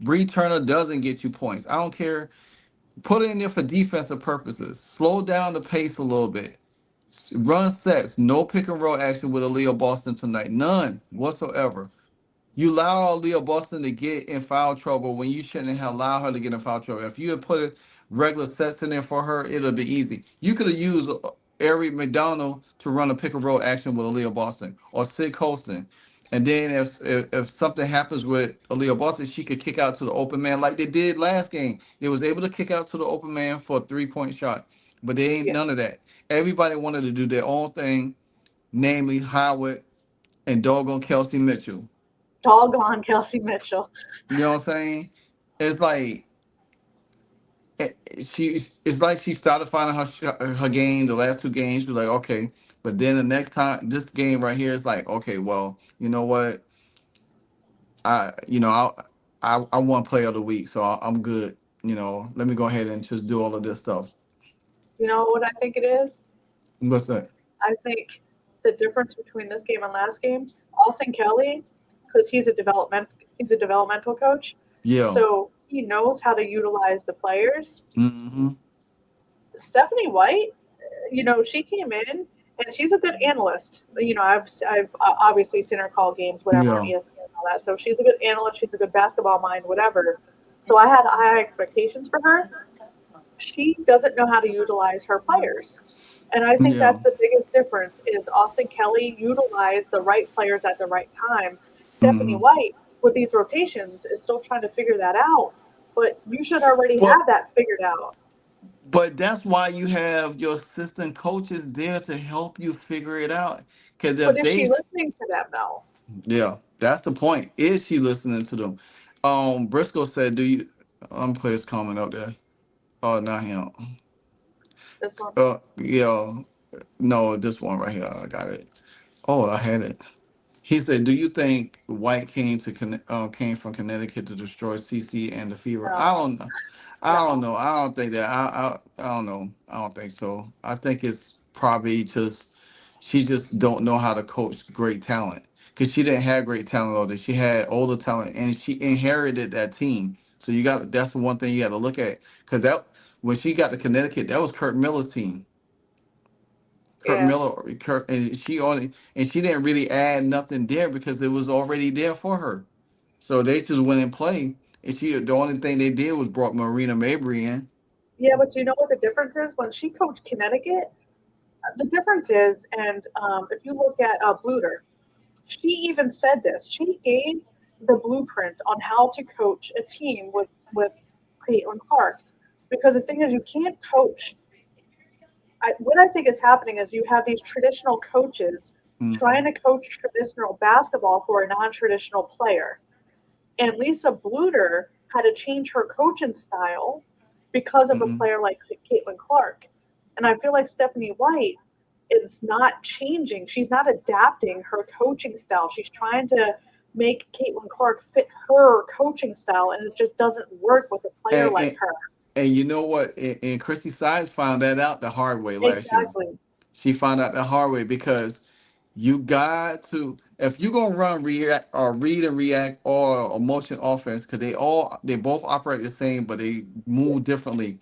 Bree Turner doesn't get you points. I don't care. Put it in there for defensive purposes. Slow down the pace a little bit. Run sets. No pick and roll action with Aaliyah Boston tonight. None whatsoever. You allow Leah Boston to get in foul trouble when you shouldn't have allowed her to get in foul trouble. If you had put regular sets in there for her, it'd have been easy. You could have used Aari McDonald to run a pick and roll action with Aaliyah Boston or Sid Colston. And then if something happens with Aaliyah Boston, she could kick out to the open man like they did last game. They was able to kick out to the open man for a 3-point shot. But they ain't Yeah. none of that. Everybody wanted to do their own thing, namely Howard and doggone Kelsey Mitchell. Doggone Kelsey Mitchell. You know what I'm saying? It's like it's like she started finding her game the last 2 games. She's like, okay, but then the next time, this game right here is like, okay, well, you know what? I you know I want player of the week, so I'm good. You know, let me go ahead and just do all of this stuff. You know what I think it is? What's that? I think the difference between this game and last game, Austin Kelly, because he's a developmental coach, Yeah. so he knows how to utilize the players. Mm-hmm. Stephanie White, she came in and she's a good analyst. I've obviously seen her call games, whatever on Yeah. ESPN and all that. So she's a good analyst. She's a good basketball mind, whatever. So I had high expectations for her. She doesn't know how to utilize her players. And I think Yeah. that's the biggest difference is Austin Kelly utilized the right players at the right time. Stephanie Mm-hmm. White, with these rotations, is still trying to figure that out. But you should already But have that figured out. But that's why you have your assistant coaches there to help you figure it out. Because But if is they, she listening to them though? yeah, that's the point. Is she listening to them? Briscoe said, "Do you?" I'm put his comment up there. Oh, not him. This one? Yeah, no, this one right here. I got it. Oh, I had it. He said, "Do you think White came from Connecticut to destroy CC and the Fever?" I No, don't know. I don't no. know. I don't think that. I don't know. I don't think so. I think it's probably just she just don't know how to coach great talent because she didn't have great talent over there. She had older talent and she inherited that team. So you got that's the one thing you got to look at because that when she got to Connecticut, that was Kurt Miller's team. Kurt Yeah. Miller, and she didn't really add nothing there because it was already there for her. So they just went and played, and the only thing they did was brought Marina Mabry in. Yeah, but do you know what the difference is? When she coached Connecticut, the difference is, and if you look at Bluter, she even said this. She gave the blueprint on how to coach a team with Caitlin Clark, because the thing is, you can't coach. What I think is happening is you have these traditional coaches trying Hmm. to coach traditional basketball for a non-traditional player, and Lisa Bluter had to change her coaching style because of a Hmm. player like Caitlin Clark. And I feel like Stephanie White is not changing. She's not adapting her coaching style. She's trying to make Caitlin Clark fit her coaching style, and it just doesn't work with a player And, like and her. and you know what? And Chrissy Sides found that out the hard way last year. Exactly. She found out the hard way because you got to if you're gonna run react or read and react or a motion offense because they both operate the same but they Yeah. move differently.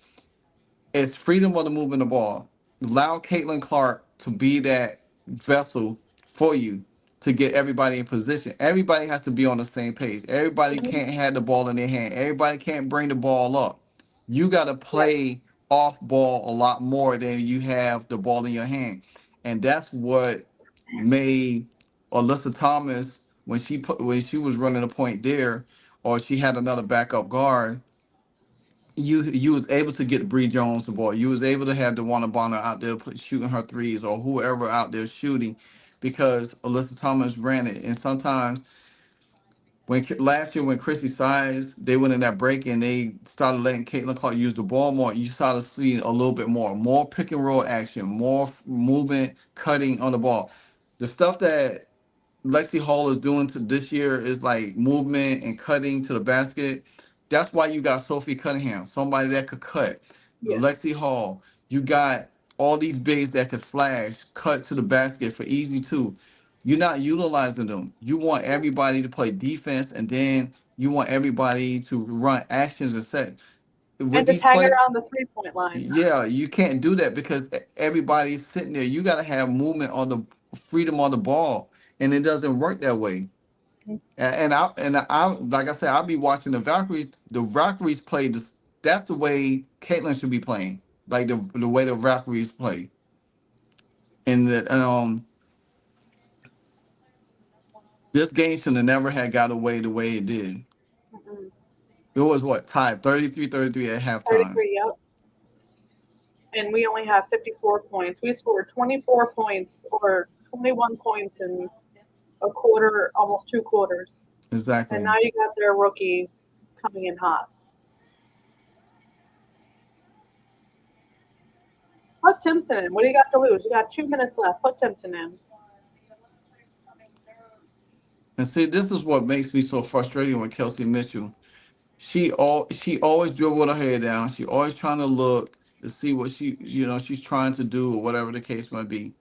It's freedom of the movement of the ball. Allow Caitlin Clark to be that vessel for you to get everybody in position. Everybody has to be on the same page. Everybody Mhm. can't have the ball in their hand. Everybody can't bring the ball up. You got to Yeah. play off ball a lot more than you have the ball in your hand. And that's what made Alyssa Thomas when she was running a point there or she had another backup guard you was able to get Bree Jones the ball. You was able to have DeWanna Bonner out there shooting her threes or whoever out there shooting because Alyssa Thomas ran it. And sometimes last year when Chrissy Size they went in that break and they started letting Caitlin Clark use the ball more, you started seeing a little bit more pick and roll action, more movement, cutting on the ball. The stuff that Lexi Hall is doing to this year is like movement and cutting to the basket. That's why you got Sophie Cunningham, somebody that could cut. Yeah. Lexi Hall, you got all these bigs that could slash, cut to the basket for easy two. You're not utilizing them. You want everybody to play defense, and then you want everybody to run actions and set. With And to these tag play, around the 3 point line. yeah, you can't do that because everybody's sitting there. You got to have movement on the freedom on the ball, and it doesn't work that way. And I like I said, I'll be watching the Valkyries. The Valkyries play this. That's the way Caitlyn should be playing, like the way the Valkyries play. And that this game should have never had got away the way it did. Mhm. It was what tied 33-33 at halftime. 33, yep. And we only have 54 points. We scored 24 points or 21 points in a quarter, almost 2 quarters. And now Exactly. you got their rookie coming in hot. Put Timpson in. What do you got to lose? You got 2 minutes left. Put Timpson in. And see, this is what makes me so frustrated with Kelsey Mitchell. She always dribble with her head down. She always trying to look to see what she's trying to do or whatever the case might be.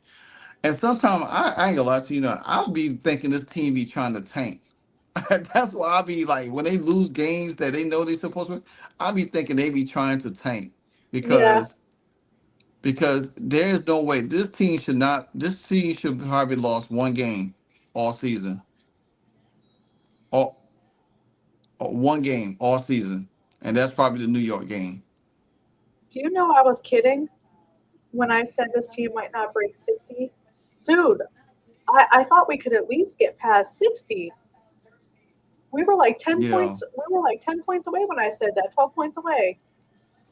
And sometimes I ain't gonna lie to you, I'll be thinking this team be trying to tank. That's why I'll be like when they lose games that they know they're supposed to. I'll be thinking they be trying to tank Yeah. because there's no way this team should not. This team should probably lost one game all season, all one game all season, and that's probably the New York game. Do you know I was kidding when I said this team might not break 60? Dude, I thought we could at least get past 60. We were like 10 Yeah, points. We were like 10 points away when I said that. 12 points away.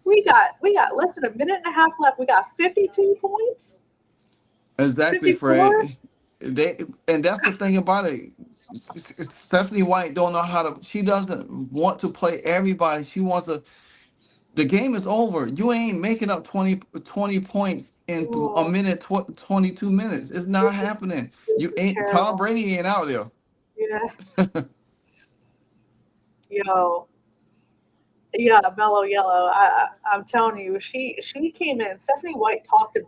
We got less than a minute and a half left. We got 52 points. Exactly, 54. Fred. They and that's the thing about it. Stephanie White don't know how to. She doesn't want to play everybody. She wants to. The game is over. You ain't making up 20 points in a Oh, minute, 22 minutes. It's not this is happening. this You is ain't Tom terrible. Brady ain't out there. Yeah. Yo. Yeah, mellow yellow. I'm telling you, she came in. Stephanie White talked a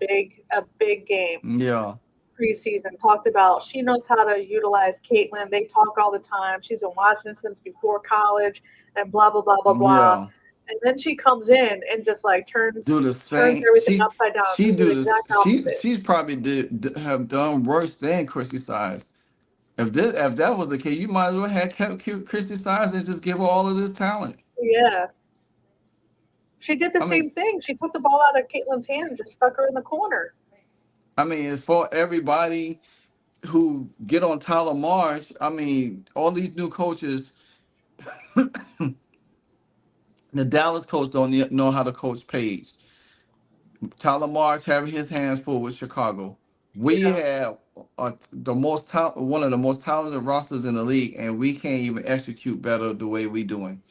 big game Yeah, preseason. Talked about she knows how to utilize Caitlin. They talk all the time. She's been watching since before college, and blah blah blah blah blah. yeah. And then she comes in and just like Do turns the turns same. everything upside down. She She did do the this. exact opposite. She's probably have done worse than Chrissy Size. If that was the case, you might as well have kept Chrissy Size and just give her all of this talent. Yeah, she did the I mean, same thing. She took the ball out of Caitlin's hand and just stuck her in the corner. it's for everybody who get on Tyler Marsh. I mean, all these new coaches, the Dallas coach don't know how to coach Page. Tyler Marsh having his hands full with Chicago. We Yeah, have one of the most talented rosters in the league, and we can't even execute better the way we doing.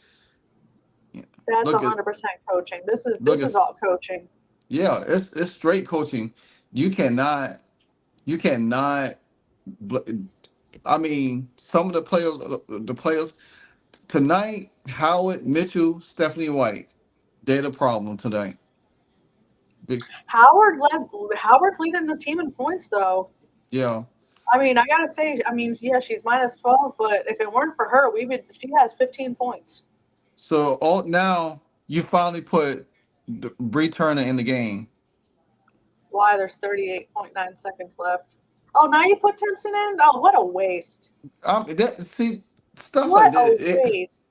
Yeah. that's Look at 100% coaching. This is look this at is all coaching. yeah, it's straight coaching. You cannot you cannot. I mean, some of the players tonight, Howard, Mitchell, Stephanie White, they're the problem tonight. Big- Howard's leading the team in points though. Yeah. I mean, I gotta say, I mean, yeah, she's minus 12, but if it weren't for her, we would. She has 15 points. So all now you finally put Bree Turner in the game. Why? There's 38.9 seconds left. Oh, now you put Timpson in? Oh, what a waste! See stuff like What a that. waste!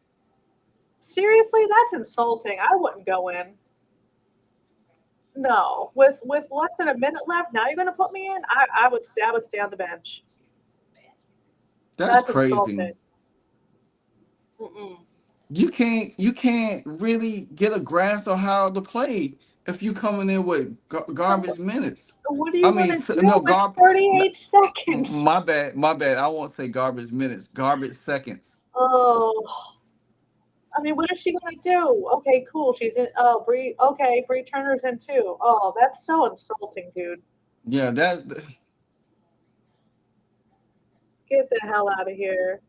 Seriously, that's insulting. I wouldn't go in. No, with less than a minute left, now you're gonna put me in? I would stay on the bench. That's That's crazy. insulting. Mm-mm. You can't really get a grasp of how to play if you coming in with garbage minutes. What are I you mean, gonna do no with garbage. 38 seconds? My bad. I won't say garbage minutes, garbage seconds. Oh, I mean, what is she gonna do? Okay, cool. She's in. Oh, Bree. Okay, Bree Turner's in too. Oh, that's so insulting, dude. Yeah, Get the hell out of here.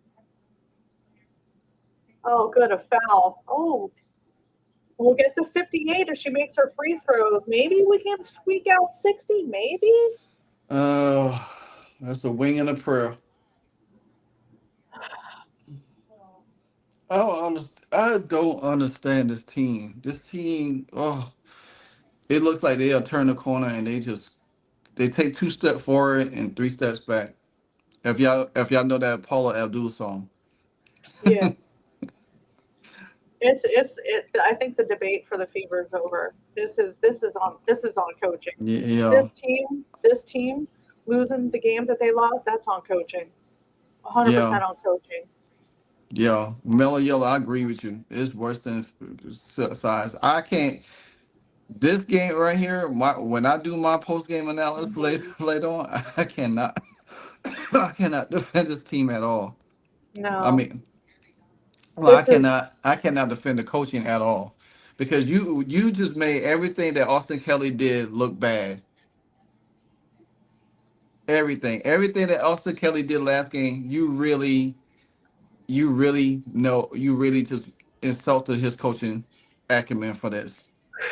Oh, good, a foul. Oh, we'll get to 58 if she makes her free throws. Maybe we can squeak out 60. Maybe. uh, that's a wing and a prayer. I don't understand this team. This team, it looks like they'll turn the corner and they take 2 steps forward and 3 steps back. If y'all know that Paula Abdul song. Yeah, it's. I think the debate for the Fever is over. This is on coaching. Yeah, This team losing the games that they lost. That's on coaching. yeah, 100% on coaching. yeah. Mellow Yellow, I agree with you. It's worse than size. I can't. This game right here, when I do my post game analysis later on, I cannot, I cannot defend this team at all. I No, mean, well, this is I cannot defend the coaching at all because you just made everything that Austin Kelly did look bad. Everything that Austin Kelly did last game, you really just insulted his coaching acumen for this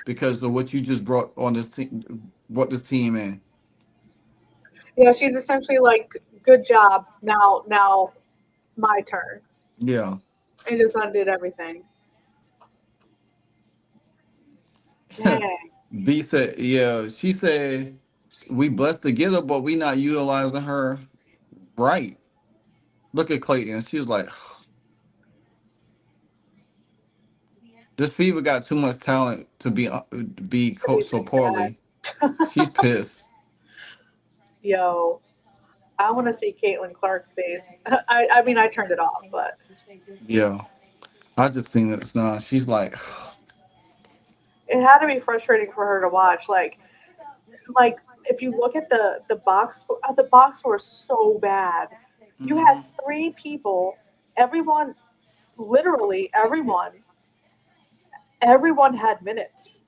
because of what you just brought this team in. yeah. She's essentially like, good job. Now my turn. Yeah. And just undid everything. Dang. V said, yeah, she said we blessed to get her, but we not utilizing her right. Look at Clayton. She was like, this Fever got too much talent to be To be coached so this bad. poorly. She's pissed. Yo, I want to see Caitlin Clark's face. I mean, I turned it off, but Yeah. I just seen it now. She's like, It had to be frustrating for her to watch. Like if you look at the box score is so bad. You had Hmm. three people, everyone, literally everyone had minutes.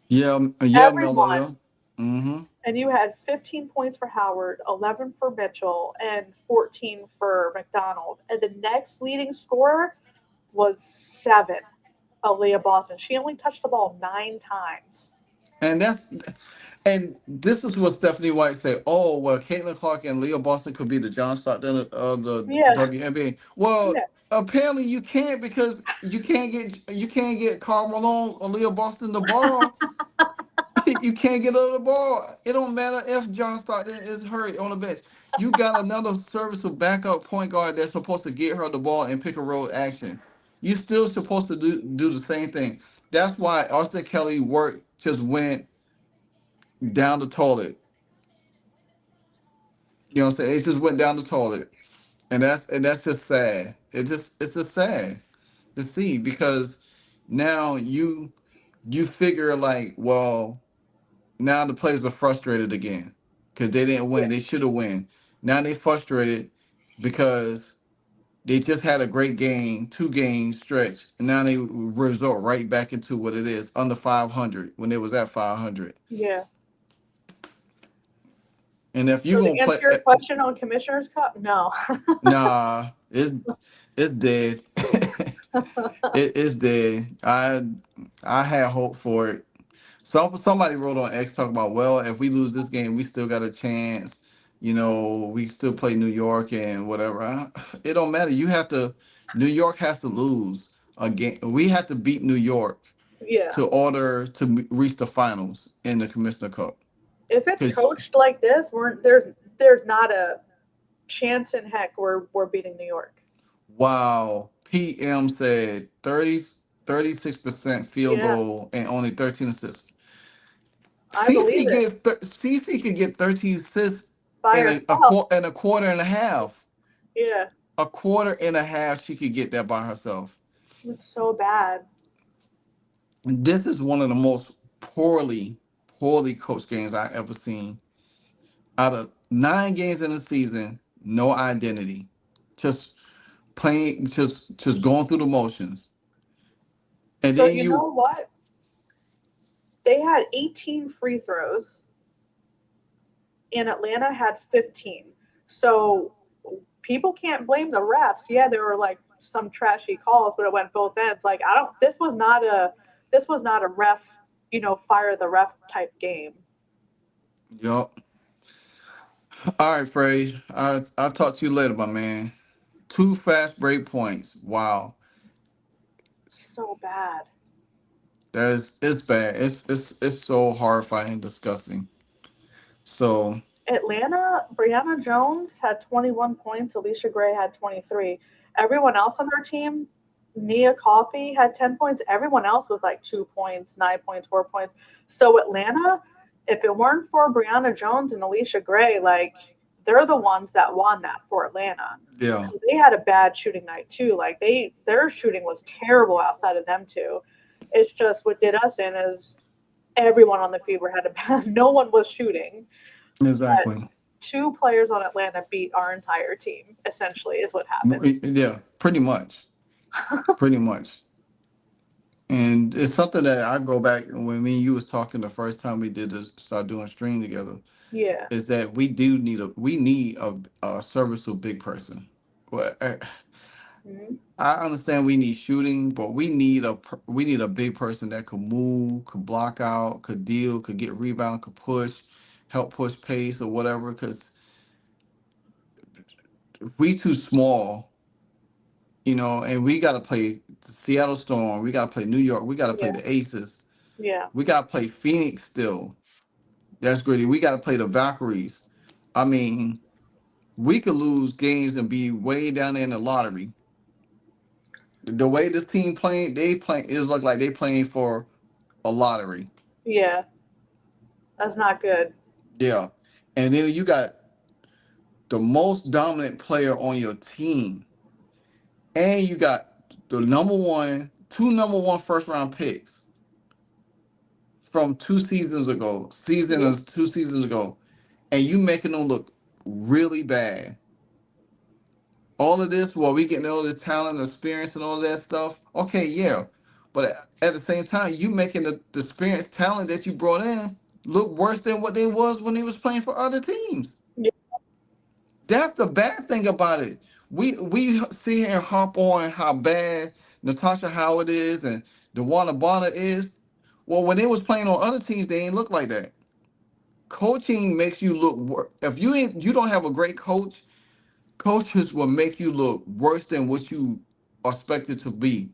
Yeah, yeah, Everyone. Mello. Hmm. And you had 15 points for Howard, 11 for Mitchell, and 14 for McDonald. And the next leading scorer was seven, Aaliyah Boston. She only touched the ball 9 times. And this is what Stephanie White said. Oh, well, Caitlin Clark and Leah Boston could be the John Stockton of the Yeah, WNBA. Well, yeah, apparently you can't because you can't get Karl Malone or Leah Boston the ball. You can't get her the ball. It don't matter if John Stockton is hurt on the bench. You got another serviceable backup point guard that's supposed to get her the ball and pick a roll action. You still supposed to do the same thing. That's why Austin Kelly work just went down the toilet. You know what I'm saying? It just went down the toilet. And that's just sad. It's just sad to see because now you figure like, well, now the players are frustrated again because they didn't yeah, win. They should have won. Now they frustrated because they just had a great game, 2 game stretch, and now they resort right back into what it is under 500 when they was at 500. yeah. And if you So gonna to answer play, your question on Commissioner's Cup, no. nah, it's dead. It's dead. I had hope for it. Somebody wrote on X talking about, well, if we lose this game, we still got a chance. We still play New York and whatever. It don't matter. New York has to lose a game. We have to beat New York Yeah. to order to reach the finals in the Commissioner Cup. If it's Cause coached like this, there's not a chance in heck we're beating New York. wow, PM said 36% field Yeah, goal and only 13 assists. I believe it. CC could get 13 assists By in a, a, herself. quar- in a quarter and a half. Yeah, A quarter and a half, she could get that by herself. it's so bad. This is one of the most poorly coached games I ever seen. Out of 9 games in the season, no identity, just playing, just going through the motions, and So then you know you, what? They had 18 free throws and Atlanta had 15. So people can't blame the refs. Yeah, there were like some trashy calls, but it went both ends. Like I don't this was not a ref, fire the ref type game. yup. All right, Frey. I'll talk to you later, my man. 2 fast break points. Wow, So bad. it's bad. It's so horrifying, and disgusting. So Brianna Jones had 21 points, Alicia Gray had 23. Everyone else on their team, Nia Coffey had 10 points. Everyone else was like 2 points, 9 points, 4 points. So Atlanta, if it weren't for Brianna Jones and Alicia Gray, like they're the ones that won that for Atlanta. yeah, Because they had a bad shooting night too. Like their shooting was terrible outside of them two. It's just what did us in is everyone on the Fever had a bad no one was shooting. But exactly. two players on Atlanta beat our entire team, essentially, is what happened. Yeah, pretty much. And it's something that I go back when me and you was talking the first time we did this, start doing stream together. Yeah. Is that we need a serviceable big person. Well, Mhm. I understand we need shooting, but we need a big person that could move, could block out, could deal, could get rebound, could push, help push pace or whatever. Because we too small, and we got to play the Seattle Storm, we got to play New York, we got to play Yeah. the Aces, Yeah. we got to play Phoenix still. That's gritty. We got to play the Valkyries. I mean, we could lose games and be way down there in the lottery. The way this team playing, they playing is look like they playing for a lottery. Yeah. That's not good. Yeah, and then you got the most dominant player on your team, and you got the two number one first round picks. from 2 seasons ago, season Yep. of 2 seasons ago, and you making them look really bad. All of this, while we getting all the talent, experience, and all that stuff. Okay, yeah, but at the same time, you making the experience, talent that you brought in look worse than what they was when they was playing for other teams. Yep. That's the bad thing about it. We sit here and harp on how bad Natasha Howard is and DeWanna Bonner is. Well, when they was playing on other teams, they ain't look like that. Coaching makes you look worse. If you don't have a great coach, coaches will make you look worse than what you are expected to be.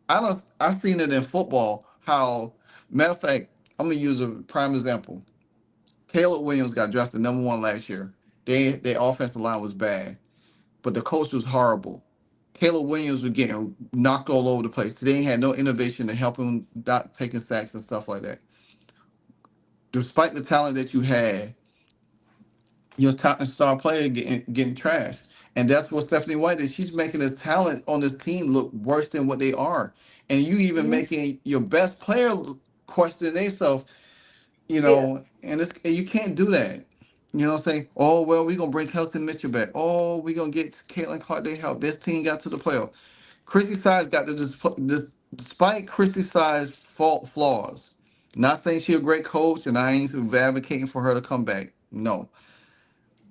I've seen it in football. How matter of fact, I'm gonna use a prime example. Caleb Williams got drafted #1 last year. Their offensive line was bad, but the coach was horrible. Caleb Williams was getting knocked all over the place. They ain't had no innovation to help him not taking sacks and stuff like that. Despite the talent that you had, your top star player getting trashed. And that's what Stephanie White is. She's making the talent on this team look worse than what they are. And you even Mhm. making your best player question themselves, Yeah, and you can't do that. You know what I'm saying? Oh, well, we're going to bring Kelton Mitchell back. Oh, we're going to get Caitlin Clark. They help. This team got to the playoffs. Chrissy Sides got to this, despite Chrissy Sides' fault flaws. Not saying she's a great coach, and I ain't advocating for her to come back. No.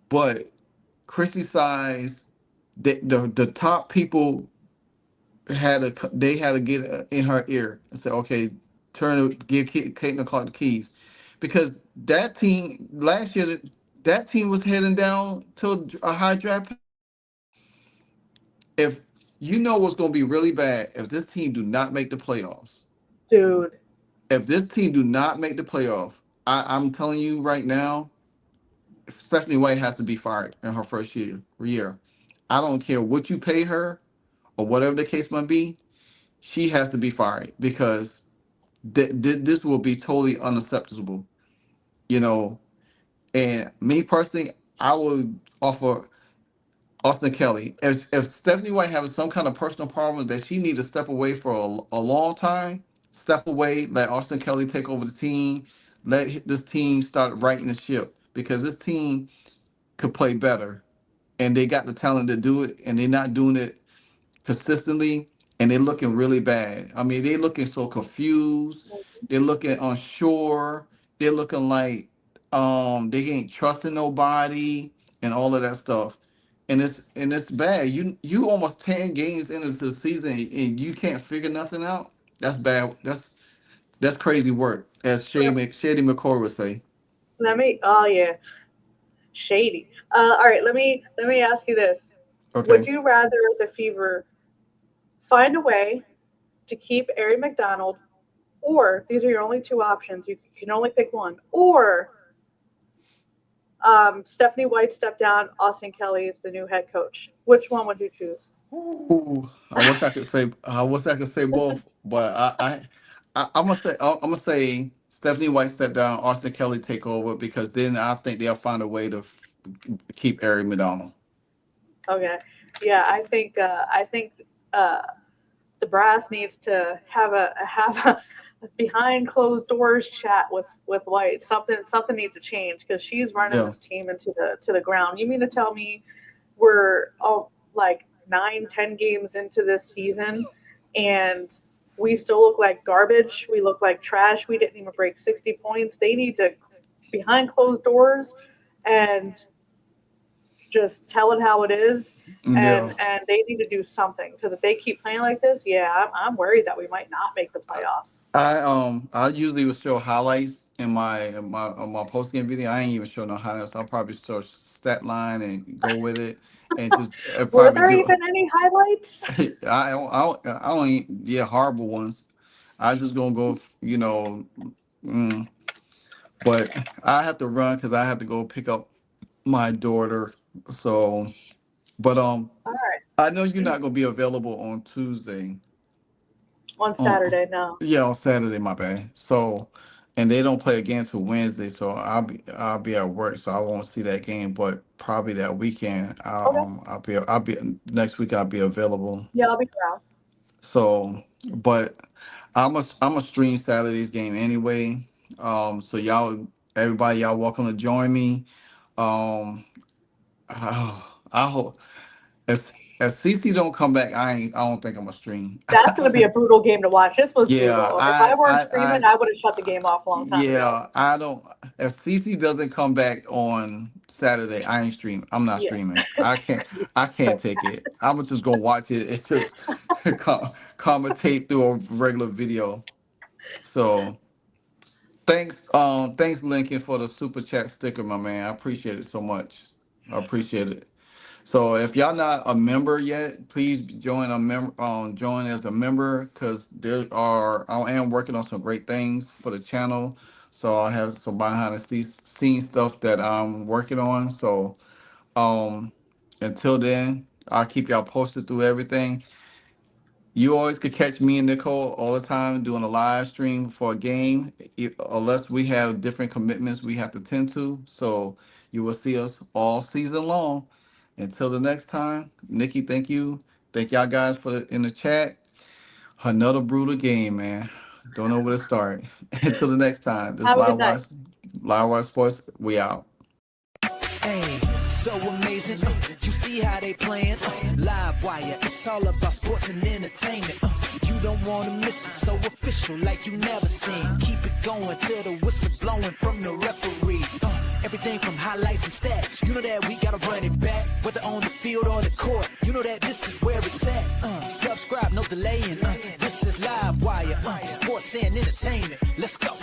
But criticize the top people had to get in her ear and say, okay, give Caitlin Clark the keys, because that team last year, that team was heading down to a high draft pick. If you know what's going to be really bad if this team do not make the playoffs, dude. if this team do not make the playoff, I'm telling you right now, Stephanie White has to be fired in her first year. I don't care what you pay her or whatever the case might be, she has to be fired because this will be totally unacceptable. You know, and me personally, I would offer Austin Kelly. If Stephanie White having some kind of personal problem that she need to step away for a long time, step away, let Austin Kelly take over the team, let this team start righting the ship because this team could play better and they got the talent to do it and they're not doing it consistently, and they're looking really bad. I mean, they're looking so confused. They're looking unsure. They're looking like they ain't trusting nobody and all of that stuff. And it's bad. You almost 10 games into the season and you can't figure nothing out. That's bad. That's crazy work, as Shady McCoy would say. Let me. Oh yeah, shady. All right. Let me ask you this: would Okay. you rather the Fever find a way to keep Aari McDonald, or these are your only two options? You can only pick one, or Stephanie White stepped down. Austin Kelly is the new head coach. Which one would you choose? Ooh, I wish I could say both, but I'm gonna say Stephanie White step down, Austin Kelly take over because then I think they'll find a way to keep Aari McDonald. Okay. Yeah, I think uh, the brass needs to have a behind closed doors chat with White. Something needs to change because she's running Yeah, this team into the ground. You mean to tell me we're like 9, 10 games into this season and we still look like garbage? We look like trash. We didn't even break 60 points. They need to behind closed doors and just tell it how it is, yeah. and they need to do something because if they keep playing like this, yeah, I'm worried that we might not make the playoffs. I usually would show highlights in my post game video. I ain't even show no highlights. I'll probably show stat line and go with it and just Were probably there do. even any highlights? I don't yeah, horrible ones. I just gonna go, mm, but I have to run because I have to go pick up my daughter. So, but All right, I know you're not gonna be available on Tuesday. on On Saturday, no. Yeah, on Saturday, my bad. So, and they don't play again till Wednesday, so I'll be at work, so I won't see that game. But probably that weekend, Okay, I'll be next week. I'll be available. yeah, I'll be around. So. but I'm a stream Saturday's game anyway. So y'all, everybody, y'all welcome to join me. Um, I hope if CC don't come back, I don't think I'm gonna stream. That's going to be a brutal game to watch. This was Yeah, brutal. If I weren't I streaming, I would have shut the game off a long time ago. yeah, I don't. If CC doesn't come back on Saturday, I ain't streaming. I'm not Yeah. streaming. I can't take it. I'm just gonna watch it and just commentate through a regular video. So thanks Lincoln for the super chat sticker, my man. I appreciate it so much. I appreciate it. So if y'all not a member yet, please join join as a member because I am working on some great things for the channel. So I have some behind the scenes stuff that I'm working on. So um until then, I'll keep y'all posted through everything. You always could catch me and Nicole all the time doing a live stream for a game, unless we have different commitments we have to tend to. So you will see us all season long. Until the next time, Nikki, thank you. Thank y'all guys for in the chat. Another brutal game, man. Don't know where to start. Until the next time, this Have a good night. Live Wire Sports. We out. Hey, so amazing. You see how they playing? Live wire, it's all about sports and entertainment. You don't want to miss it, so official like you never seen. Keep it going till the whistle blowing from the referee. Everything from highlights and stats. You know that we gotta run it back, whether on the field or the court. You know that this is where it's at. Subscribe, no delaying. This is Live Wire, sports and entertainment. Let's go.